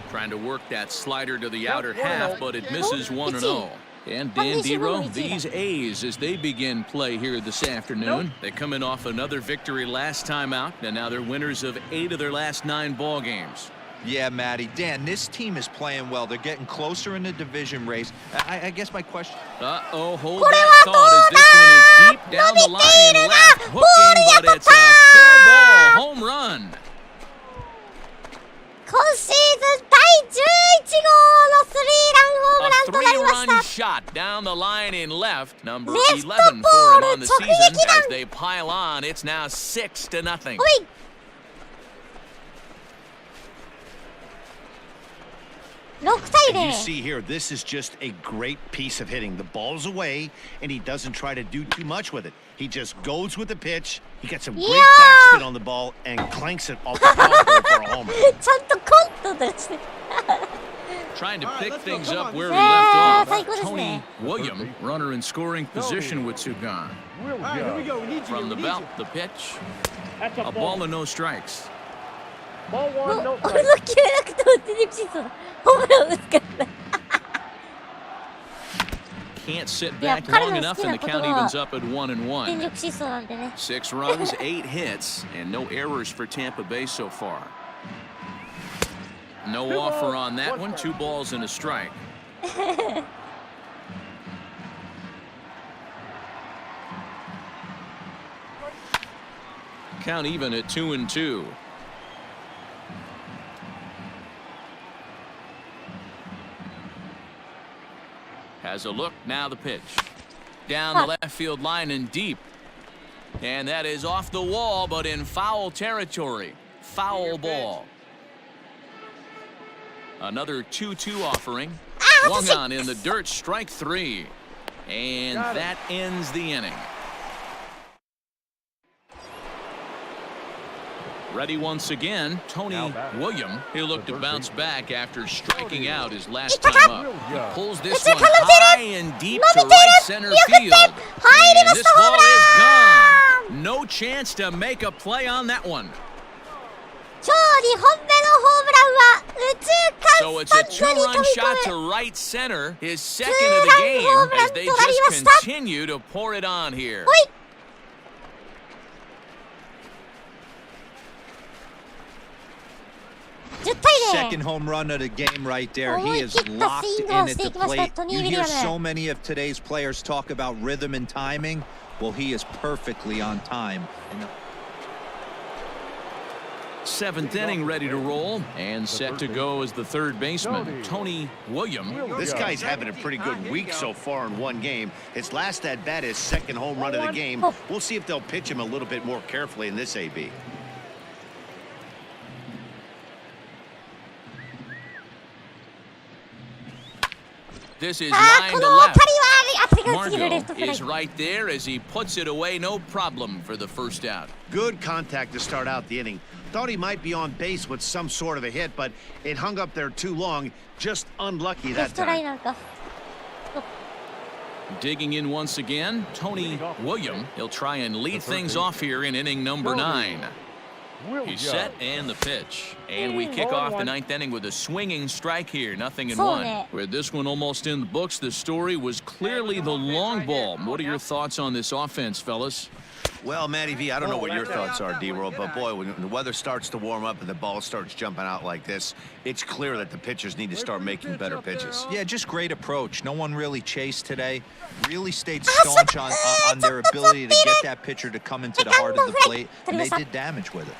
Trying to work that slider to the outer half, but it misses 1-0. And Dan Dero, these A's as they begin play here this afternoon. They come in off another victory last time out, and now they're winners of 8 of their last 9 ball games. Yeah, Matty. Dan, this team is playing well. They're getting closer in the division race. I guess my question... Uh-oh, hold that thought as this one is deep down the line and left. Hooking, but it's a fair ball. Home run. 今シーズン第11号のスリーランホームランとなりました。 shot down the line in left. Number 11 for him on the season as they pile on. It's now 6-0. おい。6対0。 You see here, this is just a great piece of hitting. The ball's away, and he doesn't try to do too much with it. He just goes with the pitch. He gets some great backspin on the ball and clanks it off the foul pole for a homer. ちゃんとコントとして。 Trying to pick things up where he left off. Tony William, runner in scoring position with Sugan. From the belt, the pitch. A ball and no strikes. 俺の決めなくても全力疾走だ。ホームラン打つから。 Can't sit back long enough, and the count evens up at 1-1. 全力疾走なんてね。 6 runs, 8 hits, and no errors for Tampa Bay so far. No offer on that one. 2 balls and a strike. Count even at 2-2. Has a look, now the pitch. Down the left field line and deep. And that is off the wall, but in foul territory. Foul ball. Another 2-2 offering. Swung on in the dirt, strike 3. And that ends the inning. Ready once again, Tony William. He'll look to bounce back after striking out his last time up. He pulls this one high and deep to right center field. And this ball is gone. No chance to make a play on that one. So it's a 2-run shot to right center, his second of the game, as they just continue to pour it on here. Second home run of the game right there. He is locked in at the plate. You hear so many of today's players talk about rhythm and timing. Well, he is perfectly on time. 7th inning ready to roll and set to go as the third baseman, Tony William. This guy's having a pretty good week so far in one game. His last at bat is second home run of the game. We'll see if they'll pitch him a little bit more carefully in this AB. This is line to left. Margot is right there as he puts it away, no problem for the first out. Good contact to start out the inning. Thought he might be on base with some sort of a hit, but it hung up there too long. Just unlucky that time. Digging in once again, Tony William. He'll try and lead things off here in inning number 9. He's set and the pitch. And we kick off the 9th inning with a swinging strike here, 0-1. With this one almost in the books, the story was clearly the long ball. What are your thoughts on this offense, fellas? Well, Matty V, I don't know what your thoughts are, D-Roll, but boy, when the weather starts to warm up and the ball starts jumping out like this, it's clear that the pitchers need to start making better pitches. Yeah, just great approach. No one really chased today. Really stayed staunch on their ability to get that pitcher to come into the heart of the plate, and they did damage with it.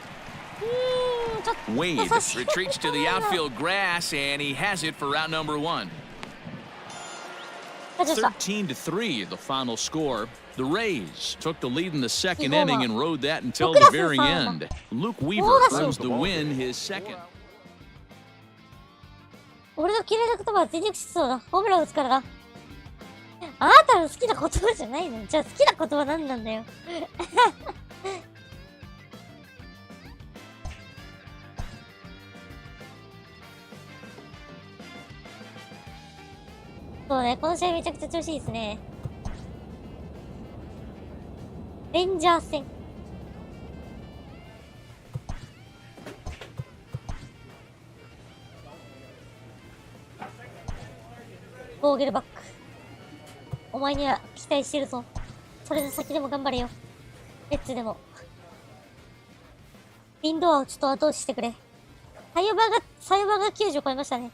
Wade retreats to the outfield grass, and he has it for out number 1. 13-3, the final score. The Rays took the lead in the 2nd inning and rode that until the very end. Luke Weaver earns the win, his second. 俺の嫌いな言葉は全力疾走だ。ホームラン打つからな。あなたの好きな言葉じゃないの？じゃあ好きな言葉何なんだよ。そうね、この試合めちゃくちゃ調子いいですね。レンジャー戦。ボーゲルバック。お前には期待してるぞ。それで先でも頑張れよ。レッツでも。インドアをちょっと後押ししてくれ。タイオバーがサイバーが90超えましたね。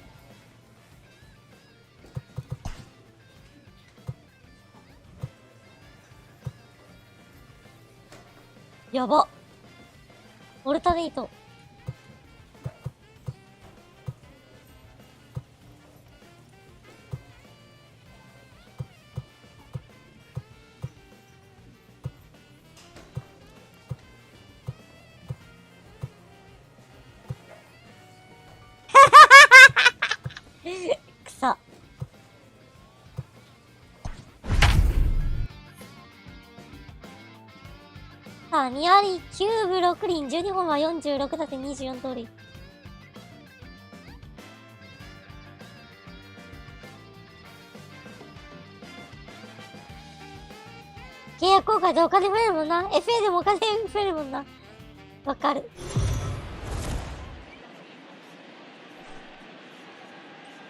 やば。オルタネイト。くさ。さあ、2割9分6厘、12本は46打点24盗塁。契約更改でお金増えるもんな。FA でもお金増えるもんな。わかる。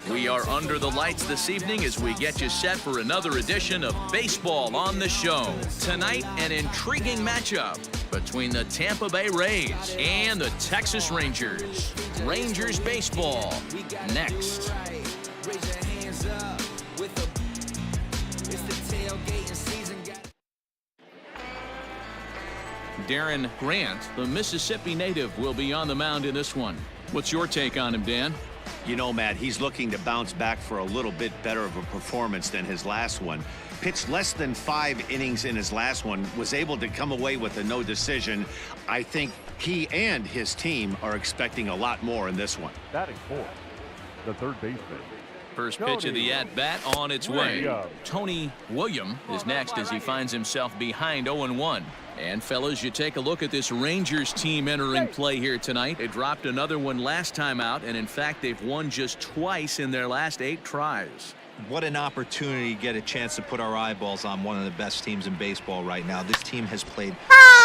We are under the lights this evening as we get you set for another edition of Baseball on the Show. Tonight, an intriguing matchup between the Tampa Bay Rays and the Texas Rangers. Rangers baseball next. Darren Grant, the Mississippi native, will be on the mound in this one. What's your take on him, Dan? You know, Matt, he's looking to bounce back for a little bit better of a performance than his last one. Pitched less than 5 innings in his last one, was able to come away with a no decision. I think he and his team are expecting a lot more in this one. Batting fourth, the third baseman. First pitch of the at-bat on its way. Tony William is next as he finds himself behind 0-1. And fellas, you take a look at this Rangers team entering play here tonight. They dropped another one last time out, and in fact, they've won just twice in their last 8 tries. What an opportunity to get a chance to put our eyeballs on one of the best teams in baseball right now. This team has played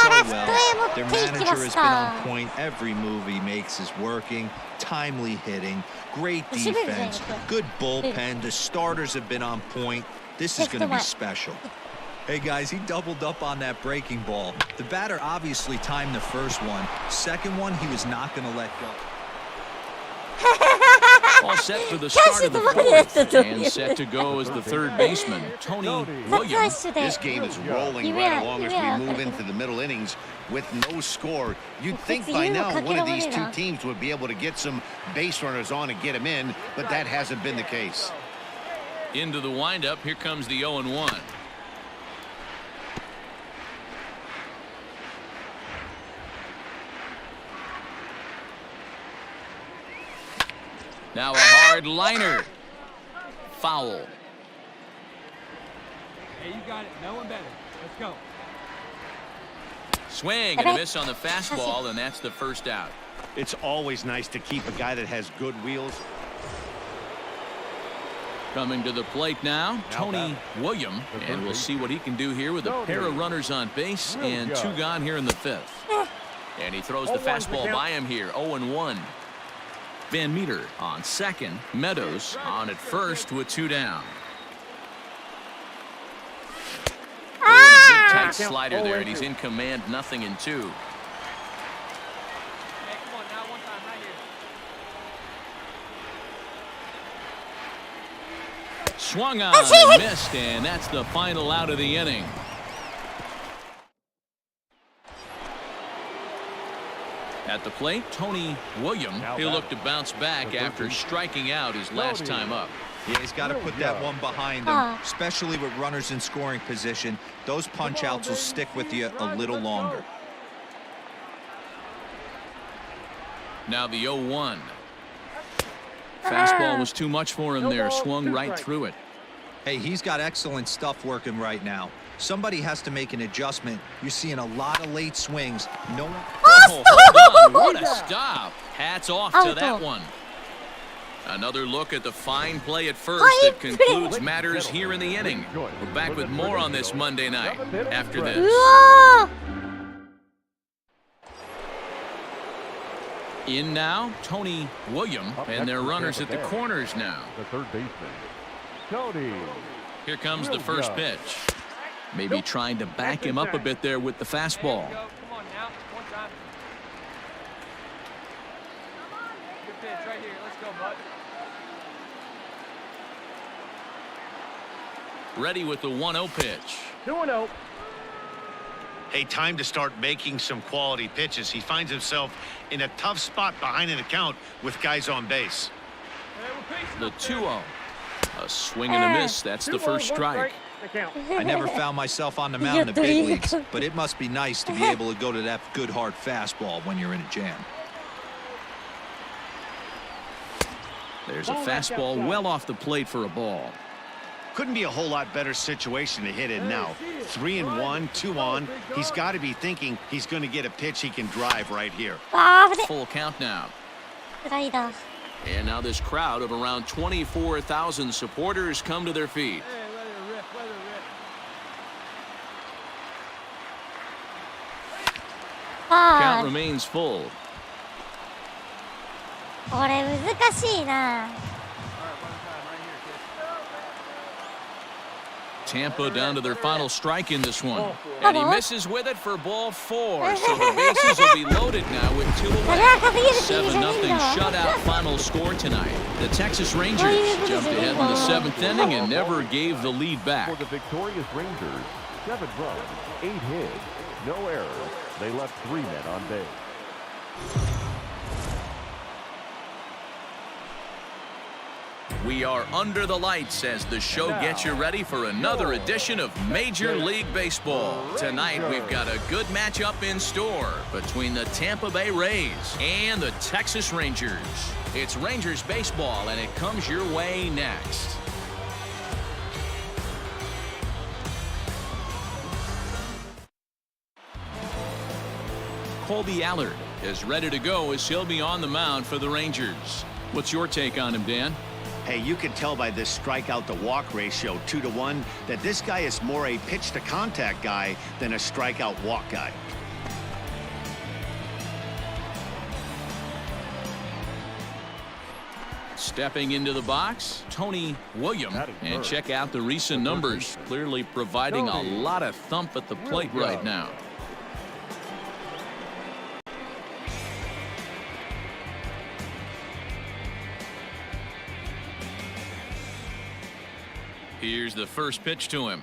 so well. Their manager has been on point. Every move he makes is working. Timely hitting, great defense, good bullpen. The starters have been on point. This is going to be special. Hey guys, he doubled up on that breaking ball. The batter obviously timed the first one. Second one, he was not going to let go. All set for the start of the fourth, and set to go as the third baseman, Tony Williams. This game is rolling right along as we move into the middle innings with no score. You'd think by now one of these two teams would be able to get some base runners on and get them in, but that hasn't been the case. Into the windup, here comes the 0-1. Now a hard liner. Foul. Hey, you got it. No one better. Let's go. Swing and a miss on the fastball, and that's the first out. It's always nice to keep a guy that has good wheels. Coming to the plate now, Tony William, and we'll see what he can do here with a pair of runners on base and 2 gone here in the 5th. And he throws the fastball by him here, 0-1. Van Meter on second, Meadows on at first with 2 down. A big tight slider there, and he's in command, 0-2. Hey, come on now, one time right here. Swung on and missed, and that's the final out of the inning. At the plate, Tony William. He'll look to bounce back after striking out his last time up. Yeah, he's got to put that one behind him, especially with runners in scoring position. Those punch-outs will stick with you a little longer. Now the 0-1. Fastball was too much for him there. Swung right through it. Hey, he's got excellent stuff working right now. Somebody has to make an adjustment. You're seeing a lot of late swings. No one... Oh, hold on. What a stop. Hats off to that one. Another look at the fine play at first that concludes matters here in the inning. We're back with more on this Monday night after this. In now, Tony William, and their runners at the corners now. The third baseman, Tony. Here comes the first pitch. Maybe trying to back him up a bit there with the fastball. Come on now, one time. pitch right here. Let's go, bud. Ready with the 1-0 pitch. 2-0. Hey, time to start making some quality pitches. He finds himself in a tough spot behind an account with guys on base. The 2-0. A swing and a miss. That's the first strike. I never found myself on the mound in the big leagues, but it must be nice to be able to go to that good hard fastball when you're in a jam. There's a fastball well off the plate for a ball. Couldn't be a whole lot better situation to hit in now. 3-1, 2 on. He's got to be thinking he's going to get a pitch he can drive right here. Full count now. And now this crowd of around 24,000 supporters come to their feet. Hey, let it rip, let it rip. Count remains full. これ難しいな。 Tampa down to their final strike in this one. And he misses with it for ball 4. So the bases will be loaded now with 2 away. 7-0 shutout final score tonight. The Texas Rangers jumped ahead in the 7th inning and never gave the lead back. For the victorious Rangers, 7 runs, 8 hits, no errors. They left 3 men on base. We are under the lights as the show gets you ready for another edition of Major League Baseball. Tonight, we've got a good matchup in store between the Tampa Bay Rays and the Texas Rangers. It's Rangers baseball, and it comes your way next. Colby Allard is ready to go as he'll be on the mound for the Rangers. What's your take on him, Dan? Hey, you can tell by this strikeout to walk ratio 2-1 that this guy is more a pitch to contact guy than a strikeout walk guy. Stepping into the box, Tony Williams. And check out the recent numbers, clearly providing a lot of thump at the plate right now. Here's the first pitch to him.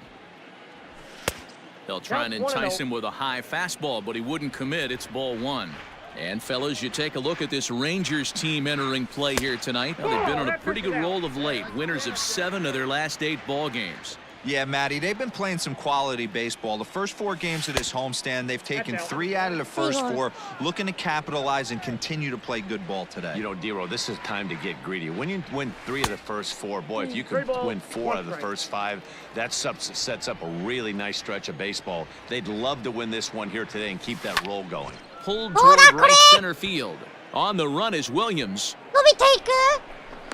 They'll try and entice him with a high fastball, but he wouldn't commit. It's ball 1. And fellas, you take a look at this Rangers team entering play here tonight. Well, they've been on a pretty good roll of late. Winners of 7 of their last 8 ball games. Yeah, Matty, they've been playing some quality baseball. The first 4 games of this homestand, they've taken 3 out of the first 4, looking to capitalize and continue to play good ball today. You know, Dero, this is time to get greedy. When you win 3 of the first 4, boy, if you can win 4 out of the first 5, that sets up a really nice stretch of baseball. They'd love to win this one here today and keep that roll going. Pulled toward right center field. On the run is Williams.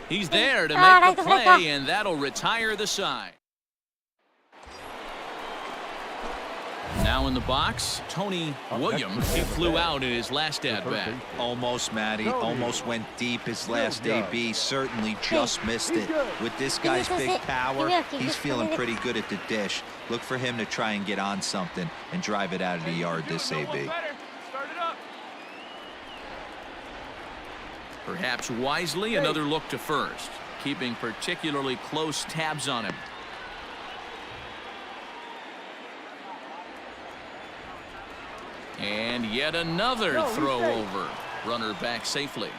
He's there to make the play, and that'll retire the side. Now in the box, Tony Williams. He flew out in his last at-bat. Almost, Matty. Almost went deep his last AB. Certainly just missed it. With this guy's big power, he's feeling pretty good at the dish. Look for him to try and get on something and drive it out of the yard this AB. Perhaps wisely, another look to first, keeping particularly close tabs on him. And yet another throw over. Runner back safely.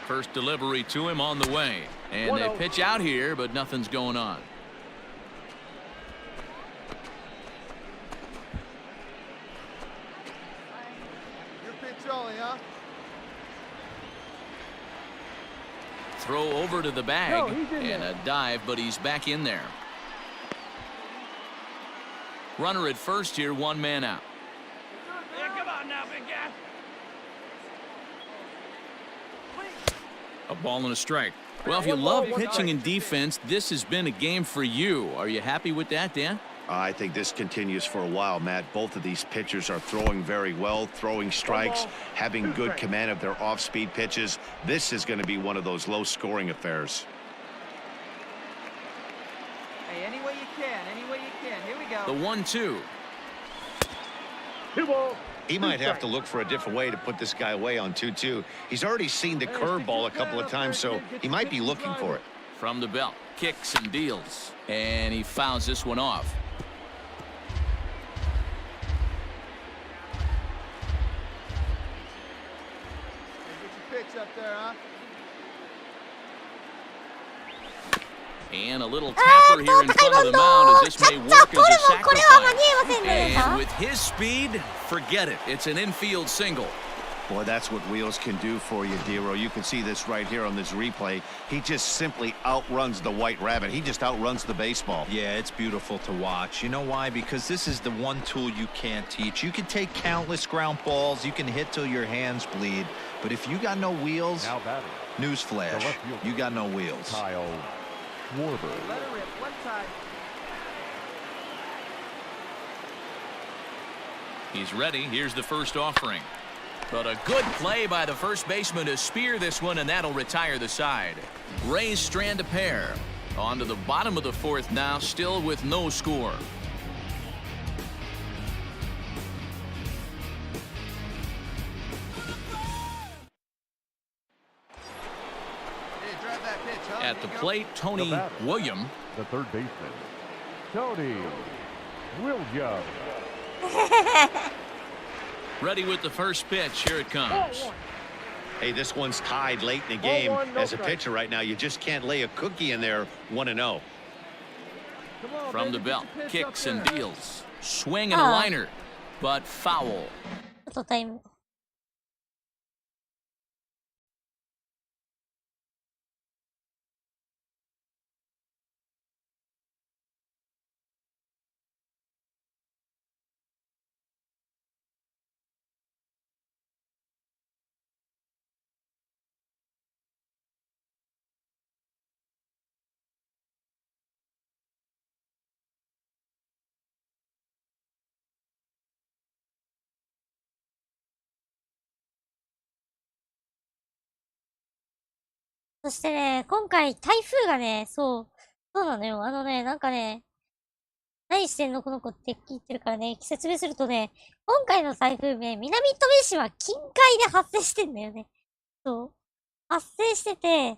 First delivery to him on the way. And they pitch out here, but nothing's going on. Your pitch only, huh? Throw over to the bag and a dive, but he's back in there. Runner at first here, 1 man out. Yeah, come on now, big guy. A ball and a strike. Well, if you love pitching and defense, this has been a game for you. Are you happy with that, Dan? I think this continues for a while, Matt. Both of these pitchers are throwing very well, throwing strikes, having good command of their off-speed pitches. This is going to be one of those low-scoring affairs. Hey, any way you can, any way you can. Here we go. The 1-2. He might have to look for a different way to put this guy away on 2-2. He's already seen the curveball a couple of times, so he might be looking for it. From the belt, kicks and deals. And he fouls this one off. Get your pitch up there, huh? And a little tapper here in front of the mound as this may work as a sacrifice. And with his speed, forget it. It's an infield single. Boy, that's what wheels can do for you, Dero. You can see this right here on this replay. He just simply outruns the White Rabbit. He just outruns the baseball. Yeah, it's beautiful to watch. You know why? Because this is the one tool you can't teach. You can take countless ground balls. You can hit till your hands bleed. But if you got no wheels, newsflash, you got no wheels. Kyle Schwarber. Let her rip. Left side. He's ready. Here's the first offering. But a good play by the first baseman to spear this one, and that'll retire the side. Rays strand a pair. On to the bottom of the fourth now, still with no score. Hey, drive that pitch, huh? At the plate, Tony William. The third baseman, Tony Williams. Ready with the first pitch. Here it comes. Hey, this one's tied late in the game. As a pitcher right now, you just can't lay a cookie in there 1-0. From the belt, kicks and deals. Swing and a liner, but foul. ちょっとタイム。そしてね、今回台風がね、そうなのよ。なんかね、何してんのこの子って聞いてるからね、説明するとね、今回の台風ね、南登米市は近海で発生してんだよね。そう。発生してて、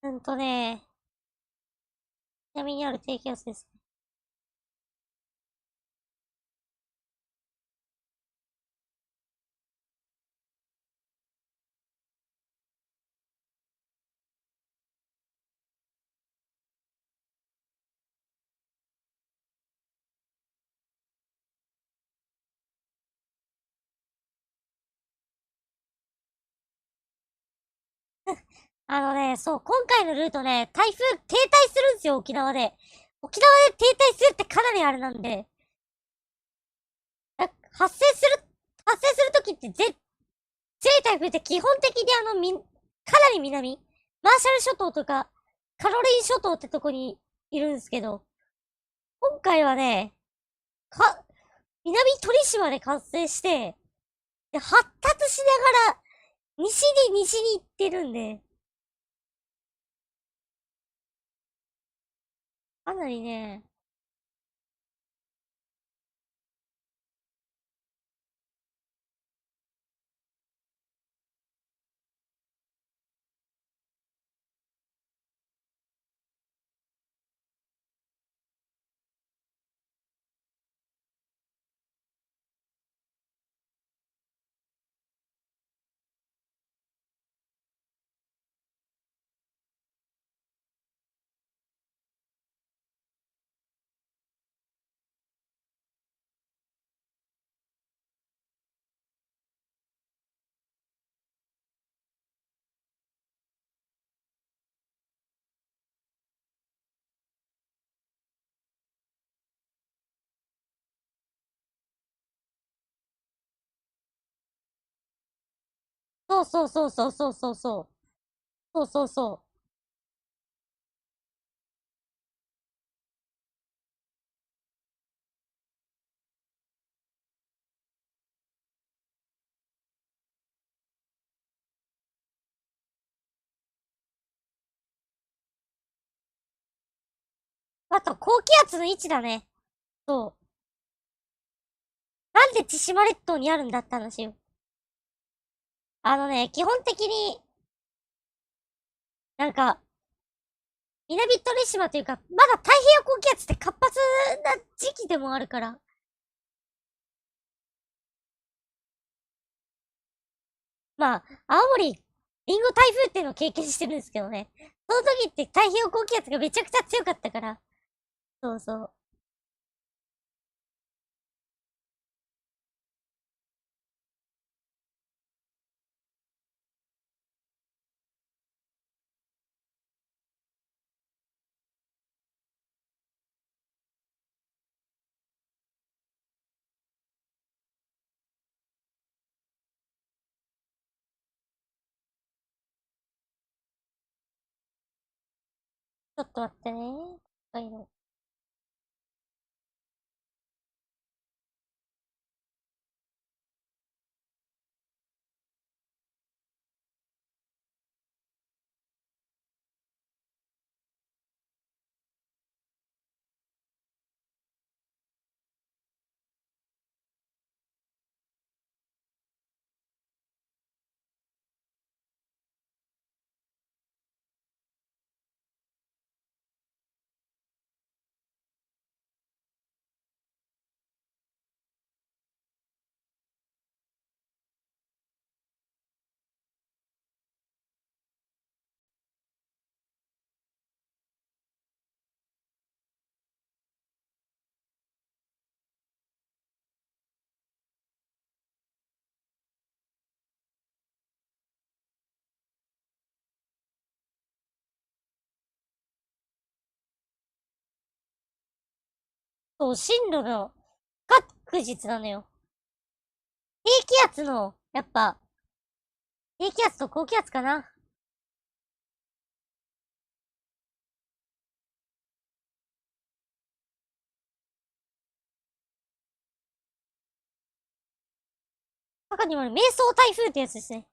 南にある低気圧ですね。そう、今回のルートね、台風停滞するんですよ、沖縄で。沖縄で停滞するってかなりあれなんで。発生するときって強い台風って基本的にかなり南、マーシャル諸島とか、カロリン諸島ってとこにいるんですけど、今回はね、南鳥島で発生して、で、発達しながら、西に行ってるんで、かなりね、そうそうそうそうそうそうそう。そうそうそう。あと、高気圧の位置だね。そう。なんで千島列島にあるんだって話よ。基本的に、なんか、南鳥島というか、まだ太平洋高気圧って活発な時期でもあるから。まあ、青森、リンゴ台風っていうのを経験してるんですけどね。その時って太平洋高気圧がめちゃくちゃ強かったから。そうそう。ちょっと待ってね。北海道。そう、進路の不確実なのよ。低気圧の、やっぱ、低気圧と高気圧かな。中にもある、迷走台風ってやつですね。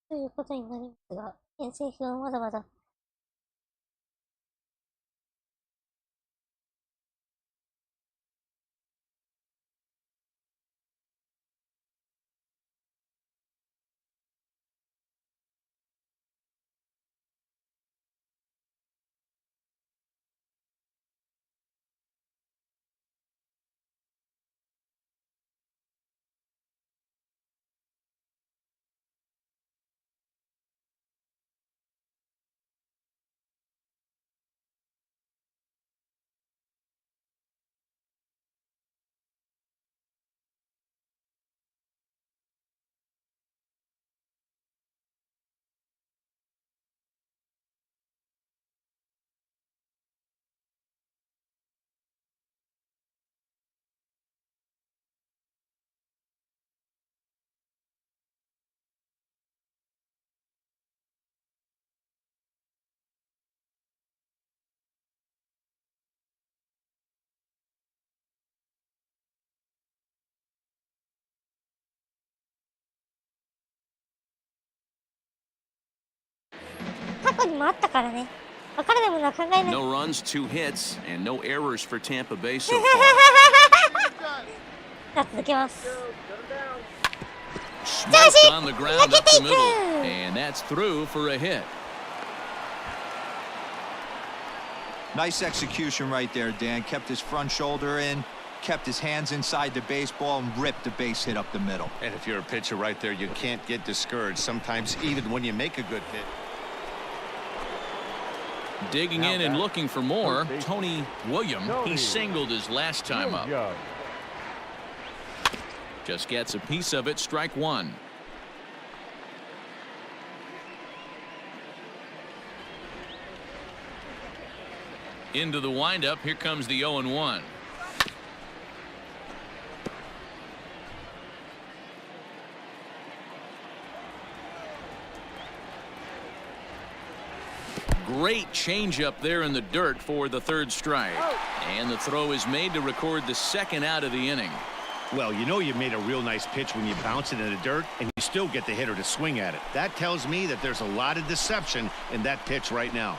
ということになりますが、遠征不はまだまだ。過去にもあったからね。分からないものは考えない。No runs, 2 hits, and no errors for Tampa Bay so far. さあ続けます。 Smoked on the ground up the middle, and that's through for a hit. Nice execution right there, Dan. Kept his front shoulder in, kept his hands inside the baseball, and ripped the base hit up the middle. And if you're a pitcher right there, you can't get discouraged. Sometimes even when you make a good hit. Digging in and looking for more, Tony William. He singled his last time up. Just gets a piece of it, strike one. Into the windup, here comes the 0-1. Great changeup there in the dirt for the third strike. And the throw is made to record the second out of the inning. Well, you know you made a real nice pitch when you bounce it in the dirt and you still get the hitter to swing at it. That tells me that there's a lot of deception in that pitch right now.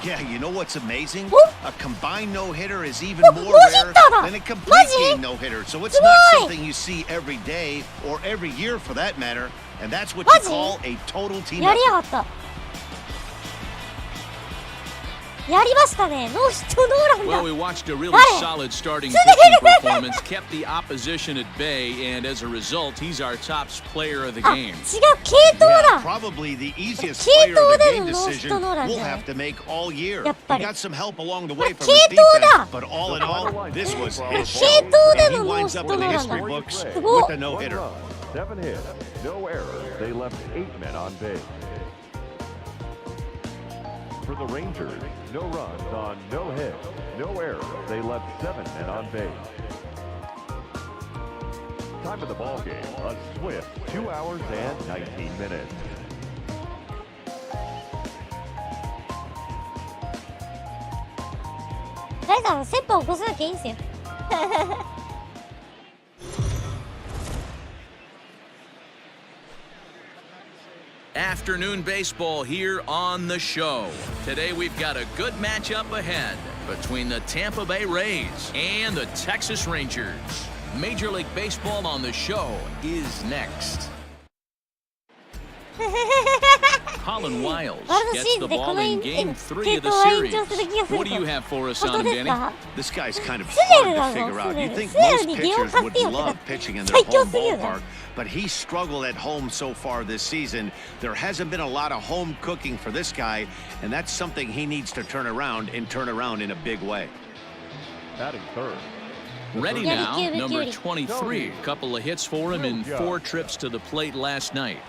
Yeah, you know what's amazing? A combined no-hitter is even more rare than a complete game no-hitter. So it's not something you see every day or every year for that matter. And that's what you call a total team effort. やりましたね。ノーヒットノーランだ。 Well, we watched a really solid starting pitching performance, kept the opposition at bay, and as a result, he's our top player of the game. 違う、系統だ。 Probably the easiest player of the game decision we'll have to make all year. He got some help along the way from his defense, but all in all, this was his show. And he winds up in the history books with a no-hitter. 7 hits, no errors. They left 8 men on base. For the Rangers, no runs on no hits, no errors. They left 7 men on base. Time of the ball game, a swift 2 hours and 19 minutes. 誰かの切羽を起こさなきゃいいんですよ。Afternoon baseball here on the show. Today we've got a good matchup ahead between the Tampa Bay Rays and the Texas Rangers. Major League Baseball on the show is next. Colin Wiles gets the ball in Game 3 of the series. What do you have for us on Danny? This guy's kind of hard to figure out. You think most pitchers would love pitching in their home ballpark, but he struggled at home so far this season. There hasn't been a lot of home cooking for this guy, and that's something he needs to turn around in a big way. Batting third. Ready now, number 23. A couple of hits for him in 4 trips to the plate last night.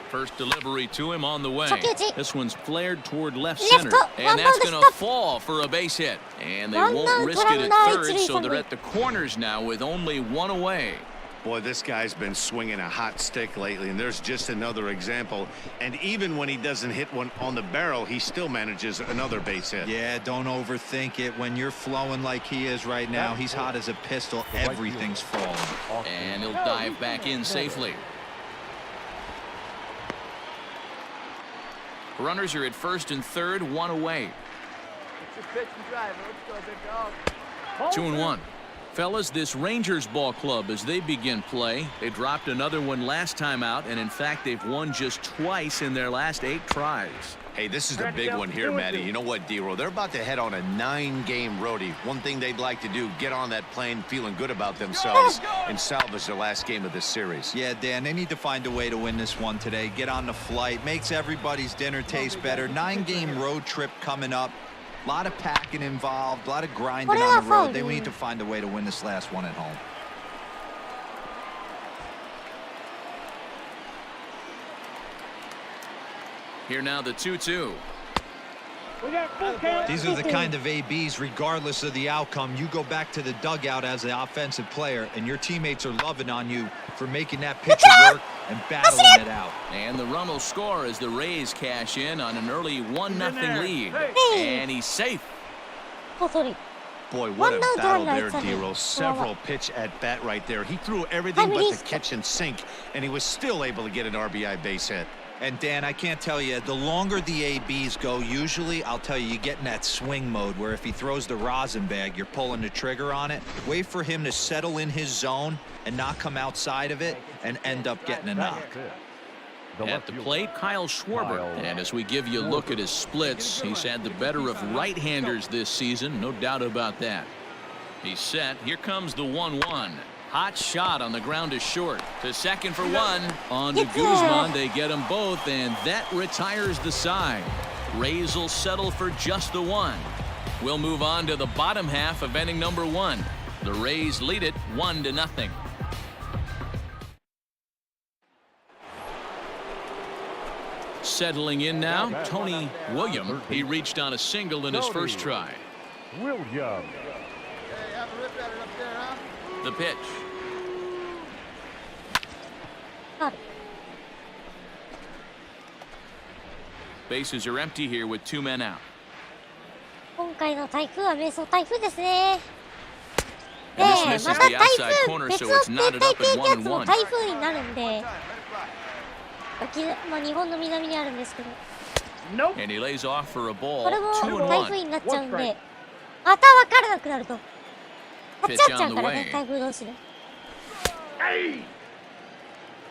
First delivery to him on the way. This one's flared toward left center, and that's going to fall for a base hit. And they won't risk it at third, so they're at the corners now with only 1 away. Boy, this guy's been swinging a hot stick lately, and there's just another example. And even when he doesn't hit one on the barrel, he still manages another base hit. Yeah, don't overthink it. When you're flowing like he is right now, he's hot as a pistol. Everything's falling. And he'll dive back in safely. Runners are at first and third, one away. 2-1. Fellas, this Rangers ball club, as they begin play, they dropped another one last time out, and in fact, they've won just twice in their last 8 tries. Hey, this is the big one here, Matty. You know what, D-Roll? They're about to head on a 9-game roadie. One thing they'd like to do, get on that plane feeling good about themselves and salvage their last game of this series. Yeah, Dan, they need to find a way to win this one today. Get on the flight. Makes everybody's dinner taste better. 9-game road trip coming up. A lot of packing involved, a lot of grinding on the road. They need to find a way to win this last one at home. Here now the 2-2. These are the kind of ABs, regardless of the outcome. You go back to the dugout as the offensive player, and your teammates are loving on you for making that pitcher work and battling it out. And the run will score as the Rays cash in on an early 1-0 lead. And he's safe. Boy, what a battle there, D-Roll. Several pitch at bat right there. He threw everything but the kitchen sink, and he was still able to get an RBI base hit. And Dan, I can't tell you, the longer the ABs go, usually, I'll tell you, you get in that swing mode where if he throws the rosin bag, you're pulling the trigger on it. Wait for him to settle in his zone and not come outside of it and end up getting a knock. At the plate, Kyle Schwarber. And as we give you a look at his splits, he's had the better of right-handers this season, no doubt about that. He's set. Here comes the 1-1. Hot shot on the ground to short. To second for one. On to Guzman. They get them both, and that retires the side. Rays will settle for just the one. We'll move on to the bottom half of inning number 1. The Rays lead it 1-0. Settling in now, Tony William. He reached on a single in his first try. William. The pitch. Bases are empty here with 2 men out. 今回の台風は迷走台風ですね。 And this misses the outside corner, 別 so の it's 熱 knotted 帯 up 低 at 気圧も 1-1. 台風になるんで、まあ、日本の南にあるんですけど、 And he lays off for a こ ball. れも台風 2-1. になっちゃうんで、また分からなくなると立っちゃっちゃうからね、 Pitch on the way. 台風同士で。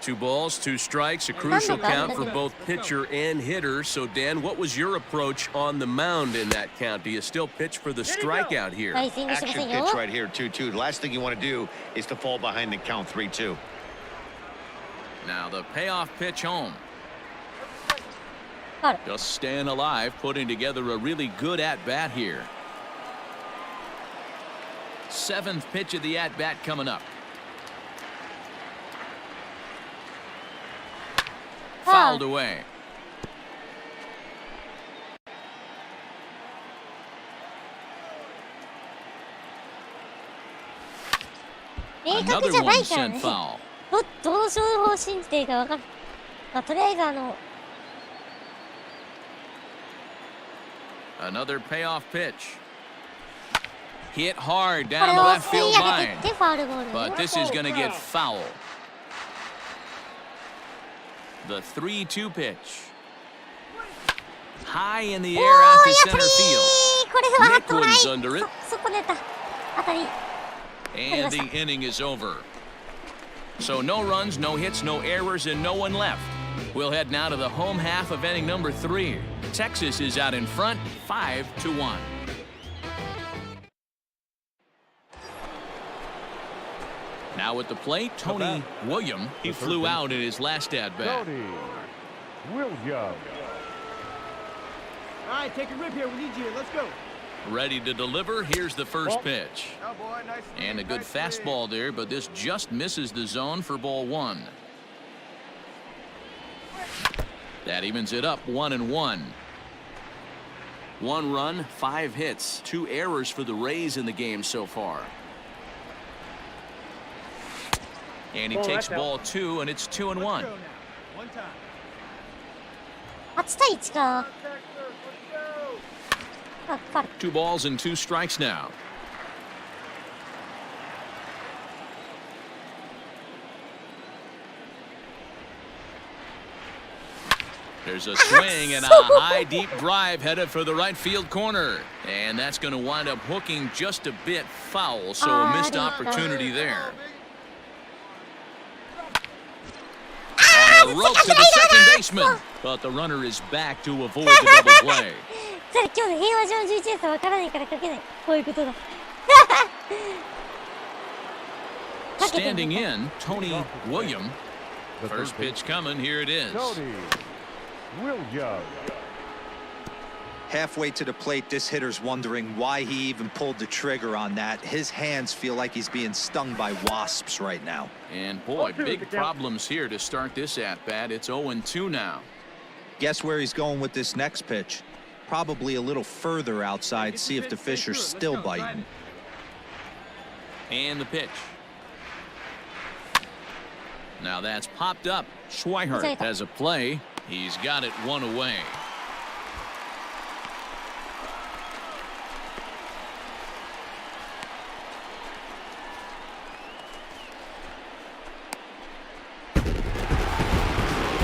2 balls, 2 strikes, a crucial count for both pitcher and hitter. So, Dan, what was your approach on the mound in that count? Do you still pitch for the strikeout here? はい、スイングしてませ Action んよ。 pitch right here, 2-2. The last thing you want to do is to fall behind and count 3-2. Now the payoff pitch home. ファウル。 Just staying alive, putting together a really good at-bat here. 7th pitch of the at-bat coming up. Fouled away. 明確 Another じゃな one いから sent ね。 foul. どの情報を信じていいか分かんない。まあ、とりあえずAnother payoff pitch. Hit hard これ down the を left 吸い field 上げ line. てってファウルボールね。 But this is going to get foul. The 3-2 pitch. High in the お air ー、 out や to っぱり center field. これはハットない。 Nick was under it. そこ出た。当たり。 And the inning is over. So no runs, no hits, no errors, and no one left. We'll head now to the home half of inning number 3. Texas is out in front, 5-1. Now at the plate, Tony William. He flew out in his last at-bat. Tony William. All right, take a rip here. We need you. Let's go. Ready to deliver. Here's the first pitch. Oh, boy. Nice And a good nice swing. fastball there, but this just misses the zone for ball 1. That evens it up 1-1. 1 run, 5 hits, 2 errors for the Rays in the game so far. And he takes ball 2, and it's 2-1. 8対1か。あ、ファウル。 2 balls and 2 strikes now. There's a swing and a high, deep drive headed for the right field corner. And that's going to wind up hooking just a bit foul, so a missed opportunity there. On a rope to the second baseman, but the runner is back to avoid the double play. それ今日の平和上の11円差わからないからかけない。こういうことだ。Standing in, Tony William. First pitch coming, here it is. Tony William. Halfway to the plate, this hitter's wondering why he even pulled the trigger on that. His hands feel like he's being stung by wasps right now. And boy, big problems here to start this at-bat. It's 0-2 now. Guess where he's going with this next pitch? Probably a little further outside, see if the fish are still biting. And the pitch. Now that's popped up. Schweihart has a play. He's got it one away.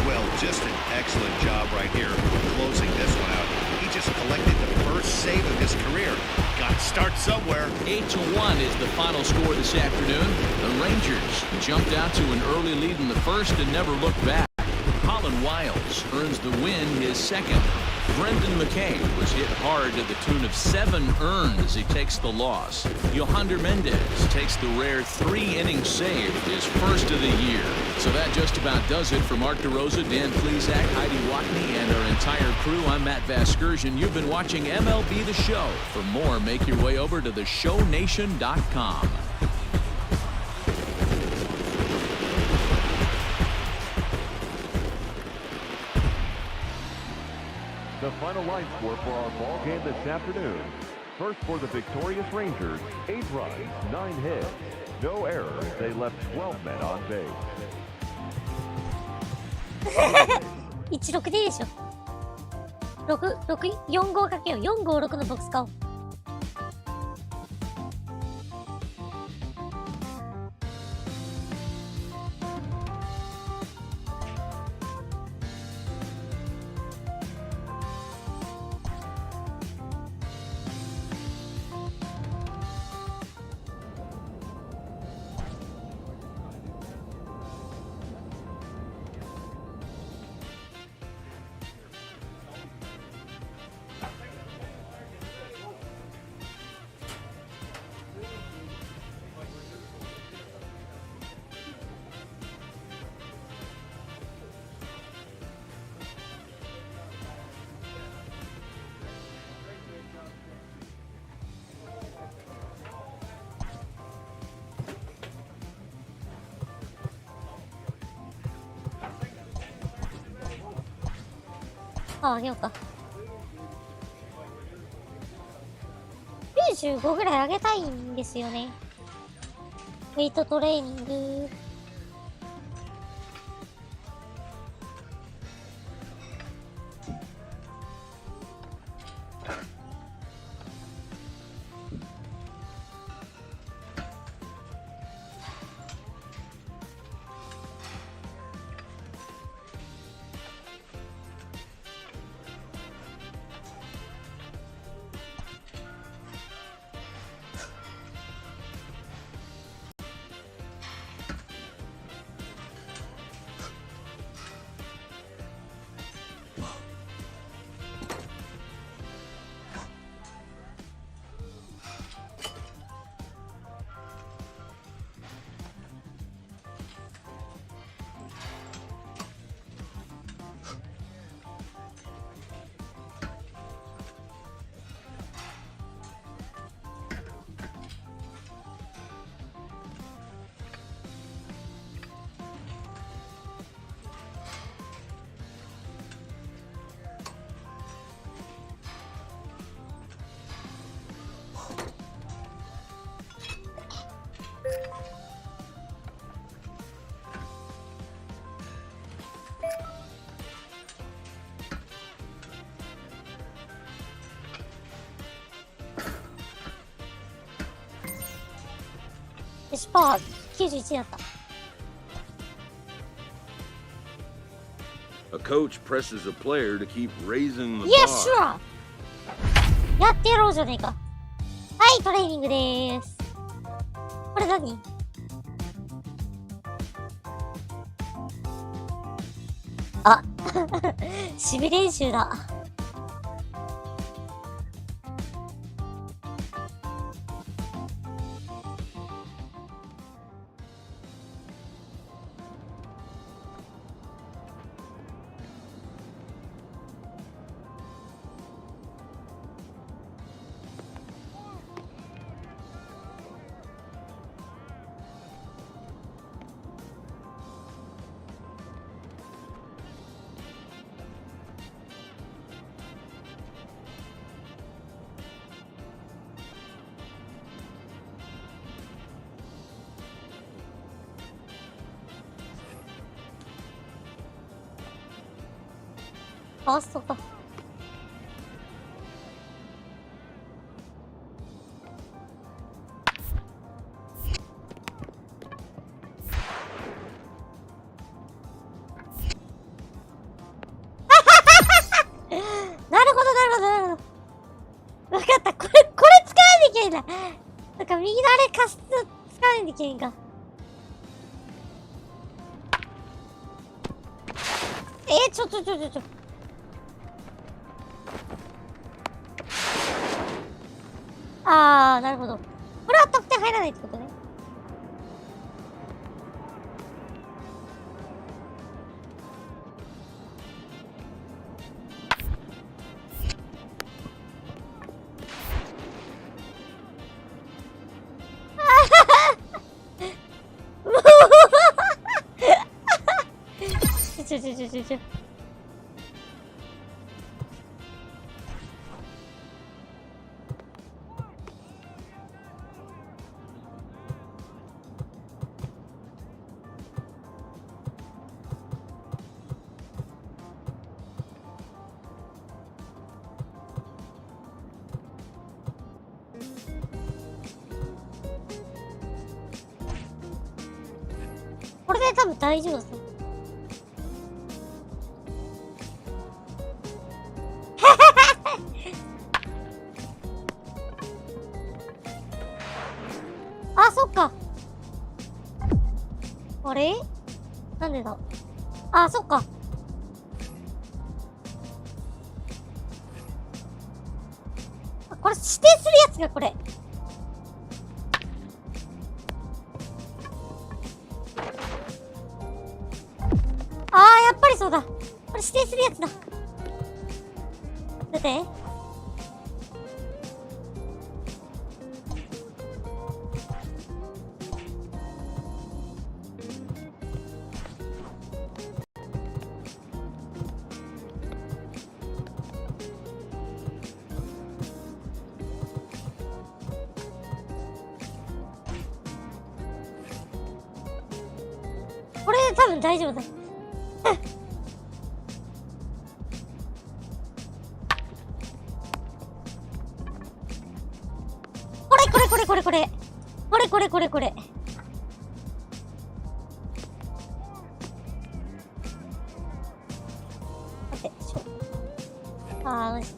Well, just an excellent job right here closing this one out. He just collected the first save of his career. Got to start somewhere. 8-1 is the final score this afternoon. The Rangers jumped out to an early lead in the first and never looked back. Colin Wiles earns the win, his second. Brendan McKay was hit hard to the tune of 7 earned as he takes the loss. Yohander Mendez takes the rare 3-inning save, his first of the year. So that just about does it for Mark DeRosa, Dan Plesac, Heidi Watney, and our entire crew. I'm Matt Vasgersian. You've been watching MLB The Show. For more, make your way over to theshownation.com. The final line score for our ball game this afternoon. First for the victorious Rangers, 8 runs, 9 hits, no errors. They left 12 men on base. 16でいいでしょ。45かけよう。456のボックス買おう。あげようか。95ぐらい上げたいんですよね。ウェイトトレーニング。よし、パワー91だった。A coach presses a player to keep raising the Yes, bar. sure! やってやろうじゃねえか。はい、トレーニングでーす。これ何？あ、守備練習だ。ファーストか。なるほど、なるほど、なるほど。わかった。これ使わなきゃいけないんだ。なんか右のあれ貸す、使わなきゃいけないんか。ちょ。あー、なるほど。これは得点入らないってことね。ちょ。これで多分大丈夫ですね。あ、そっか。あれ？なんでだ？あ、そっか。これ指定するやつがこれ。ああ、やっぱりそうだ。これ指定するやつだ。だって。これ多分大丈夫だ。これ。待って、あー、マジ。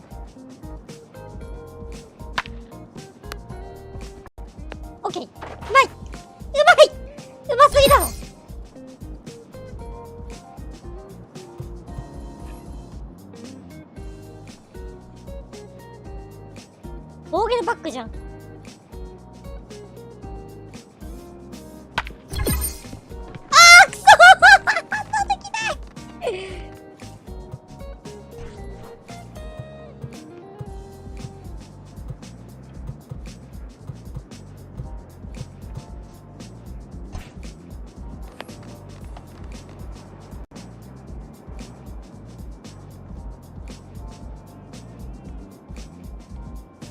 オッケー。うますぎだろ。ボーゲルバックじゃん。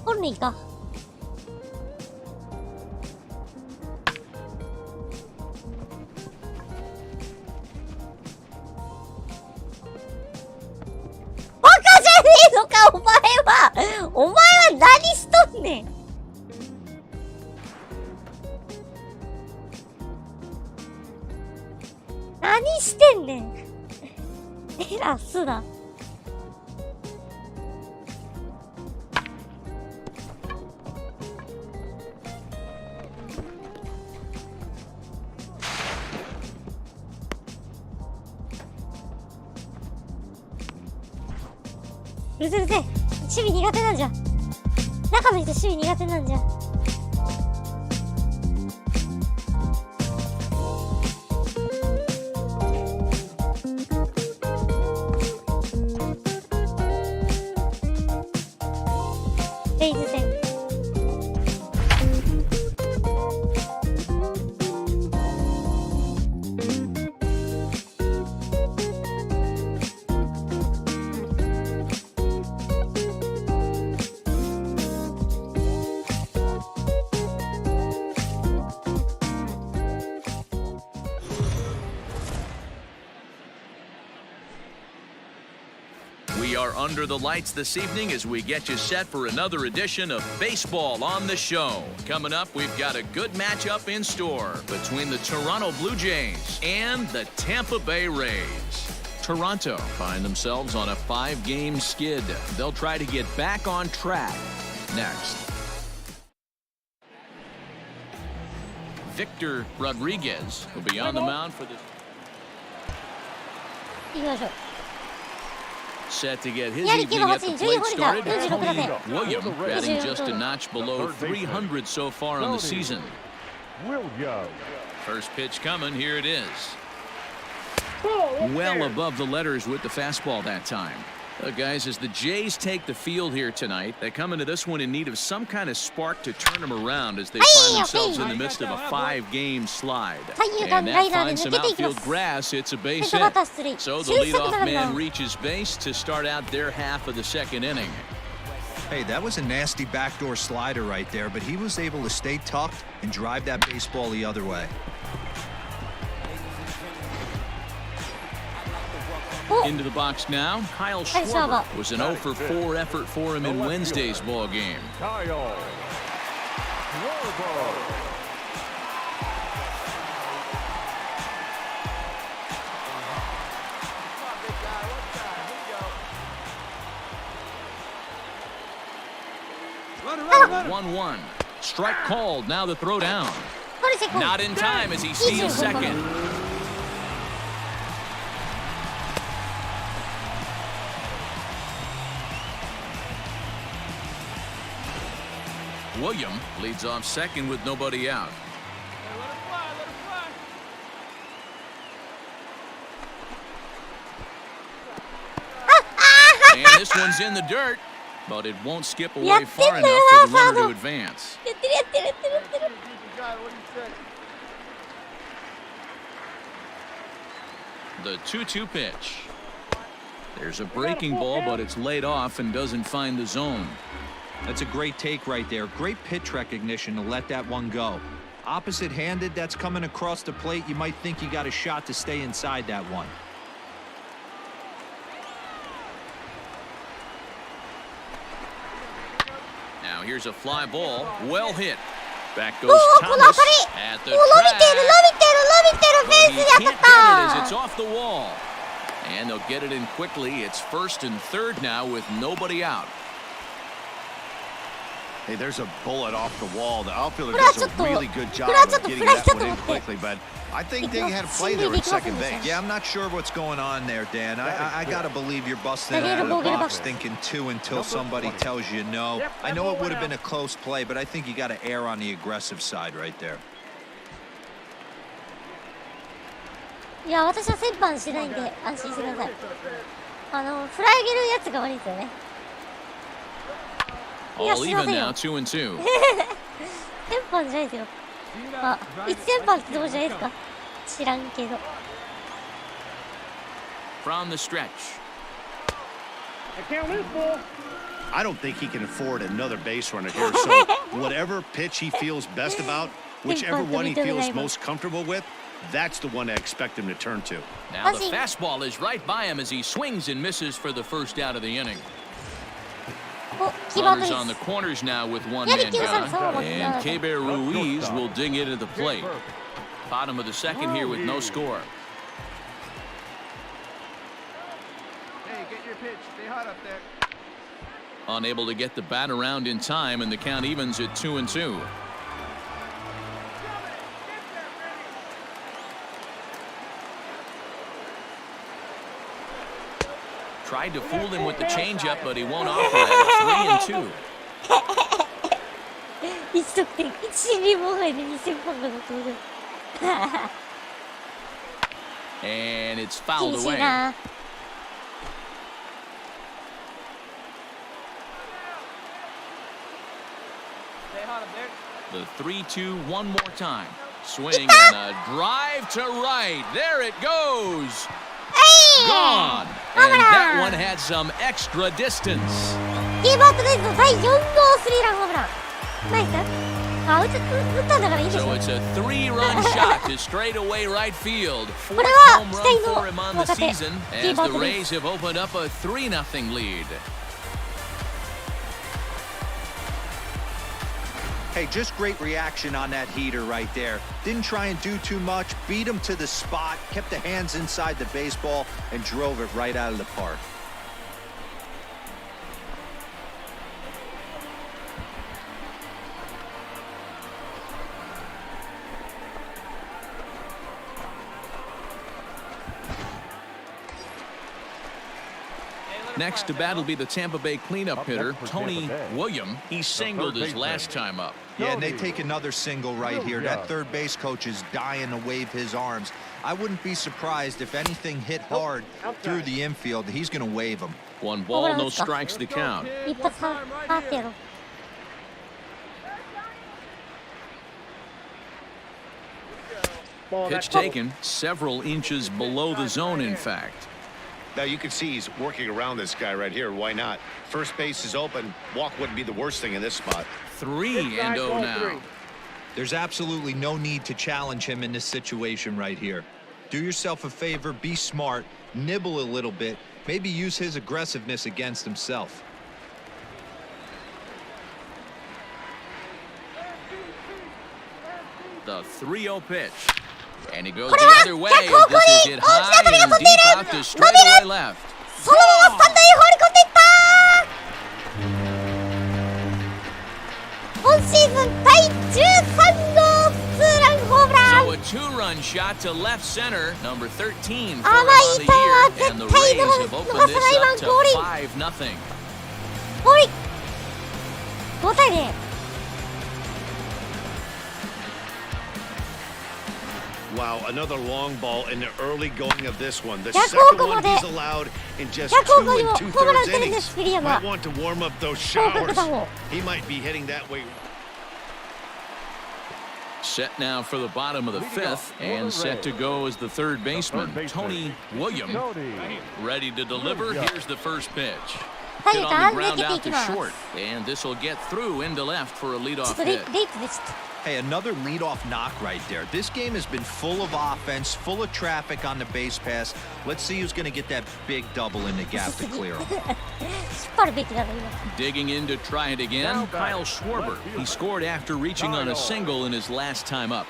本人か。バカじゃねえのか、お前は何しとんねん。あ、スだ。うるせうるせえ。守備苦手なんじゃ。中の人守備苦手なんじゃ。レイズ戦。We are under the lights this evening as we get you set for another edition of Baseball on the Show. Coming up, we've got a good matchup in store between the Toronto Blue Jays and the Tampa Bay Rays. Toronto find themselves on a 5-game skid. They'll try to get back on track next. Victor Rodriguez will be on the mound for this. 行きましょう。 Set to get his evening at the plate started. Tony William batting just a notch below 300 so far on the season. First pitch coming, here it is. Well above the letters with the fastball that time. Guys, as the Jays take the field here tonight, they come into this one in need of some kind of spark to turn them around as they find themselves in the midst of a 5-game slide. And that finds some outfield grass. It's a base hit. So the leadoff man reaches base to start out their half of the second inning. Hey, that was a nasty backdoor slider right there, but he was able to stay tucked and drive that baseball the other way. Into the box now, Kyle Schwarber was an 0 for 4 effort for him in Wednesday's ball game. Kyle Schwarber. Run, 1-1. Strike called. Now the throw down. Not in time as he steals second. William leads off second with nobody out. And this one's in the dirt, but it won't skip away far enough for the runner to advance. The 2-2 pitch. There's a breaking ball, but it's laid off and doesn't find the zone. That's a great take right there. Great pitch recognition to let that one go. Opposite-handed, that's coming across the plate. You might think you got a shot to stay inside that one. Now here's a fly ball. Well hit. Back goes Thomas at the track. But he can't get it as it's off the wall. And they'll get it in quickly. It's first and third now with nobody out. Hey, there's a bullet off the wall. The outfielder does a really good job of getting that one in quickly, but I think they had a play there at second base. Yeah, I'm not sure what's going on there, Dan. I got to believe you're busting out of the box thinking 2 until somebody tells you no. I know it would have been a close play, but I think you got to err on the aggressive side right there. いや、私は先般してないんで安心してください。フライ上げるやつが悪いですよね。 All even now, 2-2. 先般じゃないですよ。あ、1先般ってとこじゃないですか。知らんけど。From the stretch. I don't think he can afford another base runner here. So whatever pitch he feels best about, whichever one he feels most comfortable with, that's the one I expect him to turn to. Now the fastball is right by him as he swings and misses for the first out of the inning. Runners on the corners now with one man gone, and Keber Ruiz will dig into the plate. Bottom of the second here with no score. your pitch. Stay hot up there. Unable to get the bat around in time, and the count evens at 2-2. Tried to fool him with the changeup, but he won't offer it at 3-2. 1得点、1進塁妨害で2000本が登場。And it's fouled 厳しい away. な。The 3-2 one more time. Swing and a drive to right. There it goes. Gone. And that one had some extra distance. ゲームアウトレイズの第4号スリーランホームラン。ナイス。あ、打ったんだからいいでしょ。 So it's a 3-run shot to straightaway right field. これ Fourth は home 期 run 待 for の him on the 若手。 season ゲー as ムアウ the トレイ Rays ズ。 have opened up a 3-0 lead. Hey, just great reaction on that heater right there. Didn't try and do too much, beat him to the spot, kept the hands inside the baseball, and drove it right out of the park. Next to bat will be the Tampa Bay cleanup hitter, Tony William. He singled his last time up. Yeah, and they take another single right here. That third base coach is dying to wave his arms. I wouldn't be surprised if anything hit hard through the infield. He's going to wave them. 1 ball, no strikes to count. 一発はってやろう。Pitch taken several inches below the zone, in fact. Now you can see he's working around this guy right here. Why not? First base is open. Walk wouldn't be the worst thing in this spot. 3-0 now. There's absolutely no need to challenge him in this situation right here. Do yourself a favor, be smart, nibble a little bit, maybe use his aggressiveness against himself. The 3-0 pitch. And he goes the other way as this is hit high and deep out to straightaway left. そのままスタンドに放り込んでいったー。今シーズン第13号ツーランホームラン。 So a 2-run shot to left center, number 13 for 甘い on the 球は year, and the 絶対 Rays have 逃 opened さ this ないマ up ン to 降臨。 5-0. 降臨。5対0。Wow, another long ball in the early going of this one. The 逆 second 方向 one で he's allowed in just 逆 2 方向にも and ホームラン 2/3 打てるんです、 innings. ウィリアムは。 Might want to warm up those 広角 showers. 打方。 He might be hitting that way. Set now for the bottom of the 5th, and set to go as the third baseman, Tony William. Ready to deliver. Here's the first pitch. Hit on the ground out to short, and this will get through into left for a ちょっ leadoff とレイ hit. レイツでした。 Hey, another leadoff knock right there. This game has been full of offense, full of traffic on the base pass. Let's see who's going to get that big double in the gap to clear him. 引っ張るべきだろ今。 Digging in to try it again, Kyle Schwarber. He scored after reaching on a single in his last time up.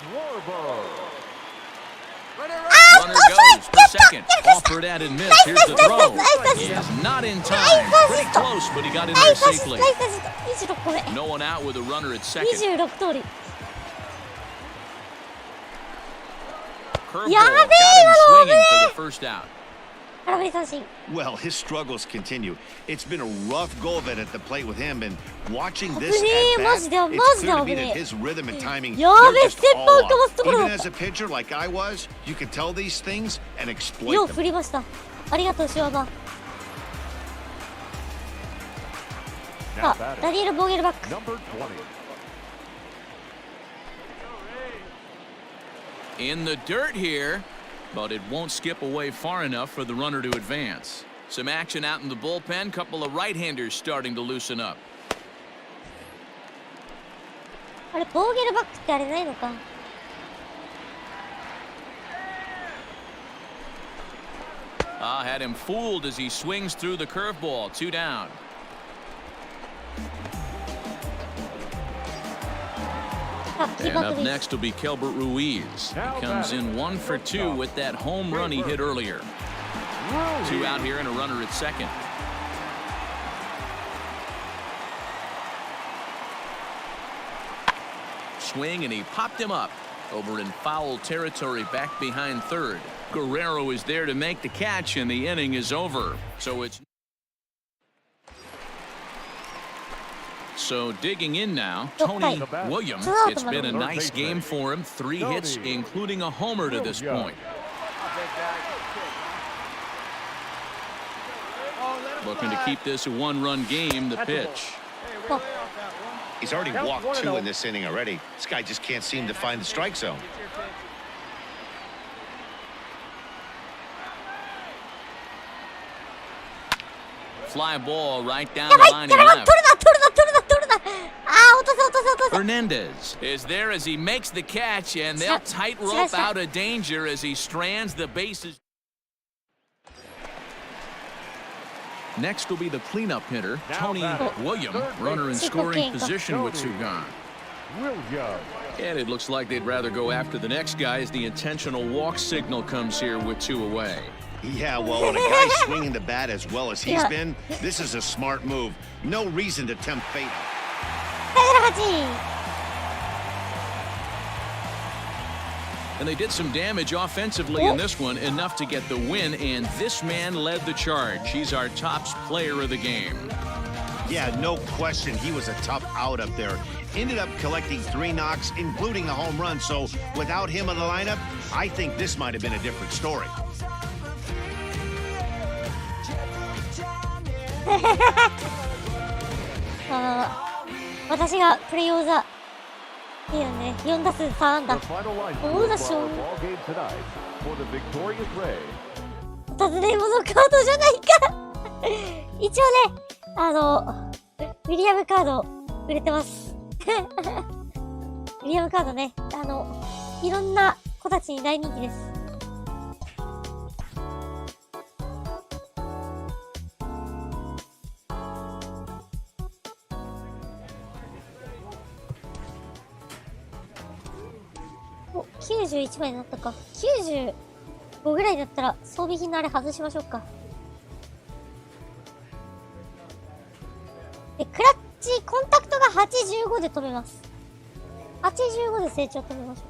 Runner goes to second. Offered at and missed. Here's the throw. He is not in time. Pretty close, but he got in ナ there イスアシスト、 safely. ナイスアシスト。26個目。 No one out with a runner at second. 26通り。 Curveball Yeah, got him baby, swinging for the first out. 空振り三振。 Well, his struggles continue. It's been a rough go of it at the plate with him, and watching 危 this ねえ、 at マ bat, ジで、マ it's ジで clear to 危 me ね that え。 his rhythm and timing, や they're べえ、 just ステップ all アウトも off. すところ Even だっ as a pitcher like I was, you can tell these things and た。 exploit よう them. 振りました。ありがとう、シュワバー。さあ、ダニエル・ボーゲルバック。 Number 20. In the dirt here, but it won't skip away far enough for the runner to advance. Some action out in the bullpen. Couple of right-handers starting to loosen up. あれ、ボーゲルバックってあれないのか。 Had him fooled as he swings through the curveball. 2 down. And up next will be Kelbert Ruiz. He comes in 1 for 2 with that home run he hit earlier. 2 out here and a runner at second. swing, and he popped him up over in foul territory back behind third. Guerrero is there to make the catch, and the inning is over. So digging in now, Tony Williams. It's been a nice game for him. 3 hits, including a homer to this point. Looking to keep this a 1-run game, the pitch. He's already walked 2 in this inning already. This guy just can't seem to find the strike zone. Fly ball right down the line and left. Hernandez is there as he makes the catch, and they'll tightrope out of danger as he strands the bases. Next will be the cleanup hitter, Tony Williams, runner in scoring position with 2 gone. And it looks like they'd rather go after the next guy as the intentional walk signal comes here with 2 away. Yeah, well, when a guy's swinging the bat as well as he's been, this is a smart move. No reason to tempt fate. And they did some damage offensively in this one, enough to get the win, and this man led the charge. He's our top player of the game. Yeah, no question. He was a tough out up there. Ended up collecting 3 knocks, including a home run. So without him in the lineup, I think this might have been a different story. 私がプレイオーザいいよね。4打数3安打。大打賞。お尋ね物カードじゃないか。一応ね、ウィリアムカード売れてます。ウィリアムカードね、いろんな子たちに大人気です。91枚になったか。95ぐらいだったら装備品のあれ外しましょうか。で、クラッチコンタクトが85で止めます。85で成長止めましょ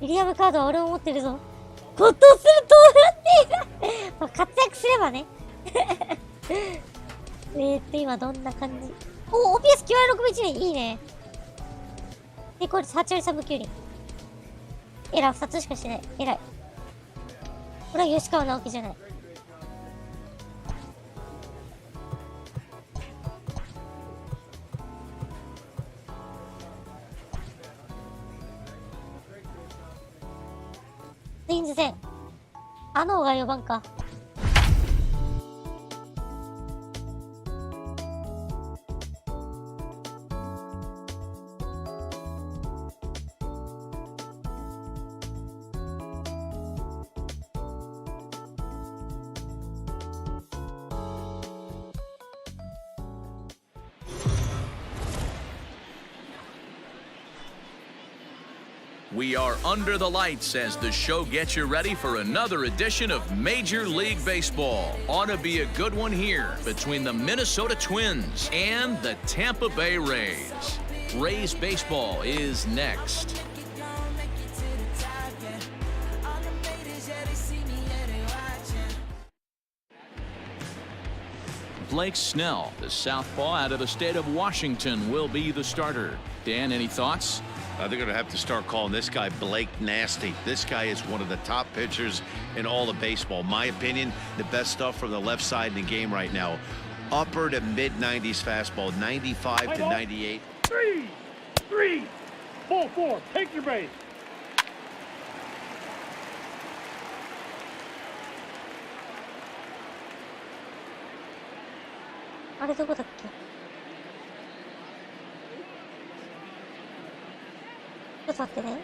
う。ウィリアムカードは俺も持ってるぞ。ゴッドすると思っている。まあ、活躍すればね。今どんな感じ。お、OPS961 年いいね。で、これ8割3分9厘。エラー2つしかしてない。偉い。これは吉川直樹じゃない。ツインズ戦。が4番か。We are under the lights as the show gets you ready for another edition of Major League Baseball. Ought to be a good one here between the Minnesota Twins and the Tampa Bay Rays. Rays baseball is next. Blake Snell, the southpaw out of the state of Washington, will be the starter. Dan, any thoughts? They're going to have to start calling this guy Blake Nasty. This guy is one of the top pitchers in all of baseball. My opinion, the best stuff from the left side in the game right now. Upper to mid-90s fastball, 95 to 98. 3, 4, take your base. あれどこだっけ？ちょっと待ってね。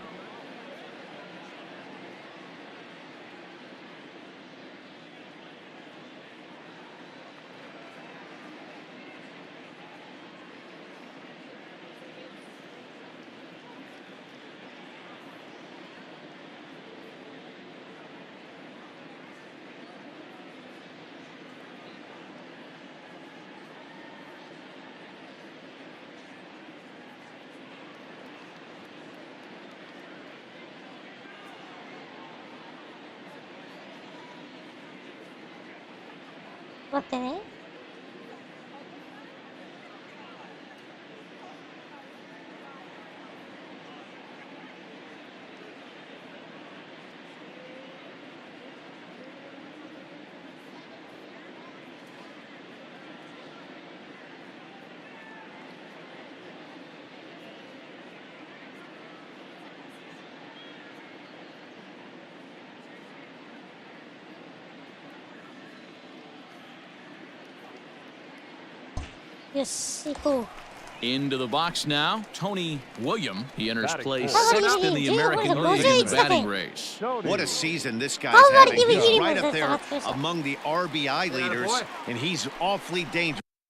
待ってね。よし、行こう。 Into the box now, Tony William. He enters Batting play fourth. sixth in the American League in the batting race. What a season this guy's How about having. you He's give right him up there the- among the RBI leaders, and he's awfully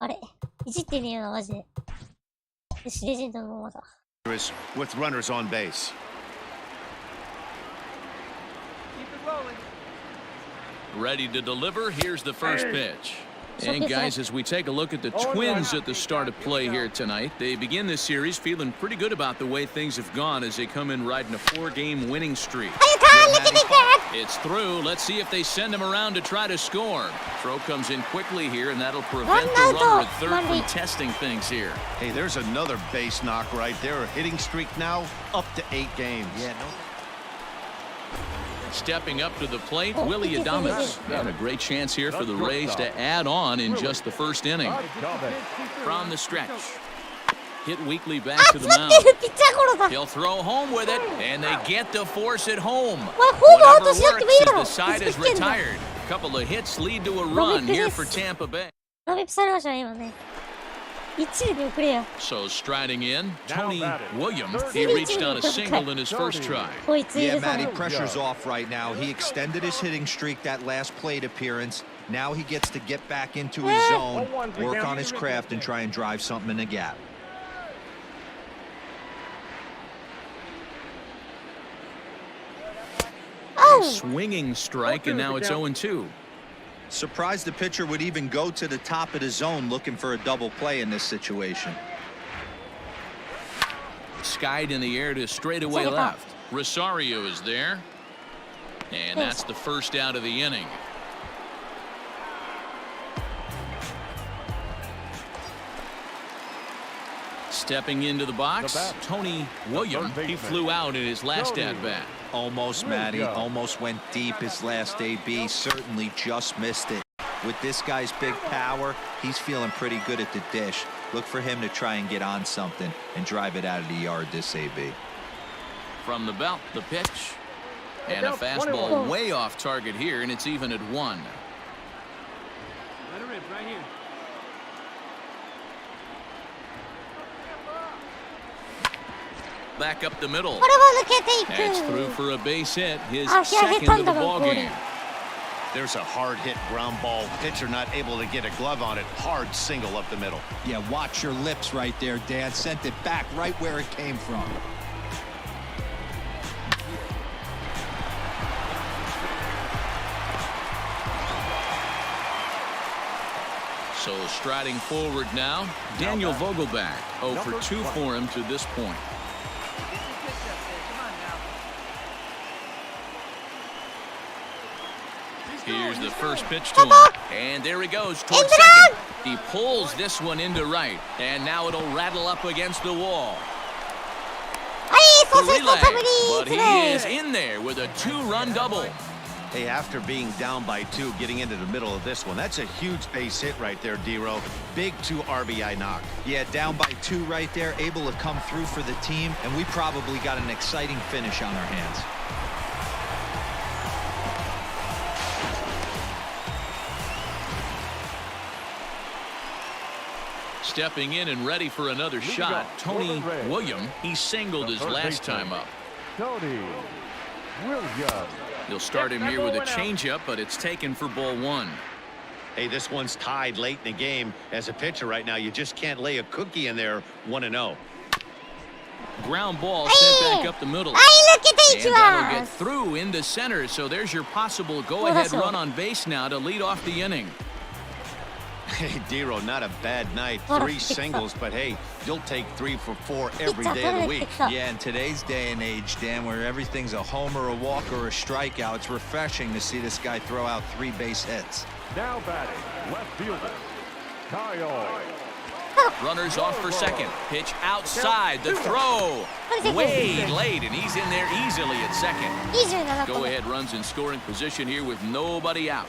あれ、いじってねえよな、マジで。よし、レジェンドのままだ。 dangerous with runners on base. Keep it rolling. Ready to deliver. Here's the first pitch. And guys, as we take a look at the Twins at the start of play here tonight, they begin this series feeling pretty good about the way things have gone as they come in riding a 4-game winning streak. It's through. Let's see if they send him around to try to score. Throw comes in quickly here, and that'll prevent the runner at third from testing things here. Hey, there's another base knock right there. A hitting streak now up to 8 games. Yeah, no. Stepping up to the plate, Willie Adames. And a great chance here for the Rays to add on in just the first inning. From the stretch. Hit weakly back to the mound. He'll throw home with it, and they get to force it home. Whatever works as the side is retired. A couple of hits lead to a run here for Tampa Bay. ロビップされましたね、今ね。一塁で送れや。 So striding in, Tony William. He reached on a single in his first try. Yeah, Matty, pressure's off right now. He extended his hitting streak that last plate appearance. Now he gets to get back into his zone, work on his craft, and try and drive something in the gap. Swinging strike, and now it's 0-2. Surprised the pitcher would even go to the top of the zone looking for a double play in this situation. Skied in the air to straightaway left. Rosario is there. And that's the first out of the inning. Stepping into the box, Tony William. He flew out in his last at-bat. Almost, Matty. Almost went deep his last AB. Certainly just missed it. With this guy's big power, he's feeling pretty good at the dish. Look for him to try and get on something and drive it out of the yard this AB. From the belt, the pitch. And a fastball way off target here, and it's even at 1. Let her rip right here. Back up the middle. これは抜けていく。 That's through for a base hit, his second of the ball game. There's a hard hit ground ball. Pitcher not able to get a glove on it. Hard single up the middle. Yeah, watch your lips right there, Dan. Sent it back right where it came from. So striding forward now, Daniel Vogelback. 0 for 2 for him to this point. Here's the first pitch to him. And there he goes towards second. He pulls this one into right. And now it'll rattle up against the wall. The relay, but he is in there with a 2-run double. Hey, after being down by 2, getting into the middle of this one, that's a huge base hit right there, D-Row. Big 2 RBI knock. Yeah, down by 2 right there, able to come through for the team, and we probably got an exciting finish on our hands. Stepping in and ready for another shot, Tony William. He singled his last time up. Tony William. He'll start him here with a changeup, but it's taken for ball 1. Hey, this one's tied late in the game. As a pitcher right now, you just can't lay a cookie in there 1-0. Ground ball sent back up the middle. And that'll get through into center. So there's your possible go-ahead run on base now to lead off the inning. Hey, D-Row, not a bad night. 3 singles, but hey, you'll take 3 for 4 every day of the week. Yeah, in today's day and age, Dan, where everything's a homer, a walk, or a strikeout, it's refreshing to see this guy throw out 3 base hits. Now batting, left fielder, Kyle. Runners off for second. Pitch outside. The throw. Way late, and he's in there easily at second. Go ahead runs in scoring position here with nobody out.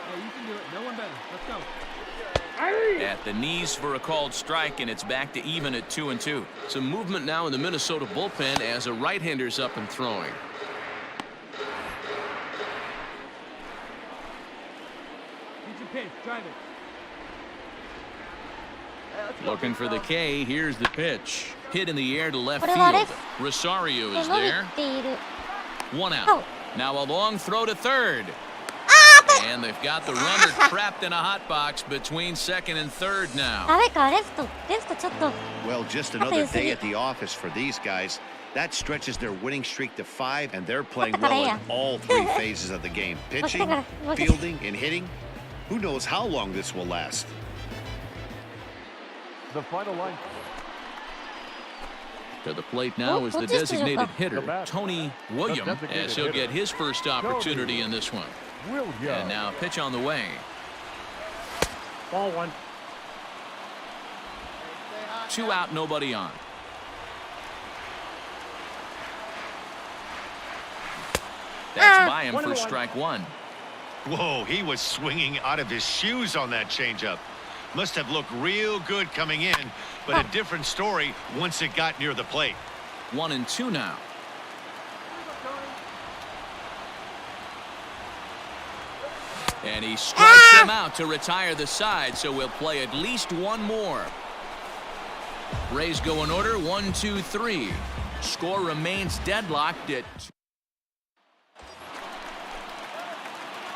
Yeah, you can do it. No one better. Let's go. At the knees for a called strike, and it's back to even at 2-2. Some movement now in the Minnesota bullpen as a right-hander's up and throwing. Get your pitch. Drive it. Looking for the K. Here's the pitch. Hit in the air to left field. Rosario is there. 1 out. Now a long throw to third. And they've got the runner trapped in a hot box between second and third now. Well, just another day at the office for these guys. That stretches their winning streak to 5, and they're playing well in all 3 phases of the game. Pitching, fielding, and hitting. Who knows how long this will last? The final line. To the plate now is the designated hitter, Tony William, as he'll get his first opportunity in this one. And now pitch on the way. Ball 1. 2 out, nobody on. That's by him for strike 1. Whoa, he was swinging out of his shoes on that changeup. Must have looked real good coming in, but a different story once it got near the plate. 1-2 now. And he strikes him out to retire the side, so we'll play at least 1 more. Rays go in order, 1, 2, 3. Score remains deadlocked at 2.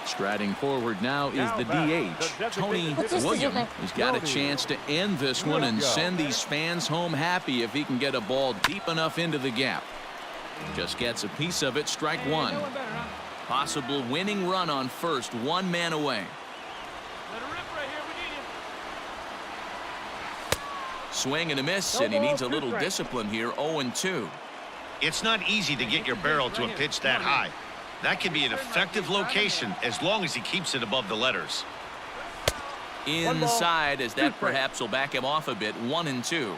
Striding forward now is the DH, Tony William. He's got a chance to end this one and send these fans home happy if he can get a ball deep enough into the gap. Just gets a piece of it, strike 1. Possible winning run on first, 1 man away. Swing and a miss, and he needs a little discipline here, 0-2. It's not easy to get your barrel to a pitch that high. That can be an effective location as long as he keeps it above the letters. Inside, as that perhaps will back him off a bit, 1-2.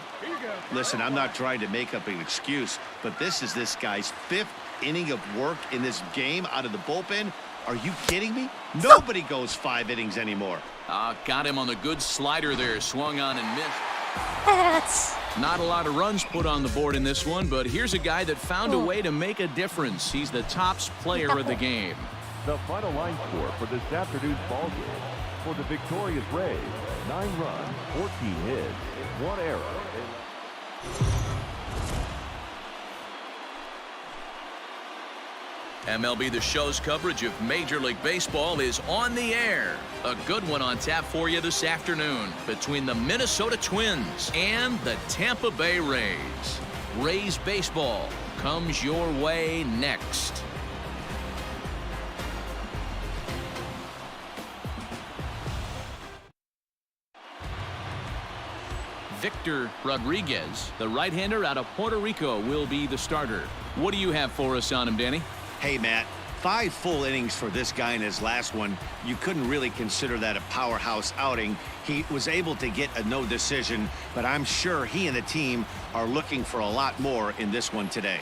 Listen, I'm not trying to make up an excuse, but this is this guy's 5th inning of work in this game out of the bullpen. Are you kidding me? Nobody goes 5 innings anymore. Got him on the good slider there, swung on and missed. Not a lot of runs put on the board in this one, but here's a guy that found a way to make a difference. He's the tops player of the game. The final line score for this afternoon's ball game. For the victorious Rays, 9 runs, 14 hits, 1 error. MLB The Show's coverage of Major League Baseball is on the air. A good one on tap for you this afternoon between the Minnesota Twins and the Tampa Bay Rays. Rays baseball comes your way next. Victor Rodriguez, the right-hander out of Puerto Rico, will be the starter. What do you have for us on him, Danny? Hey, Matt, 5 full innings for this guy in his last one. You couldn't really consider that a powerhouse outing. He was able to get a no decision, but I'm sure he and the team are looking for a lot more in this one today.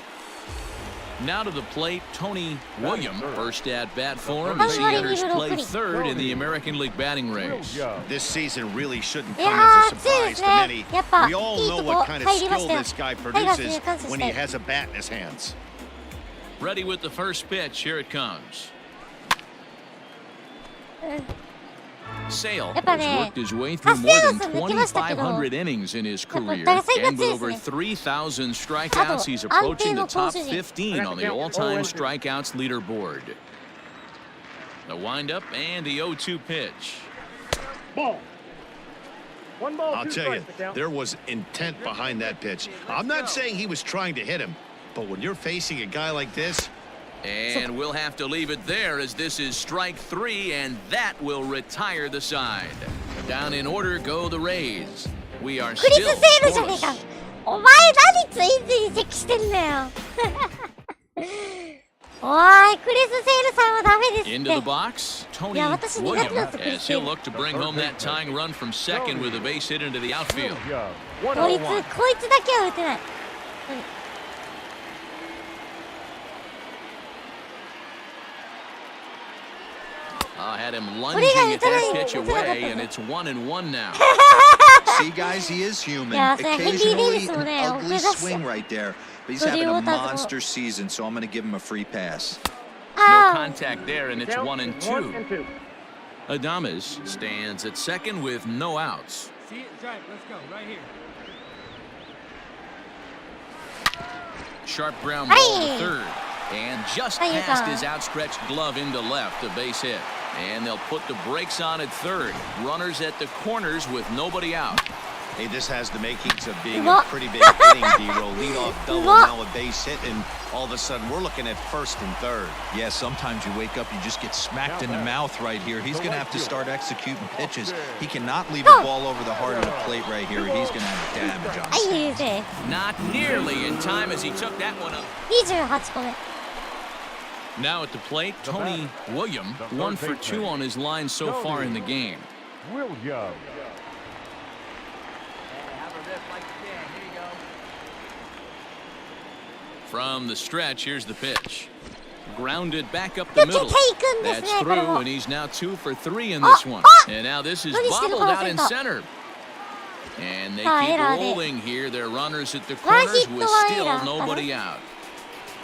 Now to the plate, Tony William. First at bat for him as he enters play 3rd in the American League batting race. This season really shouldn't come as a surprise to many. We all know what kind of skill this guy produces when he has a bat in his hands. Ready with the first pitch. Here it comes. Sale has worked his way through more than 2,500 innings in his career, and with over 3,000 strikeouts, he's approaching the top 15 on the all-time strikeouts leaderboard. The windup and the 0-2 pitch. Ball. 1 ball. I'll tell you, there was intent behind that pitch. I'm not saying he was trying to hit him, but when you're facing a guy like this. And we'll have to leave it there as this is strike 3, and that will retire the side. Down in order go the Rays. We are still scoreless. お前何ツインズに移籍してんだよおーい、クリス・セールさんはダメですって。 Into the box, Tony いや、私苦手だったクリ Williams ス・セ as ー he'll ル。 look to bring home that tying run from second with a base hit into the outfield. こいつだけは打てない。Had him lunging at that pitch away, and it's 1-1 now. See, guys, he is human. Occasionally an ugly swing right there, but he's having a monster season, so I'm going to give him a free pass. No contact there, and it's 1-2. Adames stands at second with no outs. See it? Right, let's go. Right here. Sharp ground ball to third, and just past his outstretched glove into left, a base hit. And they'll put the brakes on at third. Runners at the corners with nobody out. Hey, this has the makings of being a pretty big inning, D-roll. Leadoff double, now a base hit, and all of a sudden we're looking at first and third. Yeah, sometimes you wake up, you just get smacked in the mouth right here. He's going to have to start executing pitches. He cannot leave a ball over the heart of the plate right here. He's going to have damage on his hands. Not nearly in time as he took that one up. 28個目。 Now at the plate, Tony Williams, 1 for 2 on his line so far in the game. Williams. From the stretch, here's the pitch. Grounded back up the middle. That's through, and he's now 2 for 3 in this one. And now this is bobbled out in center. And they keep rolling here. They're runners at the corners with still nobody out.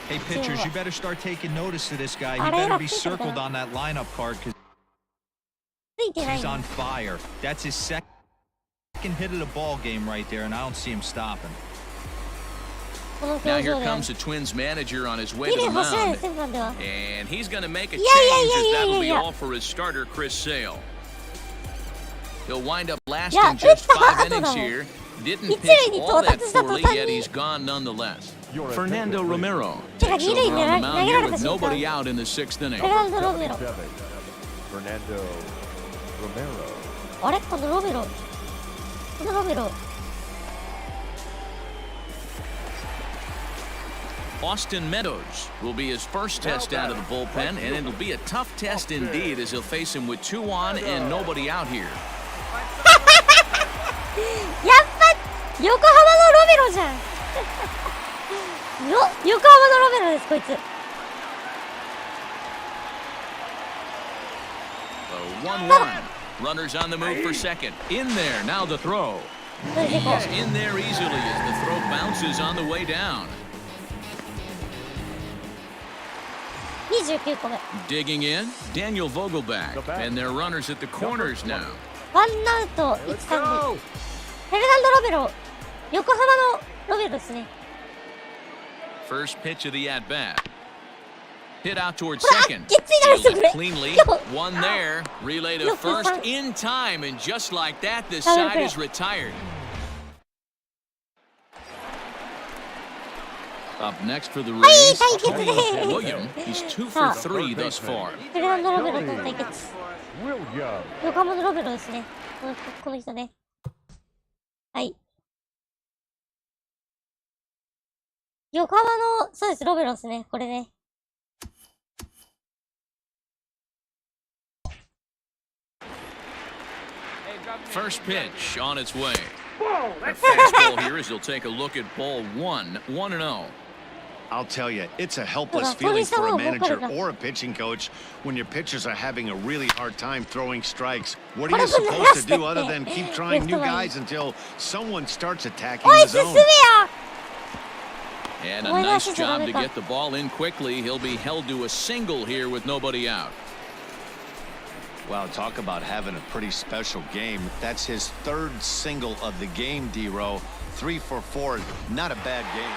Hey, pitchers, you better start taking notice of this guy. He better be circled on that lineup card because he's on fire. That's his second hit of the ball game right there, and I don't see him stopping. Now here comes the Twins manager on his way to the mound. And he's going to make a change as that'll be all for his starter, Chris Sale. He'll wind up lasting just 5 innings here. Didn't pitch all that poorly, yet he's gone nonetheless. Fernando Romero takes over on the mound here with nobody out in the 6th inning. Fernando Romero. あれこのロメロ。このロメロ。 Austin Meadows will be his first test out of the bullpen, and it'll be a tough test indeed as he'll face him with 2 on and nobody out here. やっぱ横浜のロメロじゃん。横浜のロメロですこいつ。 1-1. Runners on the move for second. In there, now the throw. He's in there easily as the throw bounces on the way down. 29個目。 Digging in, Daniel Vogelback, and they're runners at the corners now. ワンアウト1、3塁。フェルナンド・ロメロ。横浜のロメロですね。 First pitch of the at-bat. Hit out towards second. Sealed it cleanly. One there. Relay to first in time, and just like that, this side is retired. Up next for the Rays, Tony Williams. He's 2 for 3 thus far. フェルナンド・ロメロと対決。横浜のロメロですね。この人ね。はい。横浜の、そうです、ロメロですね。これね。 First pitch on its way. A fastball here as he'll take a look at ball 1, 1-0. I'll tell you, it's a helpless feeling for a manager or a pitching coach when your pitchers are having a really hard time throwing strikes. What are you supposed to do other than keep trying new guys until someone starts attacking the zone? And a nice job to get the ball in quickly. He'll be held to a single here with nobody out. Well, talk about having a pretty special game. That's his 3rd single of the game, D-Row. 3 for 4, not a bad game.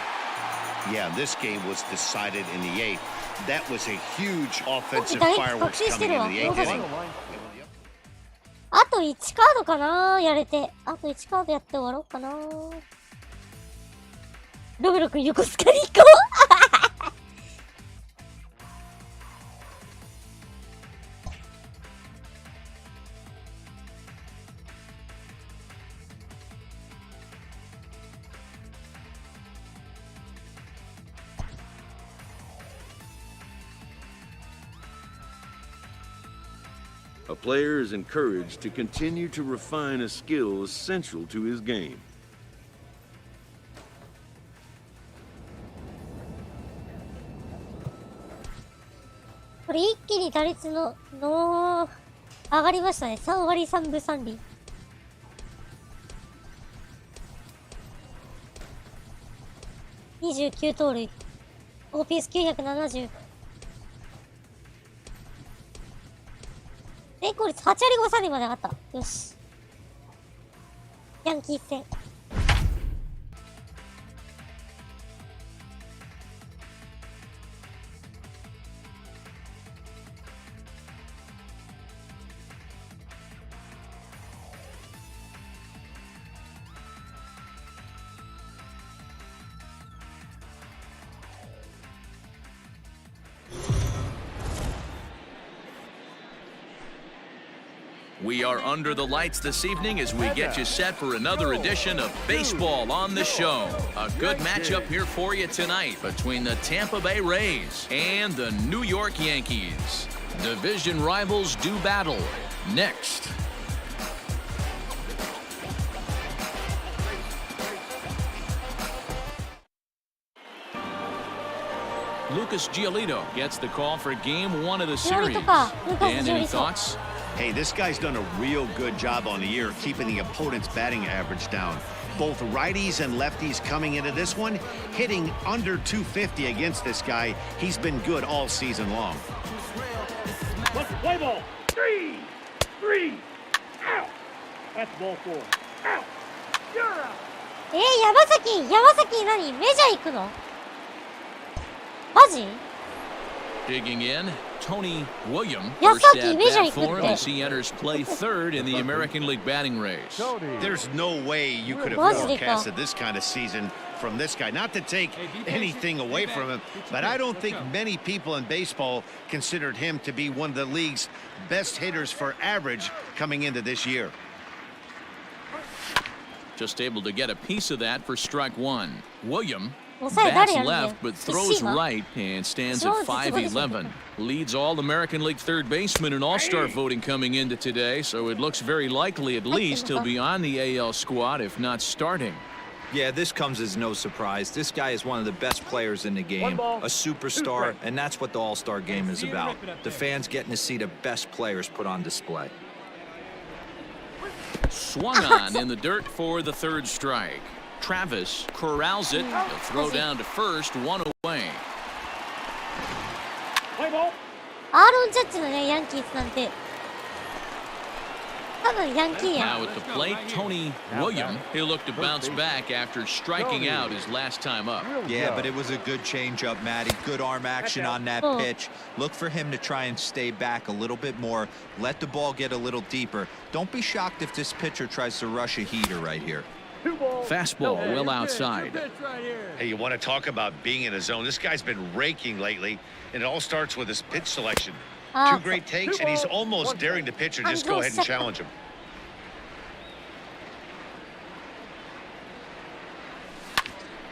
Yeah, this game was decided in the 8th. That was a huge offensive fireworks coming into the 8th inning. あと1カードかなやれて。あと1カードやって終わろうかな。ロメロ君横須賀に行こう。A player is encouraged to continue to refine a skill essential to his game. これ一気に打率の上がりましたね。3割3分3厘。29盗塁。OPS970。成功率8割5分3厘まで上がった。よし。ヤンキース戦。We are under the lights this evening as we get you set for another edition of Baseball on the Show. A good matchup here for you tonight between the Tampa Bay Rays and the New York Yankees. Division rivals do battle. Next. Lucas Giolito gets the call for game 1 of the series. And any thoughts? Hey, this guy's done a real good job on the year keeping the opponent's batting average down. Both righties and lefties coming into this one, hitting under 250 against this guy. He's been good all season long. Let's play ball. 3, 3, out. That's ball 4. Out. You're out. 山崎何メジャー行くのマジ Digging in, Tony William first at bat for him as he enters play third in the American League batting race. There's no way you could have forecasted this kind of season from this guy. Not to take anything away from him, but I don't think many people in baseball considered him to be one of the league's best hitters for average coming into this year. Just able to get a piece of that for strike 1. William bats left but throws right and stands at 5'11". Leads All-American League third baseman in All-Star voting coming into today, so it looks very likely at least he'll be on the AL squad if not starting. Yeah, this comes as no surprise. This guy is one of the best players in the game, a superstar, and that's what the All-Star game is about. The fans getting to see the best players put on display. Swung on in the dirt for the third strike. Travis corrals it. The throw down to first, 1 away. アーロン・ジャッジのね、ヤンキースなんて。多分ヤンキーや。Now at the plate, Tony William. He'll look to bounce back after striking out his last time up. Yeah, but it was a good changeup, Matty. Good arm action on that pitch. Look for him to try and stay back a little bit more. Let the ball get a little deeper. Don't be shocked if this pitcher tries to rush a heater right here. Fastball well outside. Hey, you want to talk about being in a zone? This guy's been raking lately, and it all starts with his pitch selection. 2 great takes, and he's almost daring the pitcher. Just go ahead and challenge him.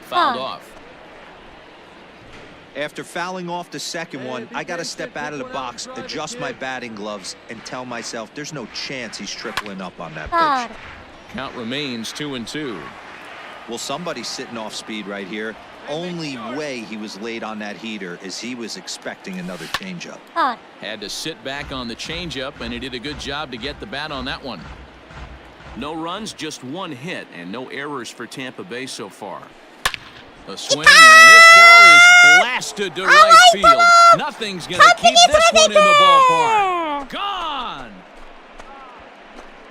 Fouled off. After fouling off the second one, I got to step out of the box, adjust my batting gloves, and tell myself there's no chance he's tripling up on that pitch. Count remains 2-2. Well, somebody's sitting off speed right here. Only way he was late on that heater is he was expecting another changeup. Had to sit back on the changeup, and he did a good job to get the bat on that one. No runs, just 1 hit, and no errors for Tampa Bay so far. A swing, and this ball is blasted to right field. Nothing's going to keep this one in the ballpark. Gone!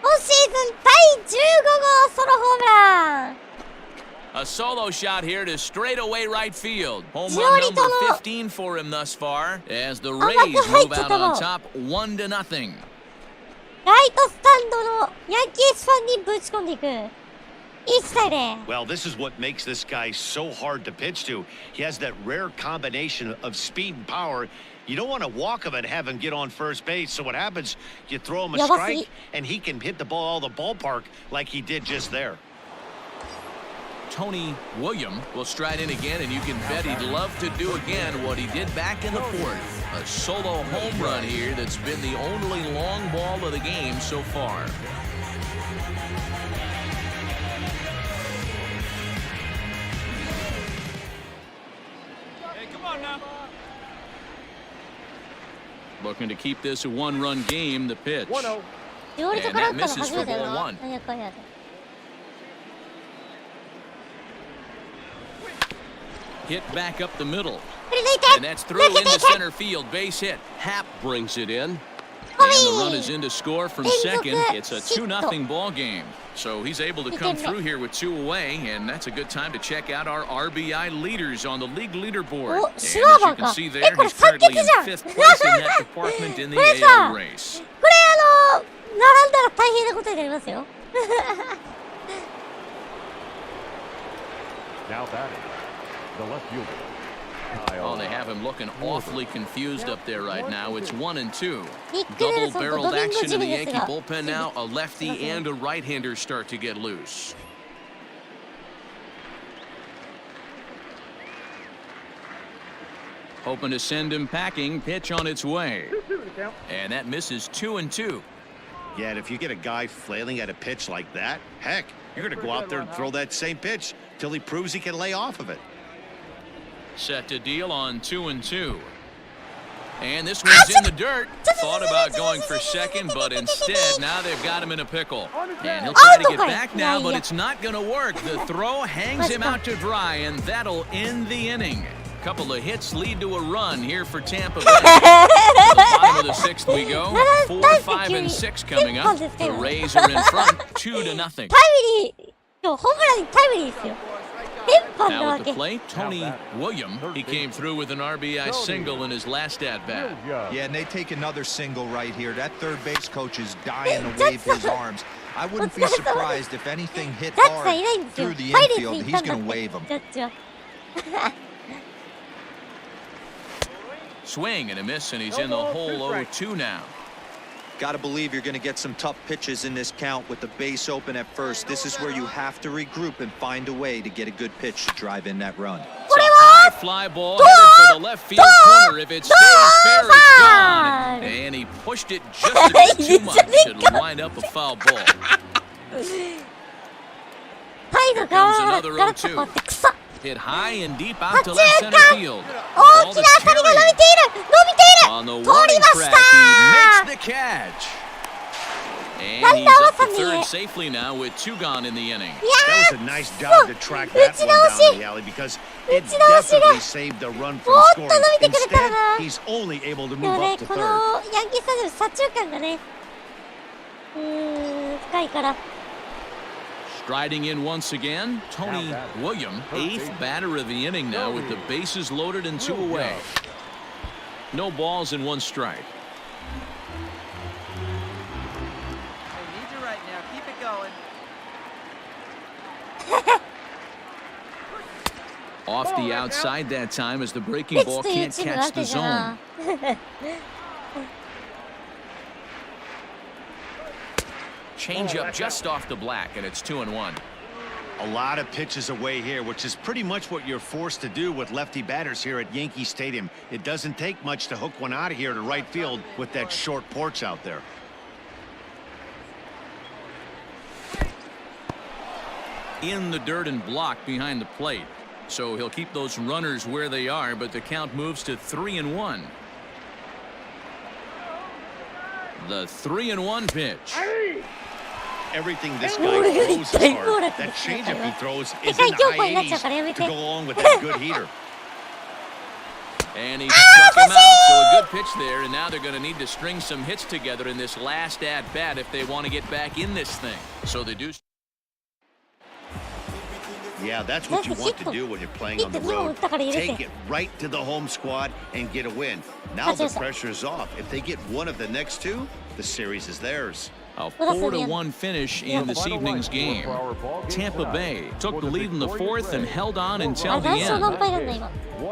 今シーズン第15号ソロホームラン A solo shot here to straightaway right field. Home run number 15 for him thus far as the Rays move out on top 1-0. ライトスタンドのヤンキースファンにぶち込んでいく。1対0。 Well, this is what makes this guy so hard to pitch to. He has that rare combination of speed and power. You don't want to walk him and have him get on first base. So what happens, you throw him a strike, and he can hit the ball out of the ballpark like he did just there. Tony William will stride in again, and you can bet he'd love to do again what he did back in the fourth. A solo home run here that's been the only long ball of the game so far. Hey, come on now. Looking to keep this a one-run game, the pitch. 1-0. And that misses for ball one. Hit back up the middle. And that's through into center field. Base hit. Happ brings it in. And the run is in to score from second. It's a 2-0 ball game. So he's able to come through here with two away, and that's a good time to check out our RBI leaders on the league leaderboard. And as you can see there, he's currently in 5th place in that department in the AL race. これ並んだら大変なことになりますよ。 Now batting, the left fielder. Oh, they have him looking awfully confused up there right now. It's 1-2. Double-barreled action in the Yankee bullpen now. A lefty and a right-hander start to get loose. Hoping to send him packing. Pitch on its way. And that misses 2-2. Yeah, and if you get a guy flailing at a pitch like that, heck, you're going to go out there and throw that same pitch till he proves he can lay off of it. Set to deal on 2-2. And this one's in the dirt. Thought about going for second, but instead now they've got him in a pickle. And he'll try to get back now, but it's not going to work. The throw hangs him out to dry, and that'll end the inning. Couple of hits lead to a run here for Tampa Bay. To the bottom of the 6th we go. 4, 5, and 6 coming up. The Rays are in front, 2-0. Now at the plate, Tony William. He came through with an RBI single in his last at-bat. Yeah, and they take another single right here. That third base coach is dying to wave his arms. I wouldn't be surprised if anything hit hard through the infield. He's going to wave them. Swing and a miss, and he's in the hole 0-2 now. Got to believe you're going to get some tough pitches in this count with the base open at first. This is where you have to regroup and find a way to get a good pitch to drive in that run. It's a high fly ball headed for the left field corner. If it stays fair, it's gone. And he pushed it just a bit too much. It'll wind up a foul ball. Here comes another 0-2. Hit high and deep out to left center field. Ball to Terry. On the warning track, he makes the catch. And he's up to third safely now with 2 gone in the inning. That was a nice job to track that one down the alley because it definitely saved the run from scoring. Instead, he's only able to move up to third. Striding in once again, Tony William, 8th batter of the inning now with the bases loaded and 2 away. No balls and 1 strike. I need you right now. Keep it going. Off the outside that time as the breaking ball can't catch the zone. Change up just off the black, and it's 2-1. A lot of pitches away here, which is pretty much what you're forced to do with lefty batters here at Yankee Stadium. It doesn't take much to hook one out of here to right field with that short porch out there. In the dirt and blocked behind the plate. So he'll keep those runners where they are, but the count moves to 3-1. The 3-1 pitch. Everything this guy throws is hard. That changeup he throws is in the high 80s to go along with that good heater. And he struck him out. So a good pitch there, and now they're going to need to string some hits together in this last at-bat if they want to get back in this thing. So they do. Yeah, that's what you want to do when you're playing on the road. Take it right to the home squad and get a win. Now the pressure's off. If they get one of the next 2, the series is theirs. A 4-1 finish in this evening's game. Tampa Bay took the lead in the 4th and held on until the end. 1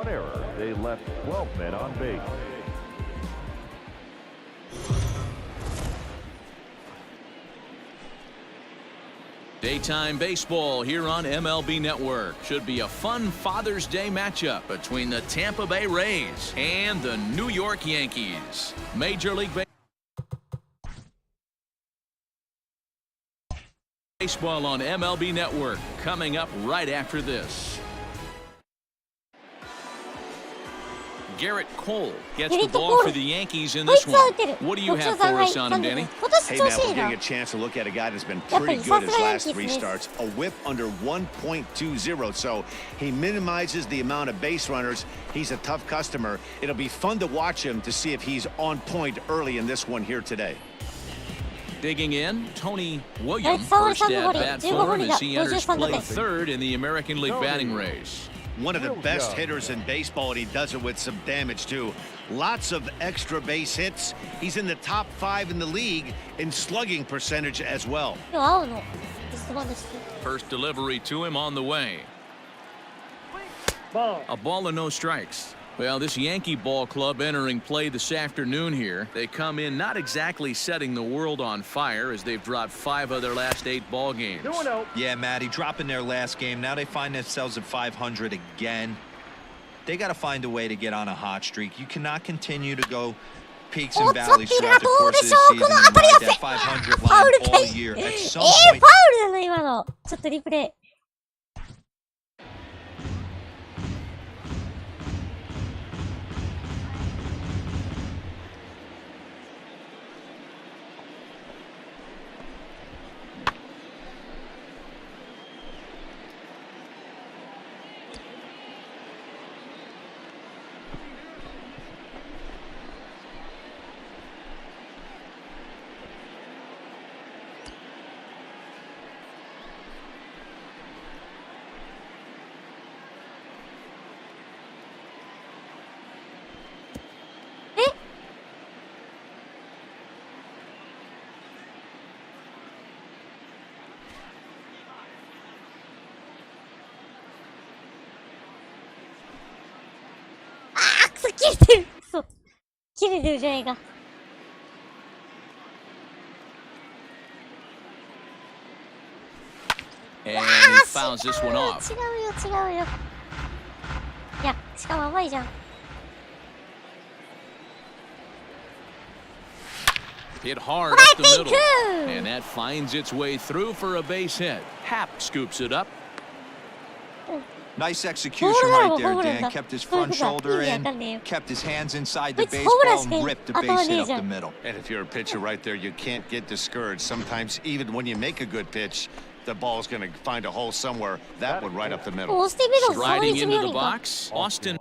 error. They left 12 men on base. Daytime baseball here on MLB Network. Should be a fun Father's Day matchup between the Tampa Bay Rays and the New York Yankees. Major League Baseball on MLB Network coming up right after this. Garrett Cole gets the ball for the Yankees in this one. What do you have for us on him, Danny? Hey, Matt, we're getting a chance to look at a guy that's been pretty good his last 3 starts. A whip under 1.20, so he minimizes the amount of base runners. He's a tough customer. It'll be fun to watch him to see if he's on point early in this one here today. Digging in, Tony Williams, first at bat for him as he enters play third in the American League batting race. One of the best hitters in baseball, and he does it with some damage, too. Lots of extra base hits. He's in the top 5 in the league in slugging percentage as well. First delivery to him on the way. A ball and no strikes. Well, this Yankee ball club entering play this afternoon here. They come in not exactly setting the world on fire as they've dropped 5 of their last 8 ball games. Yeah, Matty, dropping their last game. Now they find themselves at 500 again. They got to find a way to get on a hot streak. You cannot continue to go peaks and valleys throughout the course of the season and ride that 500 line all year. At some point... 切れてるじゃないか。 And he fouls this one off. 違うよ。いや、しかも甘いじゃん。 Hit hard up the middle. And that finds its way through for a base hit. Happ scoops it up. Nice execution right there, Dan. Kept his front shoulder in, kept his hands inside the baseball, and ripped the base hit up the middle. And if you're a pitcher right there, you can't get discouraged. Sometimes even when you make a good pitch, the ball's going to find a hole somewhere. That one right up the middle. Striding into the box, Austin.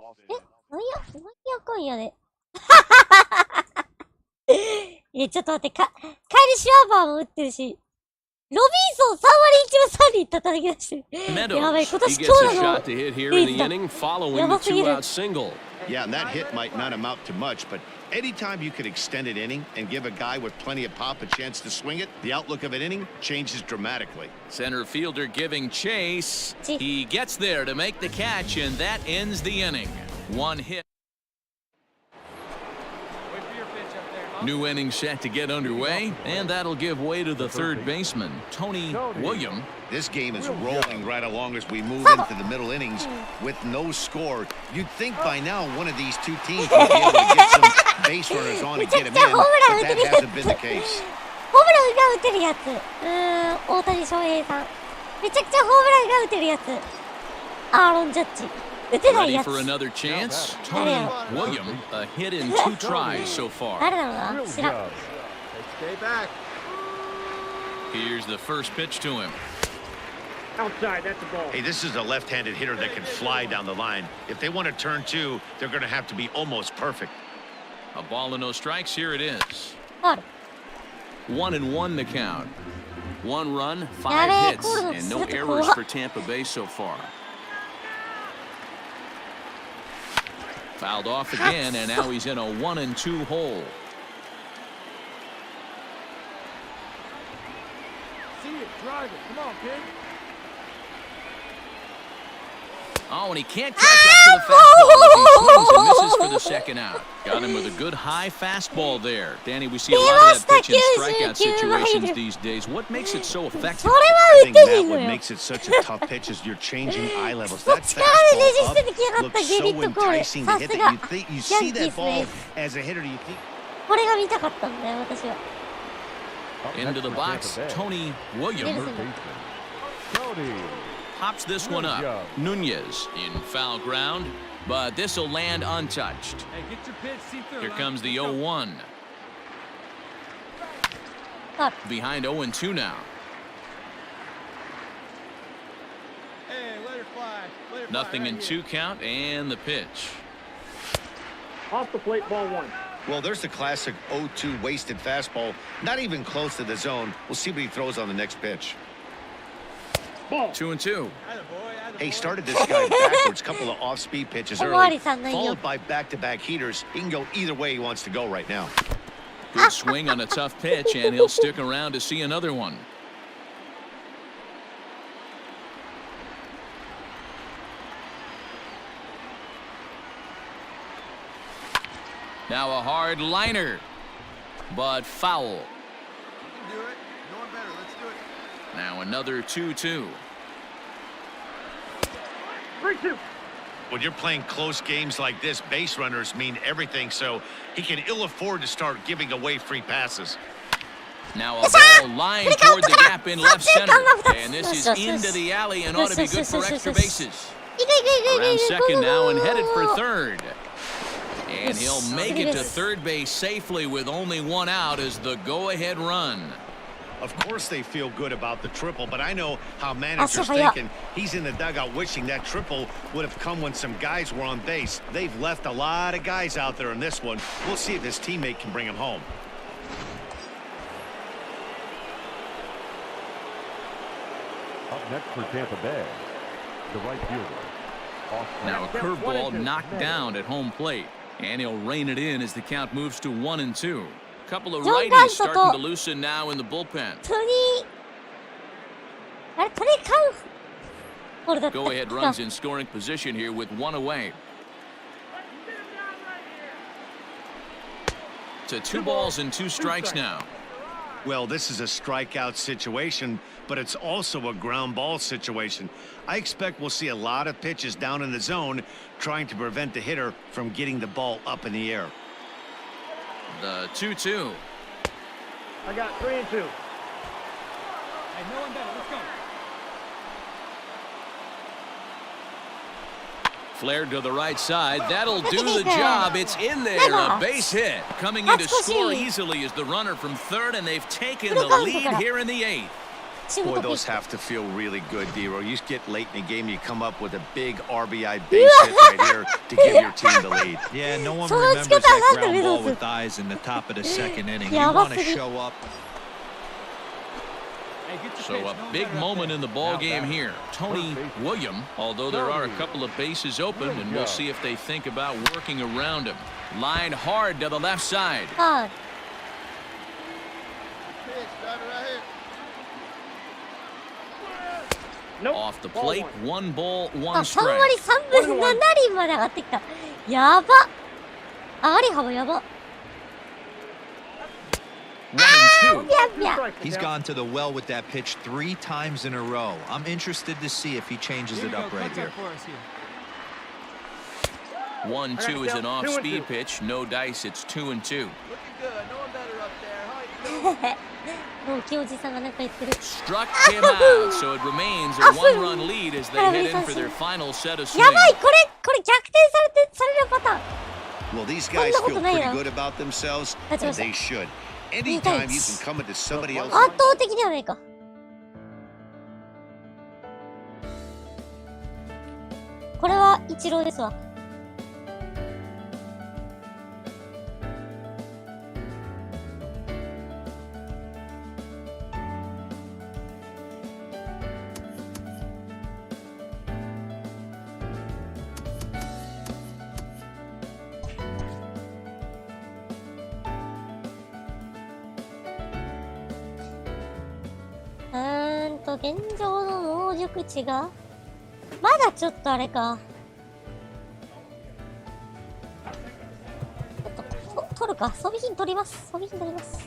いや、ちょっと待って、カイル・シュワーバーも打ってるし、ロビンソン3割1分3厘叩き出してる。やばい、今年今日のレイズだ。やばすぎる。 Yeah, and that hit might not amount to much, but anytime you can extend an inning and give a guy with plenty of pop a chance to swing it, the outlook of an inning changes dramatically. Center fielder giving chase. He gets there to make the catch, and that ends the inning. 1 hit. New inning set to get underway, and that'll give way to the third baseman, Tony Williams. This game is rolling right along as we move into the middle innings with no score. You'd think by now one of these two teams would be able to get some base runners on and get them in, but that hasn't been the case. ホームランが打てるやつ。大谷翔平さん。めちゃくちゃホームランが打てるやつ。アーロン・ジャッジ。 Ready for another chance? Tony Williams, a hit in 2 tries so far. Here's the first pitch to him. Outside, that's a ball. Hey, this is a left-handed hitter that can fly down the line. If they want to turn 2, they're going to have to be almost perfect. A ball and no strikes. Here it is. 1-1 the count. 1 run, 5 hits, and no errors for Tampa Bay so far. Fouled off again, and now he's in a 1-2 hole. See it, drive it. Come on, kid. Oh, and he can't catch up to the fastball as he swings and misses for the second out. Got him with a good high fastball there. Danny, we see a lot of that pitch in strikeout situations these days. What makes it so effective? I think that what makes it such a tough pitch is you're changing eye levels. That fastball up looks so enticing to hit that you see that ball as a hitter. You think. これが見たかったんだよ、私は。 Into the box, Tony Williams. Pops this one up. Nunez in foul ground, but this will land untouched. Here comes the 0-1. Behind 0-2 now. Nothing in 2 count, and the pitch. Off the plate, ball 1. Well, there's the classic 0-2 wasted fastball. Not even close to the zone. We'll see what he throws on the next pitch. 2-2. Hey, started this guy backwards. Couple of off-speed pitches early, followed by back-to-back heaters. He can go either way he wants to go right now. Good swing on a tough pitch, and he'll stick around to see another one. Now a hard liner, but foul. You can do it. No one better. Let's do it. Now another 2-2. 3-2. When you're playing close games like this, base runners mean everything, so he can ill afford to start giving away free passes. Now a ball lined toward the gap in left center, and this is into the alley and ought to be good for extra bases. Around second now and headed for third. And he'll make it to third base safely with only 1 out as the go-ahead run. Of course they feel good about the triple, but I know how managers thinking. He's in the dugout wishing that triple would have come when some guys were on base. They've left a lot of guys out there in this one. We'll see if his teammate can bring him home. Up next for Tampa Bay, the right fielder. Now a curveball knocked down at home plate, and he'll rein it in as the count moves to 1-2. Couple of righties starting to loosen now in the bullpen. Go-ahead runs in scoring position here with 1 away. To 2 balls and 2 strikes now. Well, this is a strikeout situation, but it's also a ground ball situation. I expect we'll see a lot of pitches down in the zone trying to prevent the hitter from getting the ball up in the air. The 2-2. I got 3-2. Hey, no one better. Let's go. Flared to the right side. That'll do the job. It's in there. A base hit. Coming in to score easily is the runner from third, and they've taken the lead here in the 8th. Boy, those have to feel really good, Dero. You get late in the game, you come up with a big RBI base hit right here to give your team the lead. Yeah, no one remembers that ground ball with eyes in the top of the 2nd inning. You want to show up. So a big moment in the ball game here. Tony Williams, although there are a couple of bases open, and we'll see if they think about working around him. Lined hard to the left side. Off the plate, 1 ball, 1 strike. 3割3分7厘まで上がってきた。やば。上がり幅やば。 1-2. He's gone to the well with that pitch 3 times in a row. I'm interested to see if he changes it up right here. 1-2 is an off-speed pitch. No dice. It's 2-2. Looking good. No one better up there. How you doing? Struck him out, so it remains a 1-run lead as they head in for their final set of swings. Well, these guys feel pretty good about themselves, and they should. Anytime you can come into somebody else. 圧倒的ではないか。これはイチローですわ。現状の能力値がまだちょっとあれか。ちょっと取るか。装備品取ります。装備品取ります。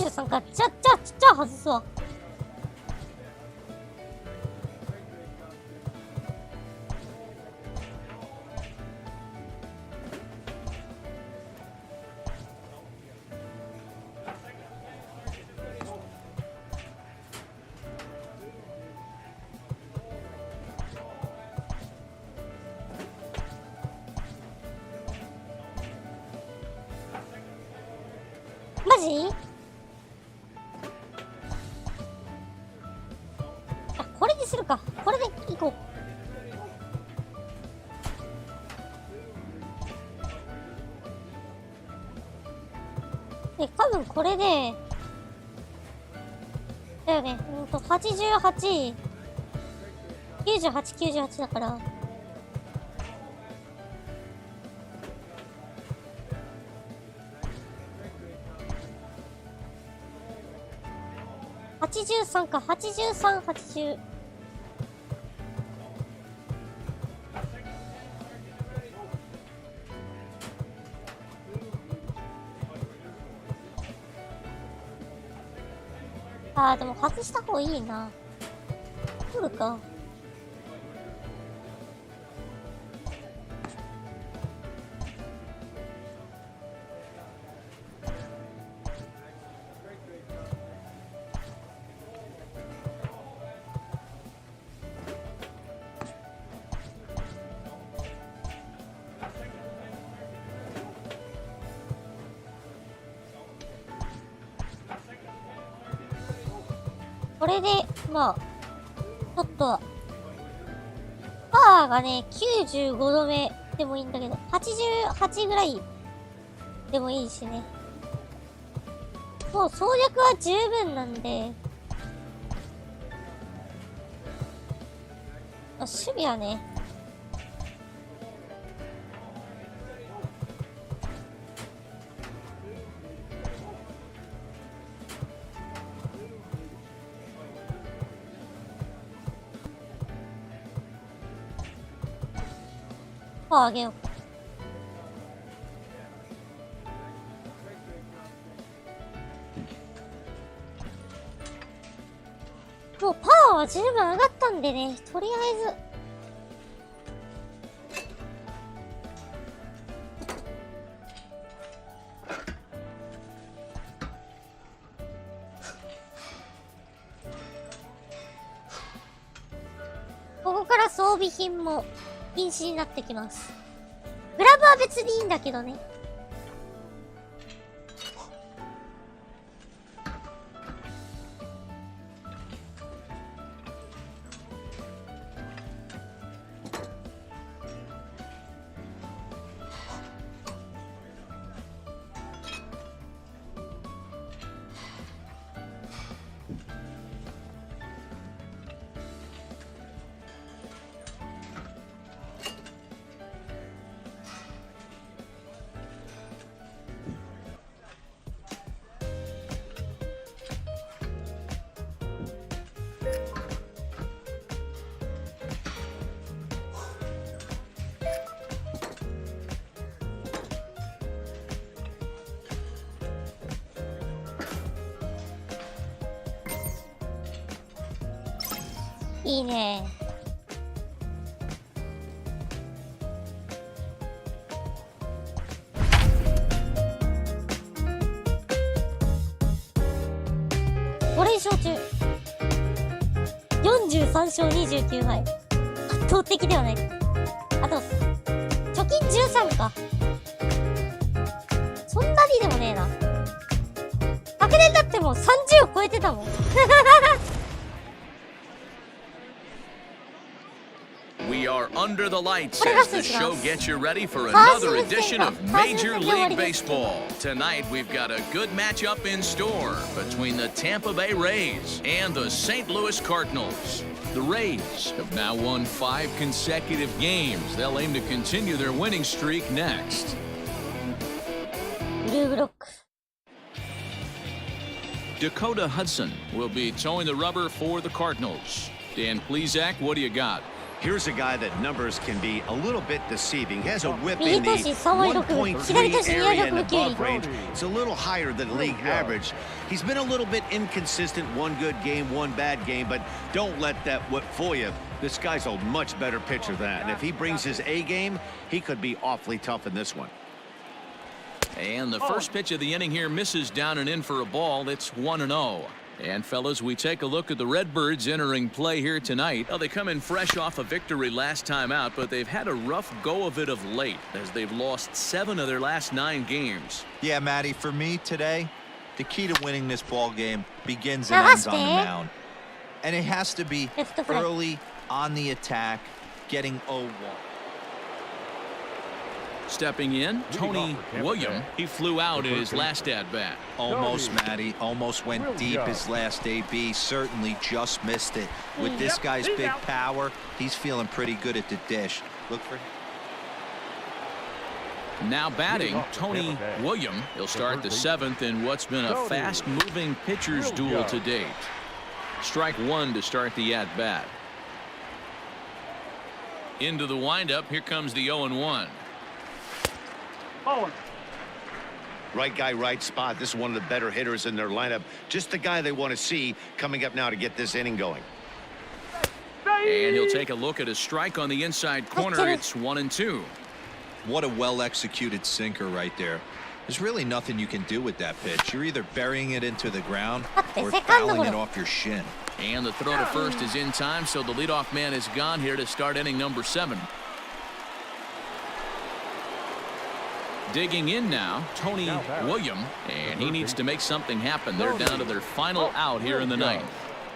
93か。じゃあ外すわ。マジ？これにするか。これでいこう。で、多分これで、だよね。88、98、98だから。83か。83、80。あー、でも外した方がいいな。取るか。これで、まあ、ちょっと、パワーがね、95度目でもいいんだけど、88ぐらいでもいいしね。もう総力は十分なんで、守備はね、パワー上げよう。もうパワーは十分上がったんでね、とりあえず。ここから装備品も禁止になってきます。グラブは別にいいんだけどね。いいね。勝中。43勝29敗。圧倒的ではない。あと、貯金13か。そんなにでもねえな。昨年だってもう30を超えてたもん。We are under the lights as the show gets you ready for another edition of Major League Baseball. Tonight, we've got a good matchup in store between the Tampa Bay Rays and the St. Louis Cardinals. The Rays have now won 5 consecutive games. They'll aim to continue their winning streak next. Dakota Hudson will be towing the rubber for the Cardinals. Dan Plesac, what do you got? Here's a guy that numbers can be a little bit deceiving. Has a whip in the 1.3 area and above range. It's a little higher than league average. He's been a little bit inconsistent. One good game, one bad game, but don't let that whip fool you. This guy's a much better pitcher than that. And if he brings his A game, he could be awfully tough in this one. And the first pitch of the inning here misses down and in for a ball. It's 1-0. And fellas, we take a look at the Redbirds entering play here tonight. Well, they come in fresh off a victory last time out, but they've had a rough go of it of late as they've lost 7 of their last 9 games. Yeah, Matty, for me today, the key to winning this ball game begins and ends on the mound. And it has to be early on the attack, getting 0-1. Stepping in, Tony William. He flew out in his last at-bat. Almost, Matty. Almost went deep his last AB. Certainly just missed it. With this guy's big power, he's feeling pretty good at the dish. Look for him. Now batting, Tony William. He'll start the 7th in what's been a fast-moving pitcher's duel to date. Strike 1 to start the at-bat. Into the windup. Here comes the 0-1. Right guy, right spot. This is one of the better hitters in their lineup. Just the guy they want to see coming up now to get this inning going. And he'll take a look at a strike on the inside corner. It's 1-2. What a well-executed sinker right there. There's really nothing you can do with that pitch. You're either burying it into the ground or fouling it off your shin. And the throw to first is in time, so the leadoff man is gone here to start inning number 7. Digging in now, Tony William, and he needs to make something happen. They're down to their final out here in the 9th.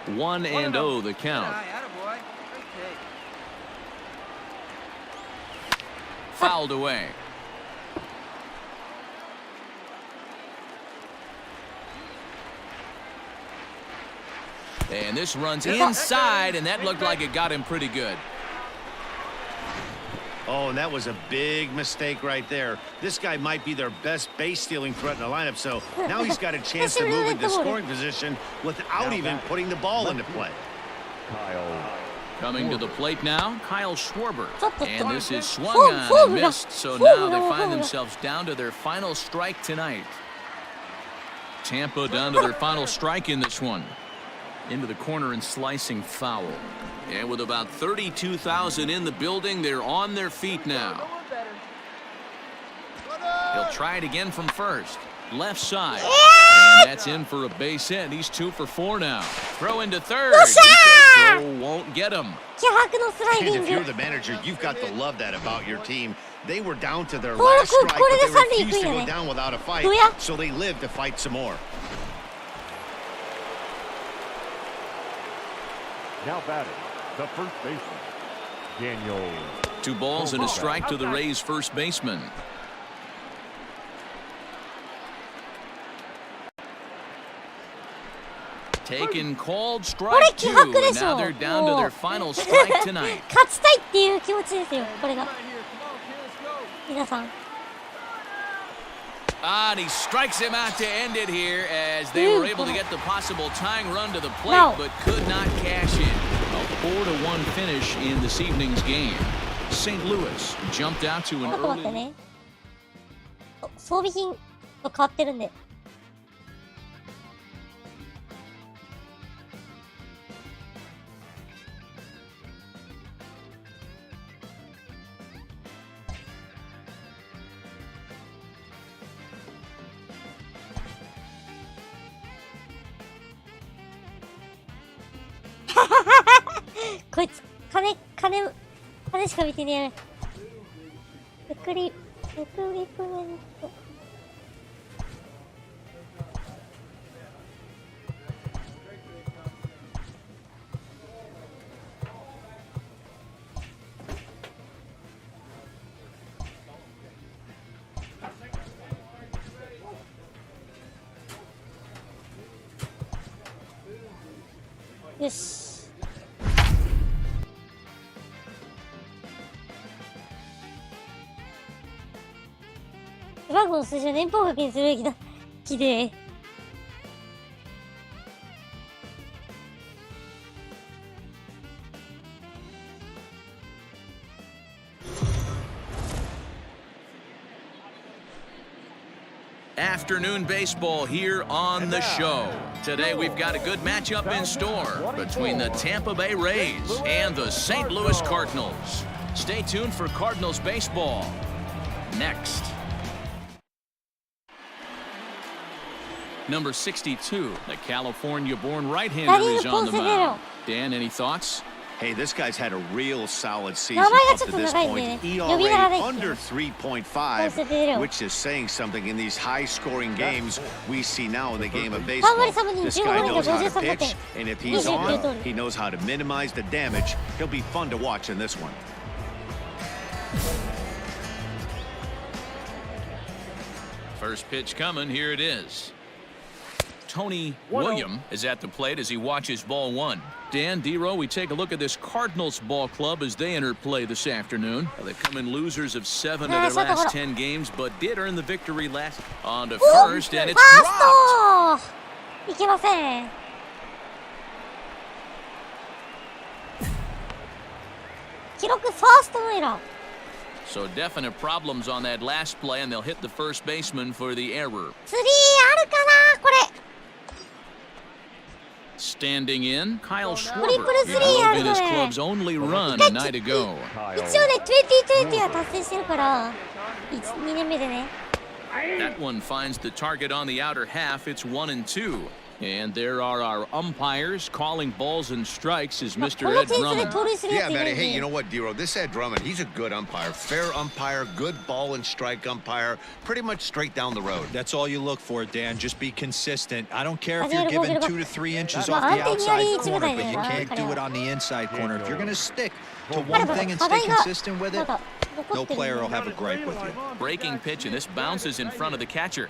1-0 the count. Fouled away. And this runs inside, and that looked like it got him pretty good. Oh, and that was a big mistake right there. This guy might be their best base-stealing threat in the lineup, so now he's got a chance to move into scoring position without even putting the ball into play. Coming to the plate now, Kyle Schwarber. And this is swung on and missed, so now they find themselves down to their final strike tonight. Tampa down to their final strike in this one. Into the corner and slicing foul. And with about 32,000 in the building, they're on their feet now. He'll try it again from first. Left side. And that's in for a base hit. He's 2 for 4 now. Throw into third. Throw won't get him. And if you're the manager, you've got to love that about your team. They were down to their last strike, but they refused to go down without a fight, so they lived to fight some more. Now batting, the first baseman, Daniel. 2 balls and a strike to the Rays' first baseman. Taken, called strike 2, and now they're down to their final strike tonight. 勝ちたいっていう気持ちですよ、これが。皆さん。 And he strikes him out to end it here as they were able to get the possible tying run to the plate, but could not cash in. A 4-1 finish in this evening's game. St. Louis jumped out to an ちょっと待ってね。装備品と変わってるんで。こいつ、金しか見てねえ。エクリプメント。よし。背番号の数字を年俸額にするべきだ。きれい。Afternoon baseball here on the show. Today we've got a good matchup in store between the Tampa Bay Rays and the St. Louis Cardinals. Stay tuned for Cardinals baseball. Next. Number 62, the California-born right-hander is on the mound. Dan, any thoughts? Hey, this guy's had a real solid season up to this point. ERA under 3.5, which is saying something in these high-scoring games we see now in the game of baseball. This guy knows how to pitch, and if he's on, he knows how to minimize the damage. He'll be fun to watch in this one. First pitch coming, here it is. Tony William is at the plate as he watches ball one. Dan, D-Row, we take a look at this Cardinals ball club as they enter play this afternoon. They come in losers of 7 of their last 10 games, but did earn the victory last. On to first, and it's dropped. いけません。記録ファーストのエラー。 So definite problems on that last play, and they'll hit the first baseman for the error. スリーあるかなこれ。 Standing in, Kyle Schwarber. He drove in his club's only run a night ago. 一応ね、2020は達成してるから、2年目でね。 That one finds the target on the outer half. It's 1-2. And there are our umpires calling balls and strikes as Mr. Ed Drummond. Yeah, Matty, hey, you know what, D-Row? This Ed Drummond, he's a good umpire. Fair umpire, good ball and strike umpire. Pretty much straight down the road. That's all you look for, Dan. Just be consistent. I don't care if you're given 2 to 3 inches off the outside corner, but you can't do it on the inside corner. If you're going to stick to one thing and stay consistent with it, no player will have a gripe with you. Breaking pitch, and this bounces in front of the catcher.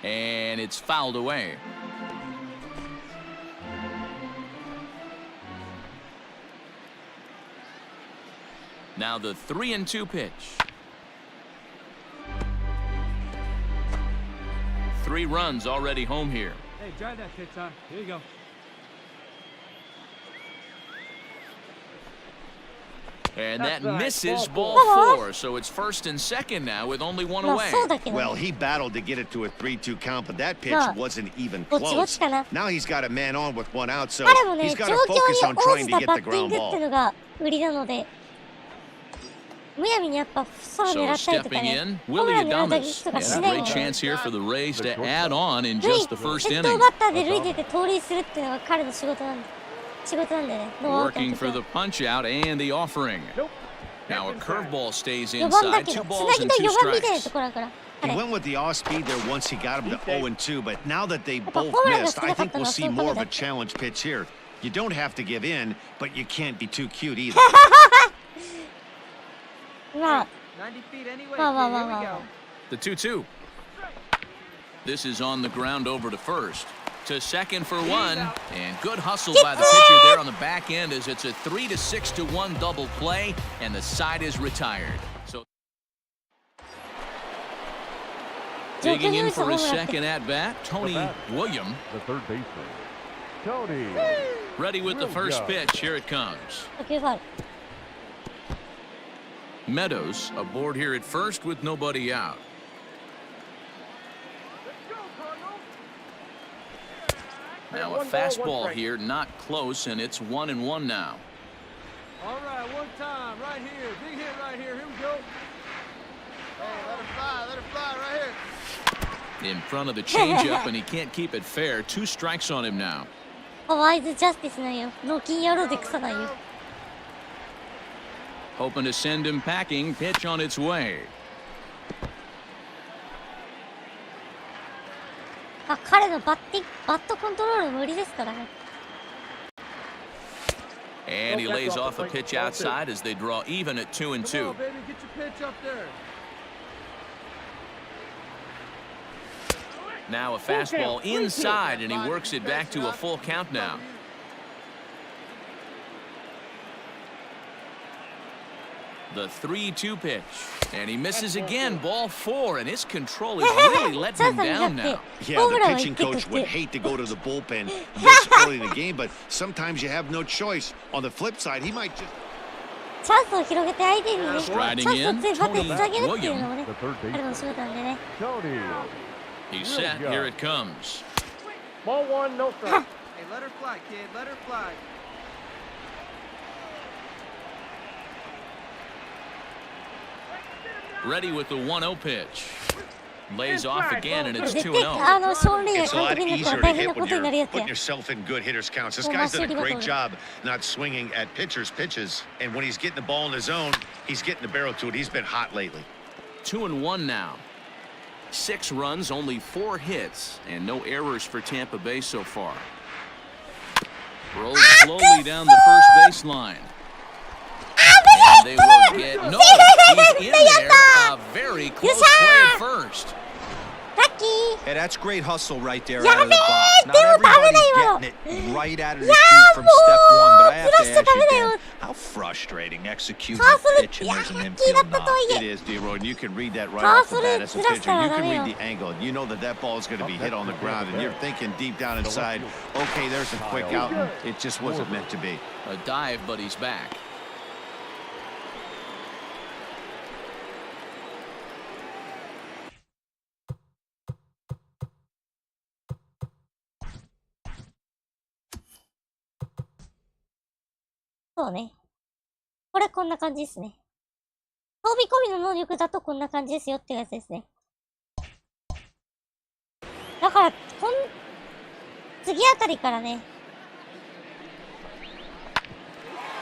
And it's fouled away. Now the 3-2 pitch. 3 runs already home here. Hey, drive that pitch, huh? Here you go. And that misses ball 4, so it's first and second now with only 1 away. Well, he battled to get it to a 3-2 count, but that pitch wasn't even close. Now he's got a man on with 1 out, so he's got to focus on trying to get the ground ball. So stepping in, Willie Adames, and a great chance here for the Rays to add on in just the first inning. Working for the punch out and the offering. Now a curveball stays inside, 2 balls and 2 strikes. He went with the off-speed there once he got him to 0-2, but now that they both missed, I think we'll see more of a challenge pitch here. You don't have to give in, but you can't be too cute either. 90 feet anyway. Here we go. The 2-2. This is on the ground over to first. To second for 1, and good hustle by the pitcher there on the back end as it's a 3-6-1 double play, and the side is retired. So digging in for his second at-bat, Tony William. The third baseman, Tony. Ready with the first pitch. Here it comes. Meadows aboard here at first with nobody out. Now a fastball here, not close, and it's 1-1 now. All right, one time, right here. Big hit right here. Here we go. Hey, let it fly right here. In front of the changeup, and he can't keep it fair. 2 strikes on him now. ワイズジャスティスなんよ。脳筋野郎で草なんよ。Hoping to send him packing. Pitch on its way. 彼のバットコントロール無理ですからね。And he lays off a pitch outside as they draw even at 2-2. Come on, baby, get your pitch up there. Now a fastball inside, and he works it back to a full count now. The 3-2 pitch, and he misses again. Ball 4, and his control is really letting him down now. Yeah, the pitching coach would hate to go to the bullpen this early in the game, but sometimes you have no choice. On the flip side, he might just... チャンスを広げて相手にね、チャ Striding ンスを in, ついバッテにつなげる Tony っていうのもね、 The third 彼の baseman, 仕事なんでね。 Tony. He's set. Here it comes. Ball 1, no strike. Hey, let her fly, kid. Let her fly. Ready with the 1-0 pitch. Lays off again, and it's 絶 2-0. 対ショーン・レイが It's a 監 lot 督になった easier ら to 大変な hit こ when とになるや you're つや putting。yourself in good hitters' counts. This Well, guy's done a Masuri great Bato. job not swinging at pitchers' pitches. And when he's getting the ball in his zone, he's getting the barrel to it. He's been hot lately. 2-1 now. 6 runs, only 4 hits, and no errors for Tampa Bay so far. Rolls slowly down the first baseline. And they will get no. He's in there. A very close play at first. ラッキー。 Hey, that's great hustle right there Yeah, out of the box. man, Not dude, everybody's getting it right out of the chute from step one, but I have to ask you, Dan, how frustrating executing a pitch and there's an infield knock. It is, D-Roy, and you can read that right off the bat as a pitcher. You can read the angle. You know that ball is going to be hit on the ground, and you're thinking deep down inside, okay, there's a quick out. It just wasn't meant to be. A dive, but he's back. .そうね。これこんな感じですね。飛び込みの能力だとこんな感じですよっていうやつですね。だから、次あたりからね。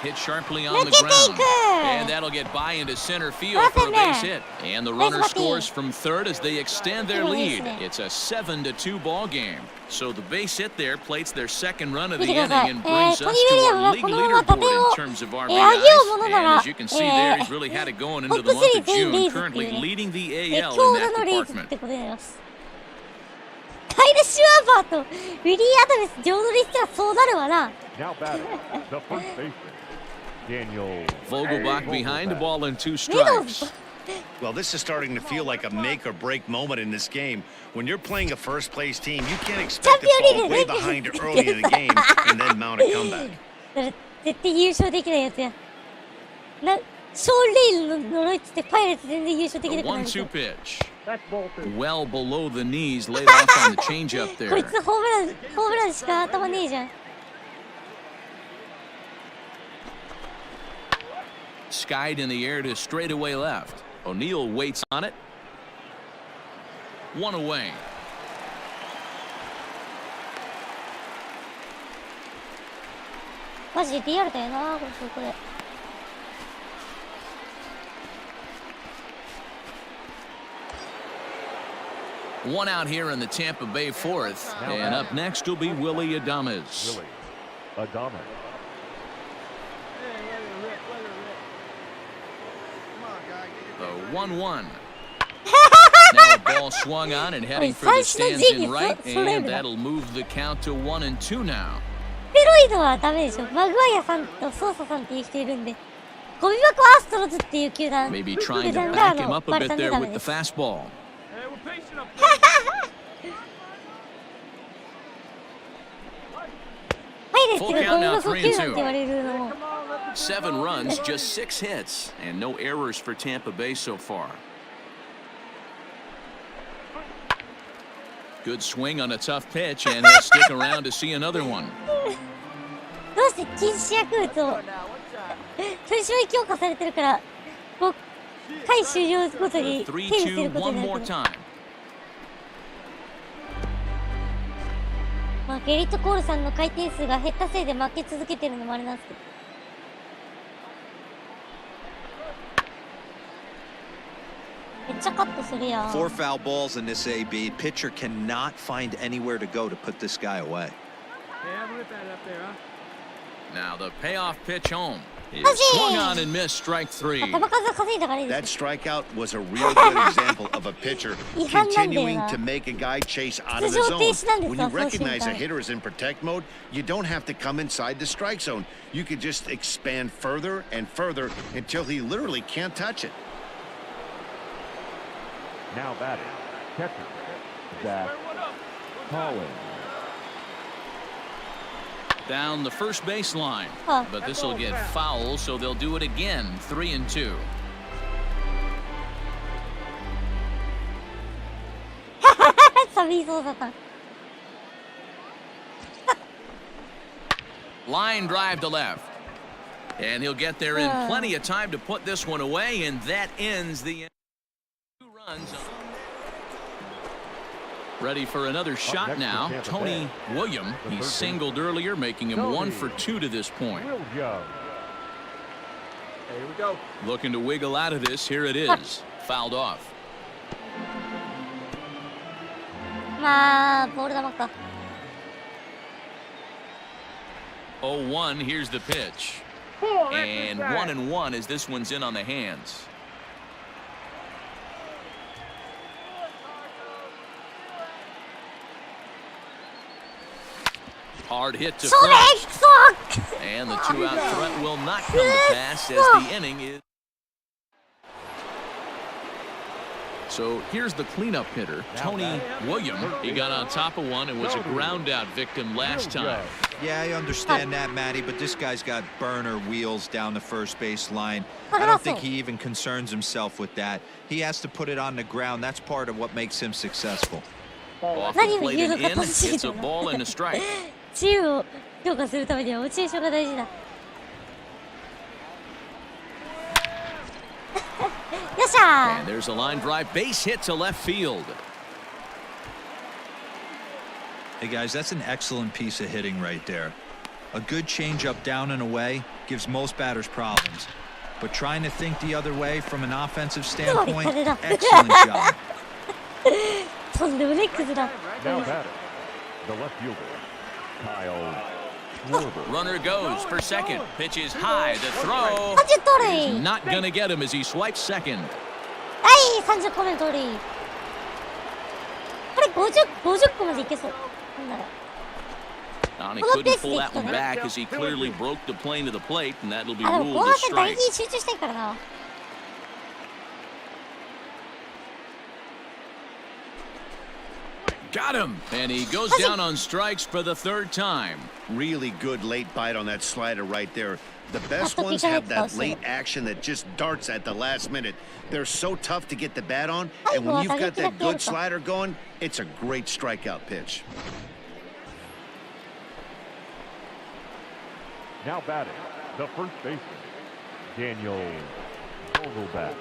Hit sharply on the ground. And that'll get by into center field for a base hit. And the runner scores from third as they extend their lead. It's a 7-2 ball game. So the base hit there plates their second run of the inning and brings us to our league leaderboard in terms of RBIs. And as you can see there, he's really had it going into the month of June, currently leading the AL in that department. カイル・シュワーバーとウィリー・アダメス上手にしたらそうなるわな。 Now batting, the first baseman, Daniel. Vogelbach behind, a ball and 2 strikes. Well, this is starting to feel like a make or break moment in this game. When you're playing a first place team, you can't expect to fall way behind early in the game and then mount a comeback. 絶対優勝できないやつや。ショーン・レイの呪いっつってパイレーツ全然優勝できなくなる。 1-2 pitch. That's ball 2. Well below the knees, laid off on the changeup こい there. つホームランしか頭ねえじゃん。 Skied in the air to straightaway left. O'Neill waits on it. 1 away.マジでリアルだよな、これ。One out here in the Tampa Bay fourth. And up next will be Willie Adames. Willie Adames. The 1-1. Now a ball swung on and heading for the stands in right. And that'll move the count to 1-2 now. ステロイドはダメでしょ。マグワイアさんとソーサさんっていう人いるんで。ゴミ箱アストロズっていう球団。 Maybe trying to back him up a bit there with the fastball. Hey, we're patient up パイレーツがゴミ箱球団って言われるのも。 7 runs, just 6 hits, and no errors for Tampa Bay so far. Good swing on a tough pitch, and he'll stick around to see another one. どうして禁止薬物を取り締まり強化されてるから、回終了ごとに手にする 3-2 こと one にな more る。 time. ゲリット・コールさんの回転数が減ったせいで負け続けてるのもあれなんですけど。めっちゃカットするやん。 4 foul balls in this AB. Pitcher cannot find anywhere to go to put this guy away. Hey, have a rip at it up there, huh? Now the payoff pitch home. He swung on and missed strike 3. That strikeout was a real good example of a pitcher continuing to make a guy chase out of the zone. When you recognize a hitter is in protect mode, you don't have to come inside the strike zone. You could just expand further and further until he literally can't touch it. Now batting, catcher, Zach Collins. Down the first baseline, but this will get foul, so they'll do it again. 3-2. Line drive to left, and he'll get there in plenty of time to put this one away, and that ends the 2 runs. Ready for another shot now. Tony William. He singled earlier, making him 1 for 2 to this point. Here we go. Looking to wiggle out of this. Here it is. Fouled off. まあ、ボール球か。0-1. Here's the pitch. And 1-1 as this one's in on the hands. Hard hit to first. And the 2-out threat will not come to pass as the inning is. So here's the cleanup hitter, Tony William. He got on top of one and was a ground out victim last time. Yeah, I understand that, Matty, but this guy's got burner wheels down the first base line. I don't think he even concerns himself with that. He has to put it on the ground. That's part of what makes him successful. Off the plate and in, it's a ball and a strike. チームを強化するためにはモチベーションが大事だ。よっしゃー。 And there's a line drive base hit to left field. Hey guys, that's an excellent piece of hitting right there. A good changeup down and away gives most batters problems. But trying to think the other way from an offensive standpoint, excellent job. とんでもねえクズだ。 Now batting, the left fielder, Kyle Schwarber. Runner goes for second. Pitch is high. The throw is not going to get him as he swipes second. はい、30個目の通り。これ50個までいけそう。なんだろう。And he couldn't pull that one back as he clearly broke the plane to the plate, and that'll be ruled a strike. Got him, and he goes down on strikes for the 3rd time. Really good late bite on that slider right there. The best ones have that late action that just darts at the last minute. They're so tough to get the bat on, and when you've got that good slider going, it's a great strikeout pitch. Now batting, the first baseman, Daniel Vogelback.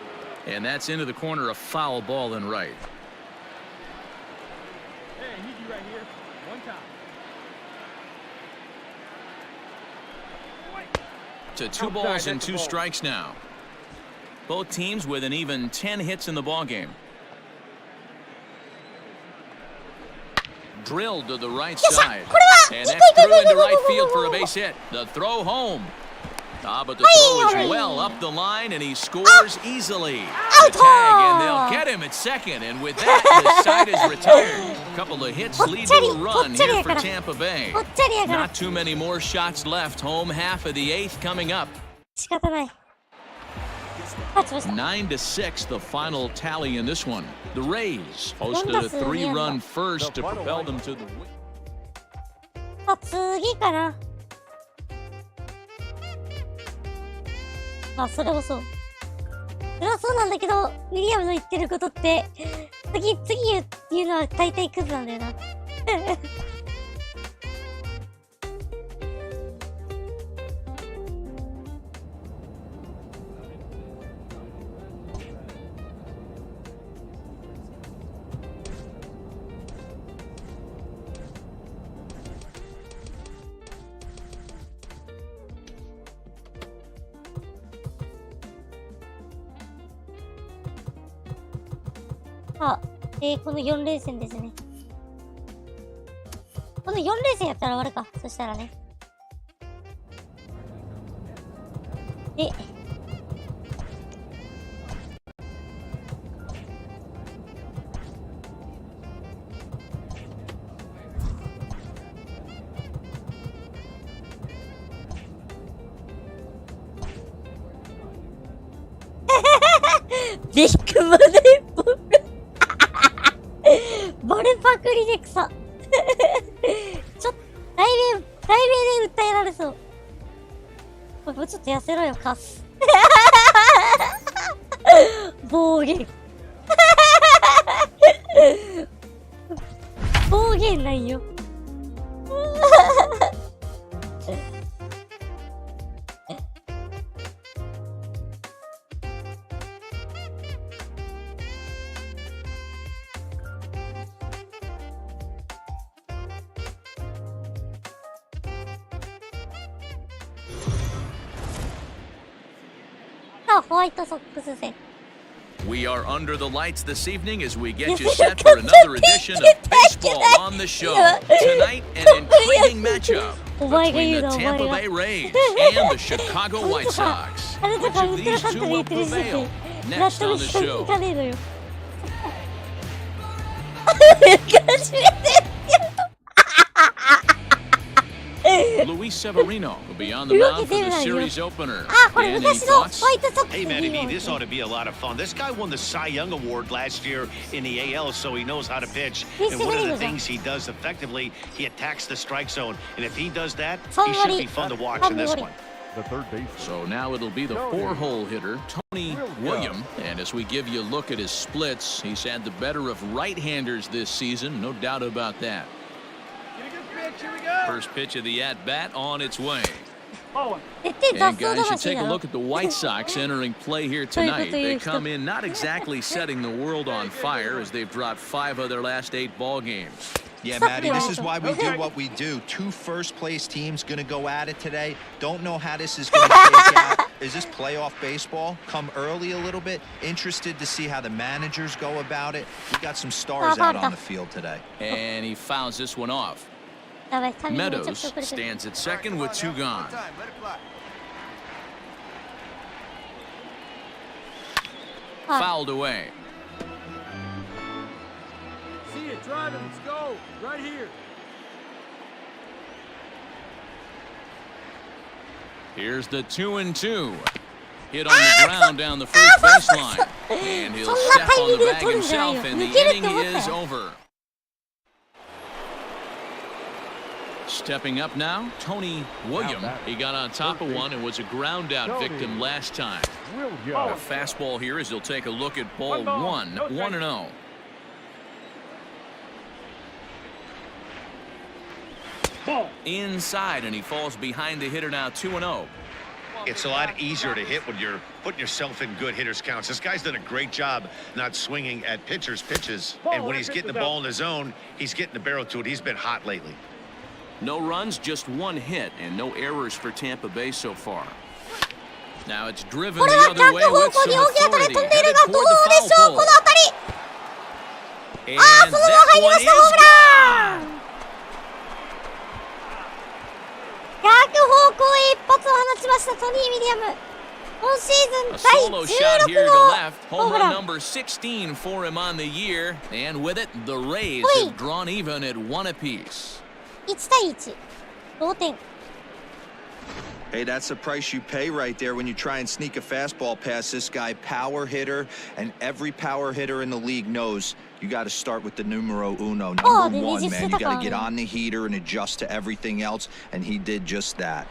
And that's into the corner, a foul ball and right. Hey, I need you right here. One time. To 2 balls and 2 strikes now. Both teams with an even 10 hits in the ballgame. Drilled to the right side. And that's through into right field for a base hit. The throw home. But the throw is well up the line, and he scores easily. The tag, and they'll get him at second. And with that, the side is retired. A couple of hits lead to a run here for Tampa Bay. Not too many more shots left. Home half of the 8th coming up. 9-6, the final tally in this one. The Rays posted a 3-run first to propel them to the win. 次かな。まあそれもそう。それはそうなんだけど、ウィリアムの言ってることって次言うのは大体クズなんだよな。さあ、この4連戦ですね。この4連戦やったら終わるか。そしたらね。で、ビッグマネーボールボルパクリで草ちょっと、題名で訴えられそう。これもうちょっと痩せろよ、カス。暴言。暴言ないよ。ホワイトソックス戦。We are under the lights this evening as we get you set for another edition of Baseball on the Show. Tonight, an intriguing matchup between the Tampa Bay Rays and the Chicago White Sox. Which of these two will prevail? Next on the show. Luis Severino will be on the mound for the series opener. And any thoughts? Hey, Matty B, this ought to be a lot of fun. This guy won the Cy Young Award last year in the AL, so he knows how to pitch. And one of the things he does effectively, he attacks the strike zone. And if he does that, he should be fun to watch in this one. The third base. So now it'll be the four-hole hitter, Tony William. And as we give you a look at his splits, he's had the better of right-handers this season, no doubt about that. First pitch of the at-bat on its way. And guys, you take a look at the White Sox entering play here tonight. They come in not exactly setting the world on fire as they've dropped 5 of their last 8 ball games. Yeah, Matty, this is why we do what we do. 2 first-place teams going to go at it today. Don't know how this is going to shake out. Is this playoff baseball? Come early a little bit. Interested to see how the managers go about it. We got some stars out on the field today. And he fouls this one off. Meadows stands at second with 2 gone. Fouled away. See it driving. Let's go. Right here. Here's the 2-2. Hit on the ground down the first baseline. And he'll step on the bag himself, and the inning is over. Stepping up now, Tony William. He got on top of one and was a ground out victim last time. A fastball here as he'll take a look at ball 1, 1-0. Inside, and he falls behind the hitter now, 2-0. It's a lot easier to hit when you're putting yourself in good hitters counts. This guy's done a great job not swinging at pitchers' pitches. And when he's getting the ball in his zone, he's getting the barrel to it. He's been hot lately. No runs, just 1 hit, and no errors for Tampa Bay so far. Now it's driven the other way with some authority, headed toward the foul pole. And that one is gone! 逆方向へ一発を放ちましたトニー・ウィリアム。今シーズン第16号ホームラン。 Number 16 for him on the year, and with it, the Rays have drawn even at 1 apiece. 1対1。同点。 Hey, that's the price you pay right there when you try and sneak a fastball past this guy. Power hitter, and every power hitter in the league knows you got to start with the numero uno, number 1, man. You got to get on the heater and adjust to everything else, and he did just that.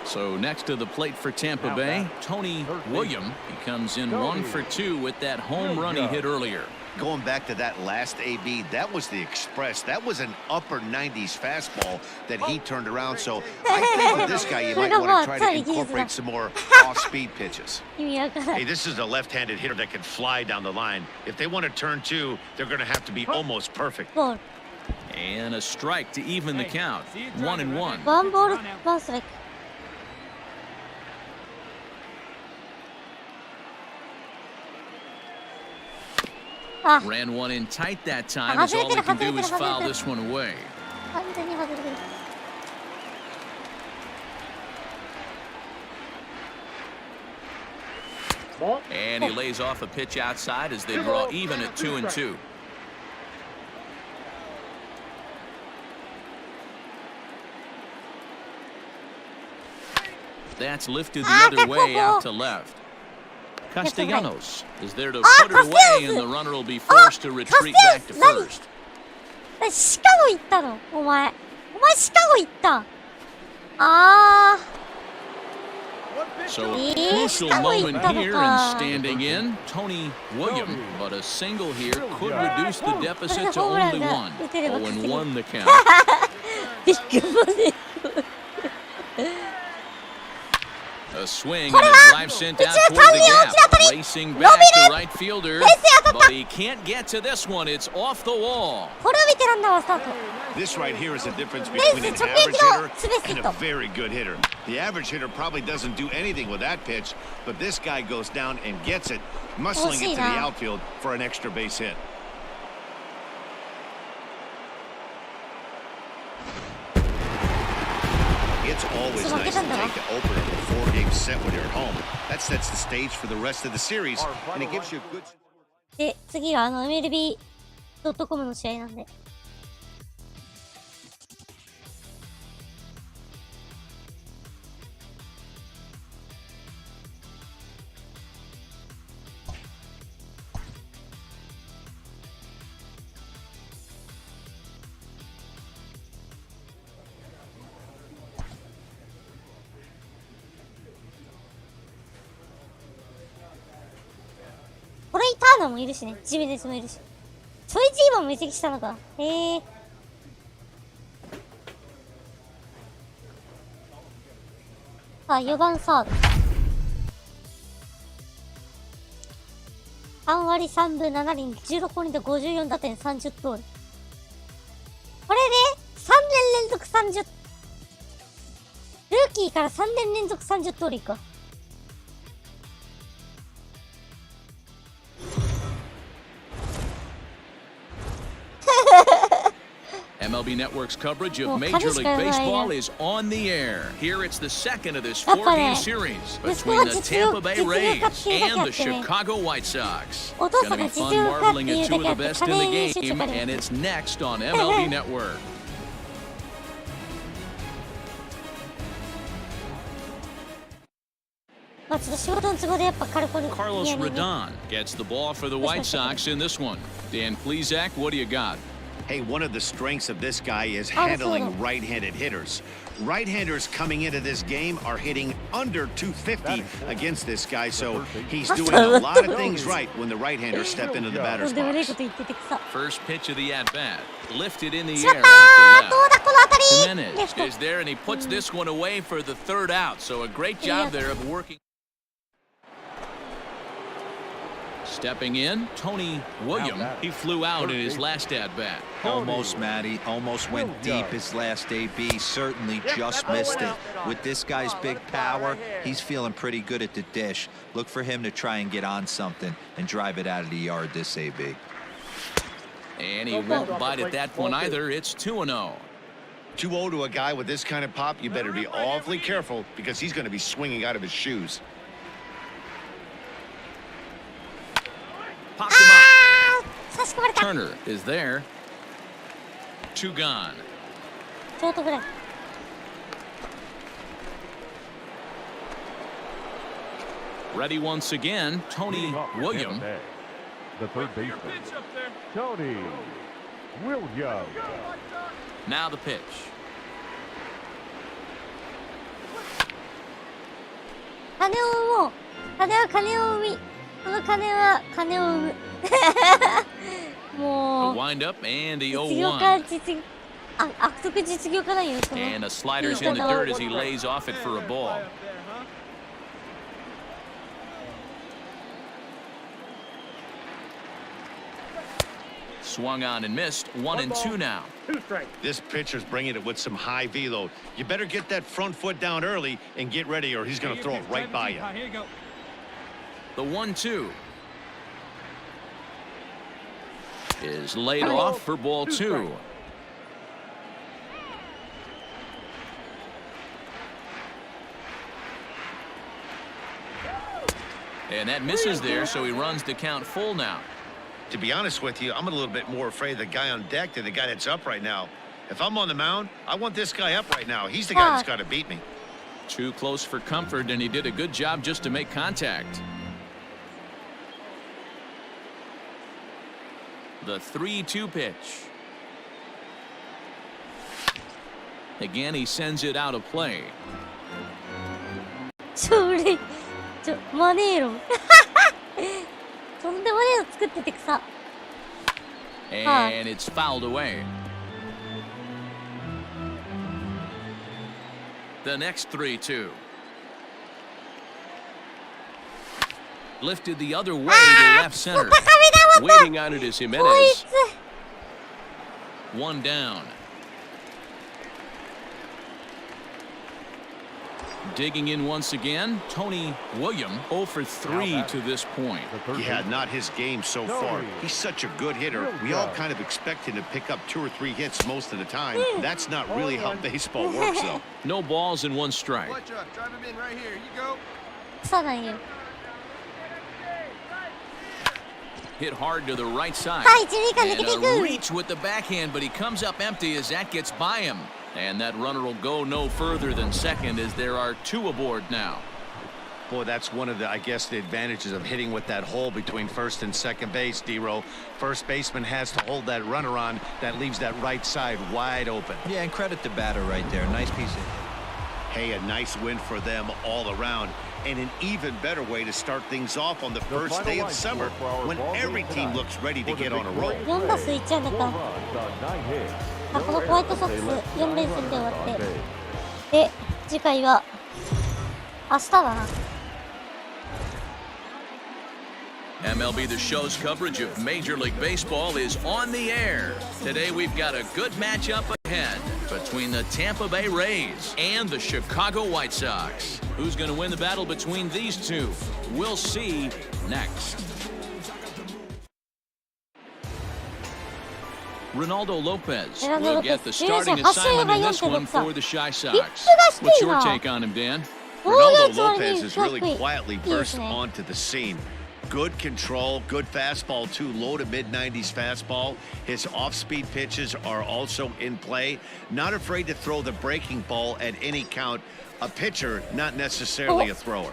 So next to the plate for Tampa Bay, Tony William. He comes in 1 for 2 with that home run he hit earlier. Going back to that last AB, that was the express. That was an upper 90s fastball that he turned around. So I think with this guy, you might want to try to incorporate some more off-speed pitches. Hey, this is a left-handed hitter that can fly down the line. If they want to turn 2, they're going to have to be almost perfect. And a strike to even the count. 1-1. 1 ball, 1 strike. Ran one in tight that time, as all they can do is foul this one away. 完全に外れてる。And he lays off a pitch outside as they draw even at 2-2. That's lifted the other way out to left. Castellanos is there to put it away, and the runner will be forced to retreat back to first. シカゴ行ったのお前シカゴ行った。あー。 So a crucial moment here, and standing in, Tony William. But a single here could reduce the deficit to only one. 0-1 the count. A swing and a drive sent out toward the gap. Racing back to right fielder, but he can't get to this one. It's off the wall. This right here is a difference between an average hitter and a very good hitter. The average hitter probably doesn't do anything with that pitch, but this guy goes down and gets it, muscling it to the outfield for an extra base hit. It's always nice to take the opener of a four-game set when you're at home. That sets the stage for the rest of the series, and it gives you a good... で、次はMLB.com の試合なんで。トレイターナもいるしね。ジメネスもいるし。ソイジーマンも移籍したのか。へえ。さあ、4番サード。3割3分7厘、16本で54打点30盗塁。これで3年連続30、ルーキーから3年連続30盗塁か。MLB Network's coverage of Major League Baseball is on the air. Here it's the second of this four-game series between the Tampa Bay Rays and the Chicago White Sox. It's going to be fun marveling at two of the best in the game, and it's next on MLB Network. Carlos Rodon gets the ball for the White Sox in this one. Dan Plesac, what do you got? Hey, one of the strengths of this guy is handling right-handed hitters. Right-handers coming into this game are hitting under 250 against this guy, so he's doing a lot of things right when the right-handers step into the batter's box. First pitch of the at-bat, lifted in the air out to left. Jimenez is there, and he puts this one away for the third out, so a great job there of working. Stepping in, Tony William. He flew out in his last at-bat. Almost, Matty. Almost went deep his last AB. Certainly just missed it. With this guy's big power, he's feeling pretty good at the dish. Look for him to try and get on something and drive it out of the yard this AB. And he won't bite at that one either. It's 2-0. 2-0 to a guy with this kind of pop, you better be awfully careful because he's going to be swinging out of his shoes. Popped him up. Turner is there. 2 gone. Ready once again, Tony William. The third baseman, Tony William. Now the pitch. A wind up and the 0-1. And a slider's in the dirt as he lays off it for a ball. Swung on and missed. 1-2 now. This pitcher's bringing it with some high velo. You better get that front foot down early and get ready, or he's going to throw it right by you. The 1-2. is laid off for ball 2. And that misses there, so he runs the count full now. To be honest with you, I'm a little bit more afraid of the guy on deck than the guy that's up right now. If I'm on the mound, I want this guy up right now. He's the guy that's got to beat me. Too close for comfort, and he did a good job just to make contact. The 3-2 pitch. Again, he sends it out of play. マネーロとんでもねえの作っててくさ。 And it's fouled away. The next 3-2. Lifted the other way to left center. Waiting on it is Jimenez. 1 down. Digging in once again, Tony William 0 for 3 to this point. Yeah, not his game so far. He's such a good hitter. We all kind of expect him to pick up 2 or 3 hits most of the time. That's not really how baseball works, though. No balls and 1 strike. Watch up. Drive him in right here. You go. そうなんよ。 Hit hard to the right side. はい、一塁間抜けていく。 And a reach with the backhand, but he comes up empty as that gets by him. And that runner will go no further than second as there are 2 aboard now. Boy, that's one of the, I guess, the advantages of hitting with that hole between first and second base, D-Row. First baseman has to hold that runner on. That leaves that right side wide open. Yeah, and credit the batter right there. Nice piece of... Hey, a nice win for them all around. And an even better way to start things off on the first day of summer when every team looks ready to get on a roll. 4打数1安打か。このホワイトソックス4連戦で終わって。で、次回は明日だな。MLB The Show's coverage of Major League Baseball is on the air. Today we've got a good matchup ahead between the Tampa Bay Rays and the Chicago White Sox. Who's going to win the battle between these two? We'll see next. Ronaldo Lopez will get the starting assignment in this one for the Shy Sox. What's your take on him, Dan? Ronaldo Lopez has really quietly burst onto the scene. Good control, good fastball too, low to mid-90s fastball. His off-speed pitches are also in play. Not afraid to throw the breaking ball at any count. A pitcher, not necessarily a thrower.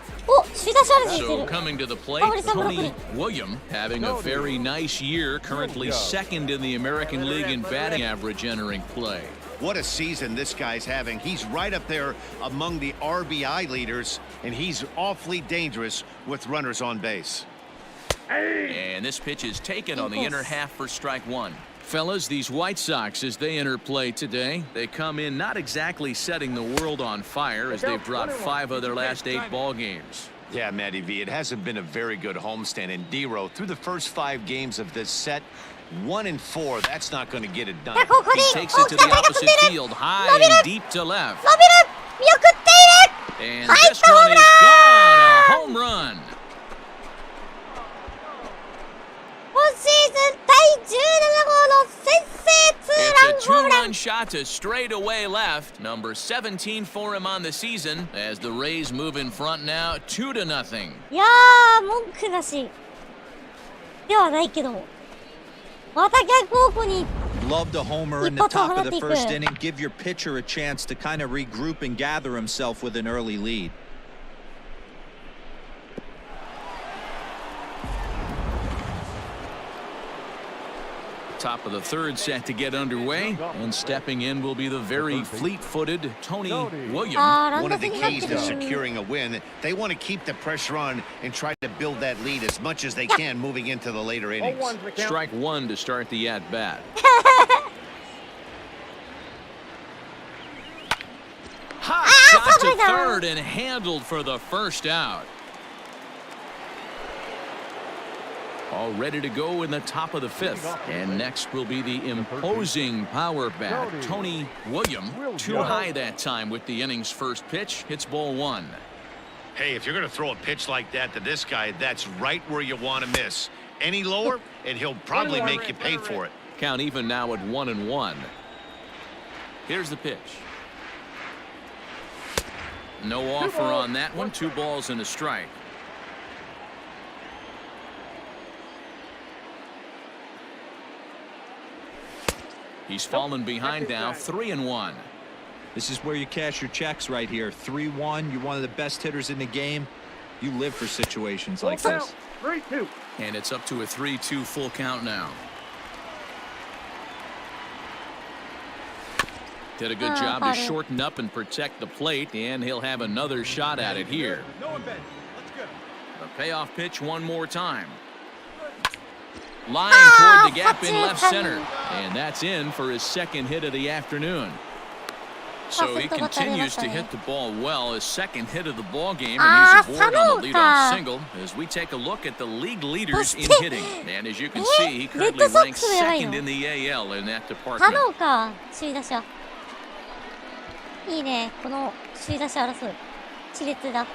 So coming to the plate, Tony William having a very nice year, currently second in the American League in batting average entering play. What a season this guy's having. He's right up there among the RBI leaders, and he's awfully dangerous with runners on base. And this pitch is taken on the inner half for strike 1. Fellas, these White Sox, as they enter play today, they come in not exactly setting the world on fire as they've dropped 5 of their last 8 ball games. Yeah, Matty V, it hasn't been a very good homestand. And D-Row, through the first 5 games of this set, 1 and 4, that's not going to get it done. He takes it to the opposite field, high and deep to left. And this one is gone, a home run. 今シーズン第17号の先制ツーランホームラン。 It's a 2-run shot to straightaway left. Number 17 for him on the season as the Rays move in front now 2-0. いやー、文句なしではないけども。また逆方向に Loved a homer in the top of the first inning. Give your pitcher a chance to kind of regroup and gather himself with an early lead. Top of the third set to get underway, and stepping in will be the very fleet-footed Tony William. One of the keys to securing a win, they want to keep the pressure on and try to build that lead as much as they can moving into the later innings. Strike 1 to start the at-bat. Hot shot to third and handled for the first out. All ready to go in the top of the 5th. And next will be the imposing power bat, Tony William. Too high that time with the inning's first pitch. Hits ball 1. Hey, if you're going to throw a pitch like that to this guy, that's right where you want to miss. Any lower, and he'll probably make you pay for it. Count even now at 1-1. Here's the pitch. No offer on that one. 2 balls and a strike. He's fallen behind now, 3-1. This is where you cash your checks right here. 3-1. You're one of the best hitters in the game. You live for situations like this. 3-2. And it's up to a 3-2 full count now. Did a good job to shorten up and protect the plate, and he'll have another shot at it here. The payoff pitch one more time. Line toward the gap in left center, and that's in for his second hit of the afternoon. So he continues to hit the ball well, his second hit of the ball game, and he's aboard on the leadoff single as we take a look at the league leaders in hitting. And as you can see, he currently ranks second in the AL in that department. いいね、この首位打者争い。熾烈だ。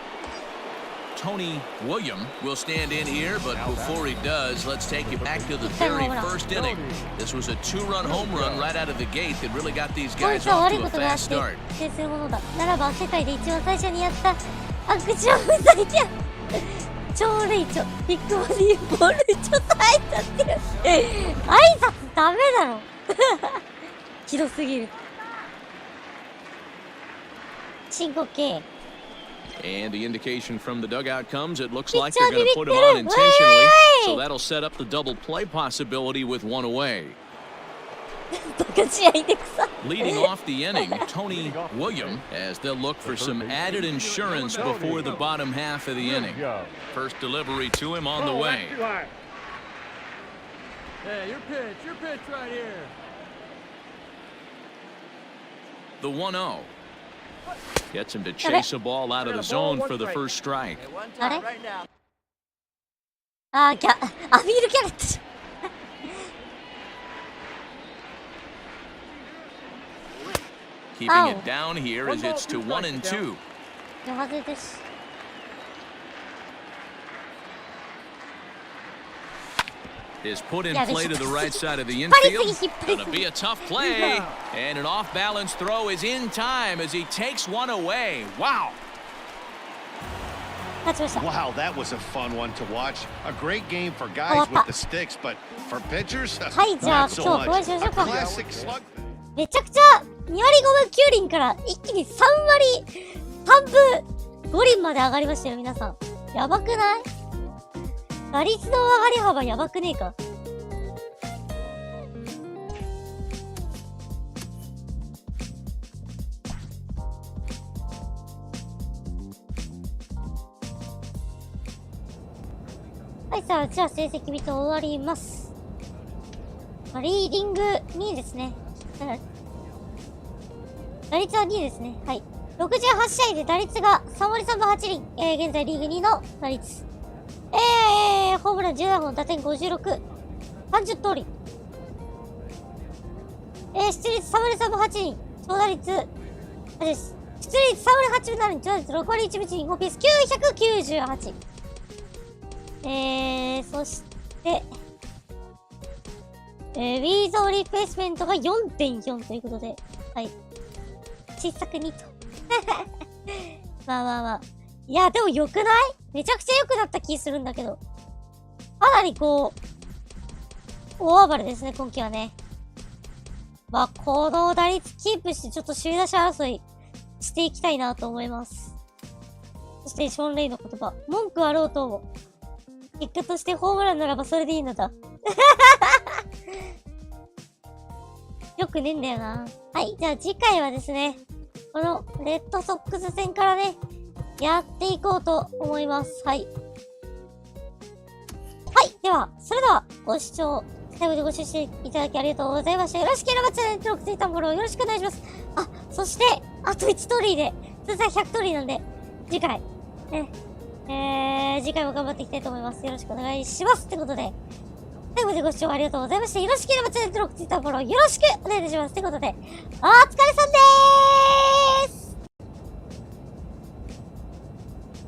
Tony William will stand in here, but before he does, let's take you back to the very first inning. This was a 2-run home run right out of the gate that really got these guys off to a fast start. ならば世界で一番最初にやったアクション大キャン超レイチョビッグボディーボールちょっと挨拶ってる挨拶ダメだろひどすぎる申告敬 And the indication from the dugout comes, it looks like they're going to put him on intentionally, so that'll set up the double play possibility with one away. Leading off the inning, Tony William, as they'll look for some added insurance before the bottom half of the inning. First delivery to him on the way. Hey, your pitch right here. The 1-0. Gets him to chase a ball out of the zone for the first strike. Keeping it down here as it's to 1-2. Is put in play to the right side of the infield. Gonna be a tough play. And an off-balance throw is in time as he takes one away. Wow. Wow, that was a fun one to watch. A great game for guys with the sticks, but for pitchers, not so much. A classic slug. めちゃくちゃ2割5分9厘から一気に3割3分5厘まで上がりましたよ皆さん。やばくない？打率の上がり幅やばくねえか？はい、さあ、じゃあ成績見て終わります。リーディング2位ですね。打率は2位ですね。はい。68試合で打率が3割3分8厘。現在リーグ2位の打率。ホームラン17本、打点56。30通り。出率3割3分8厘。長打率、出率3割8分7厘。長打率6割1分1厘。5PS 998。そして、ウィーゾーリプレイスメントが 4.4 ということで、はい。小さく2と。まあ。いや、でも良くない？めちゃくちゃ良くなった気するんだけど。かなりこう、大暴れですね、今季はね。まあ、この打率キープして、ちょっと首位打者争いしていきたいなと思います。そして、ショーン・レイの言葉。文句あろうとも。結果としてホームランならばそれでいいのだ。よくねえんだよな。はい。じゃあ次回はですね、このレッドソックス戦からね、やっていこうと思います。はい。はい。では、それではご視聴、最後でご視聴いただきありがとうございました。よろしければチャンネル登録、ツイッターフォローよろしくお願いします。あ、そして、あと1トリーで、通算100トリーなんで、次回、ね、次回も頑張っていきたいと思います。よろしくお願いします。ってことで、最後までご視聴ありがとうございました。よろしければチャンネル登録、ツイッターフォローよろしくお願いします。ってことで、お疲れさんでーす。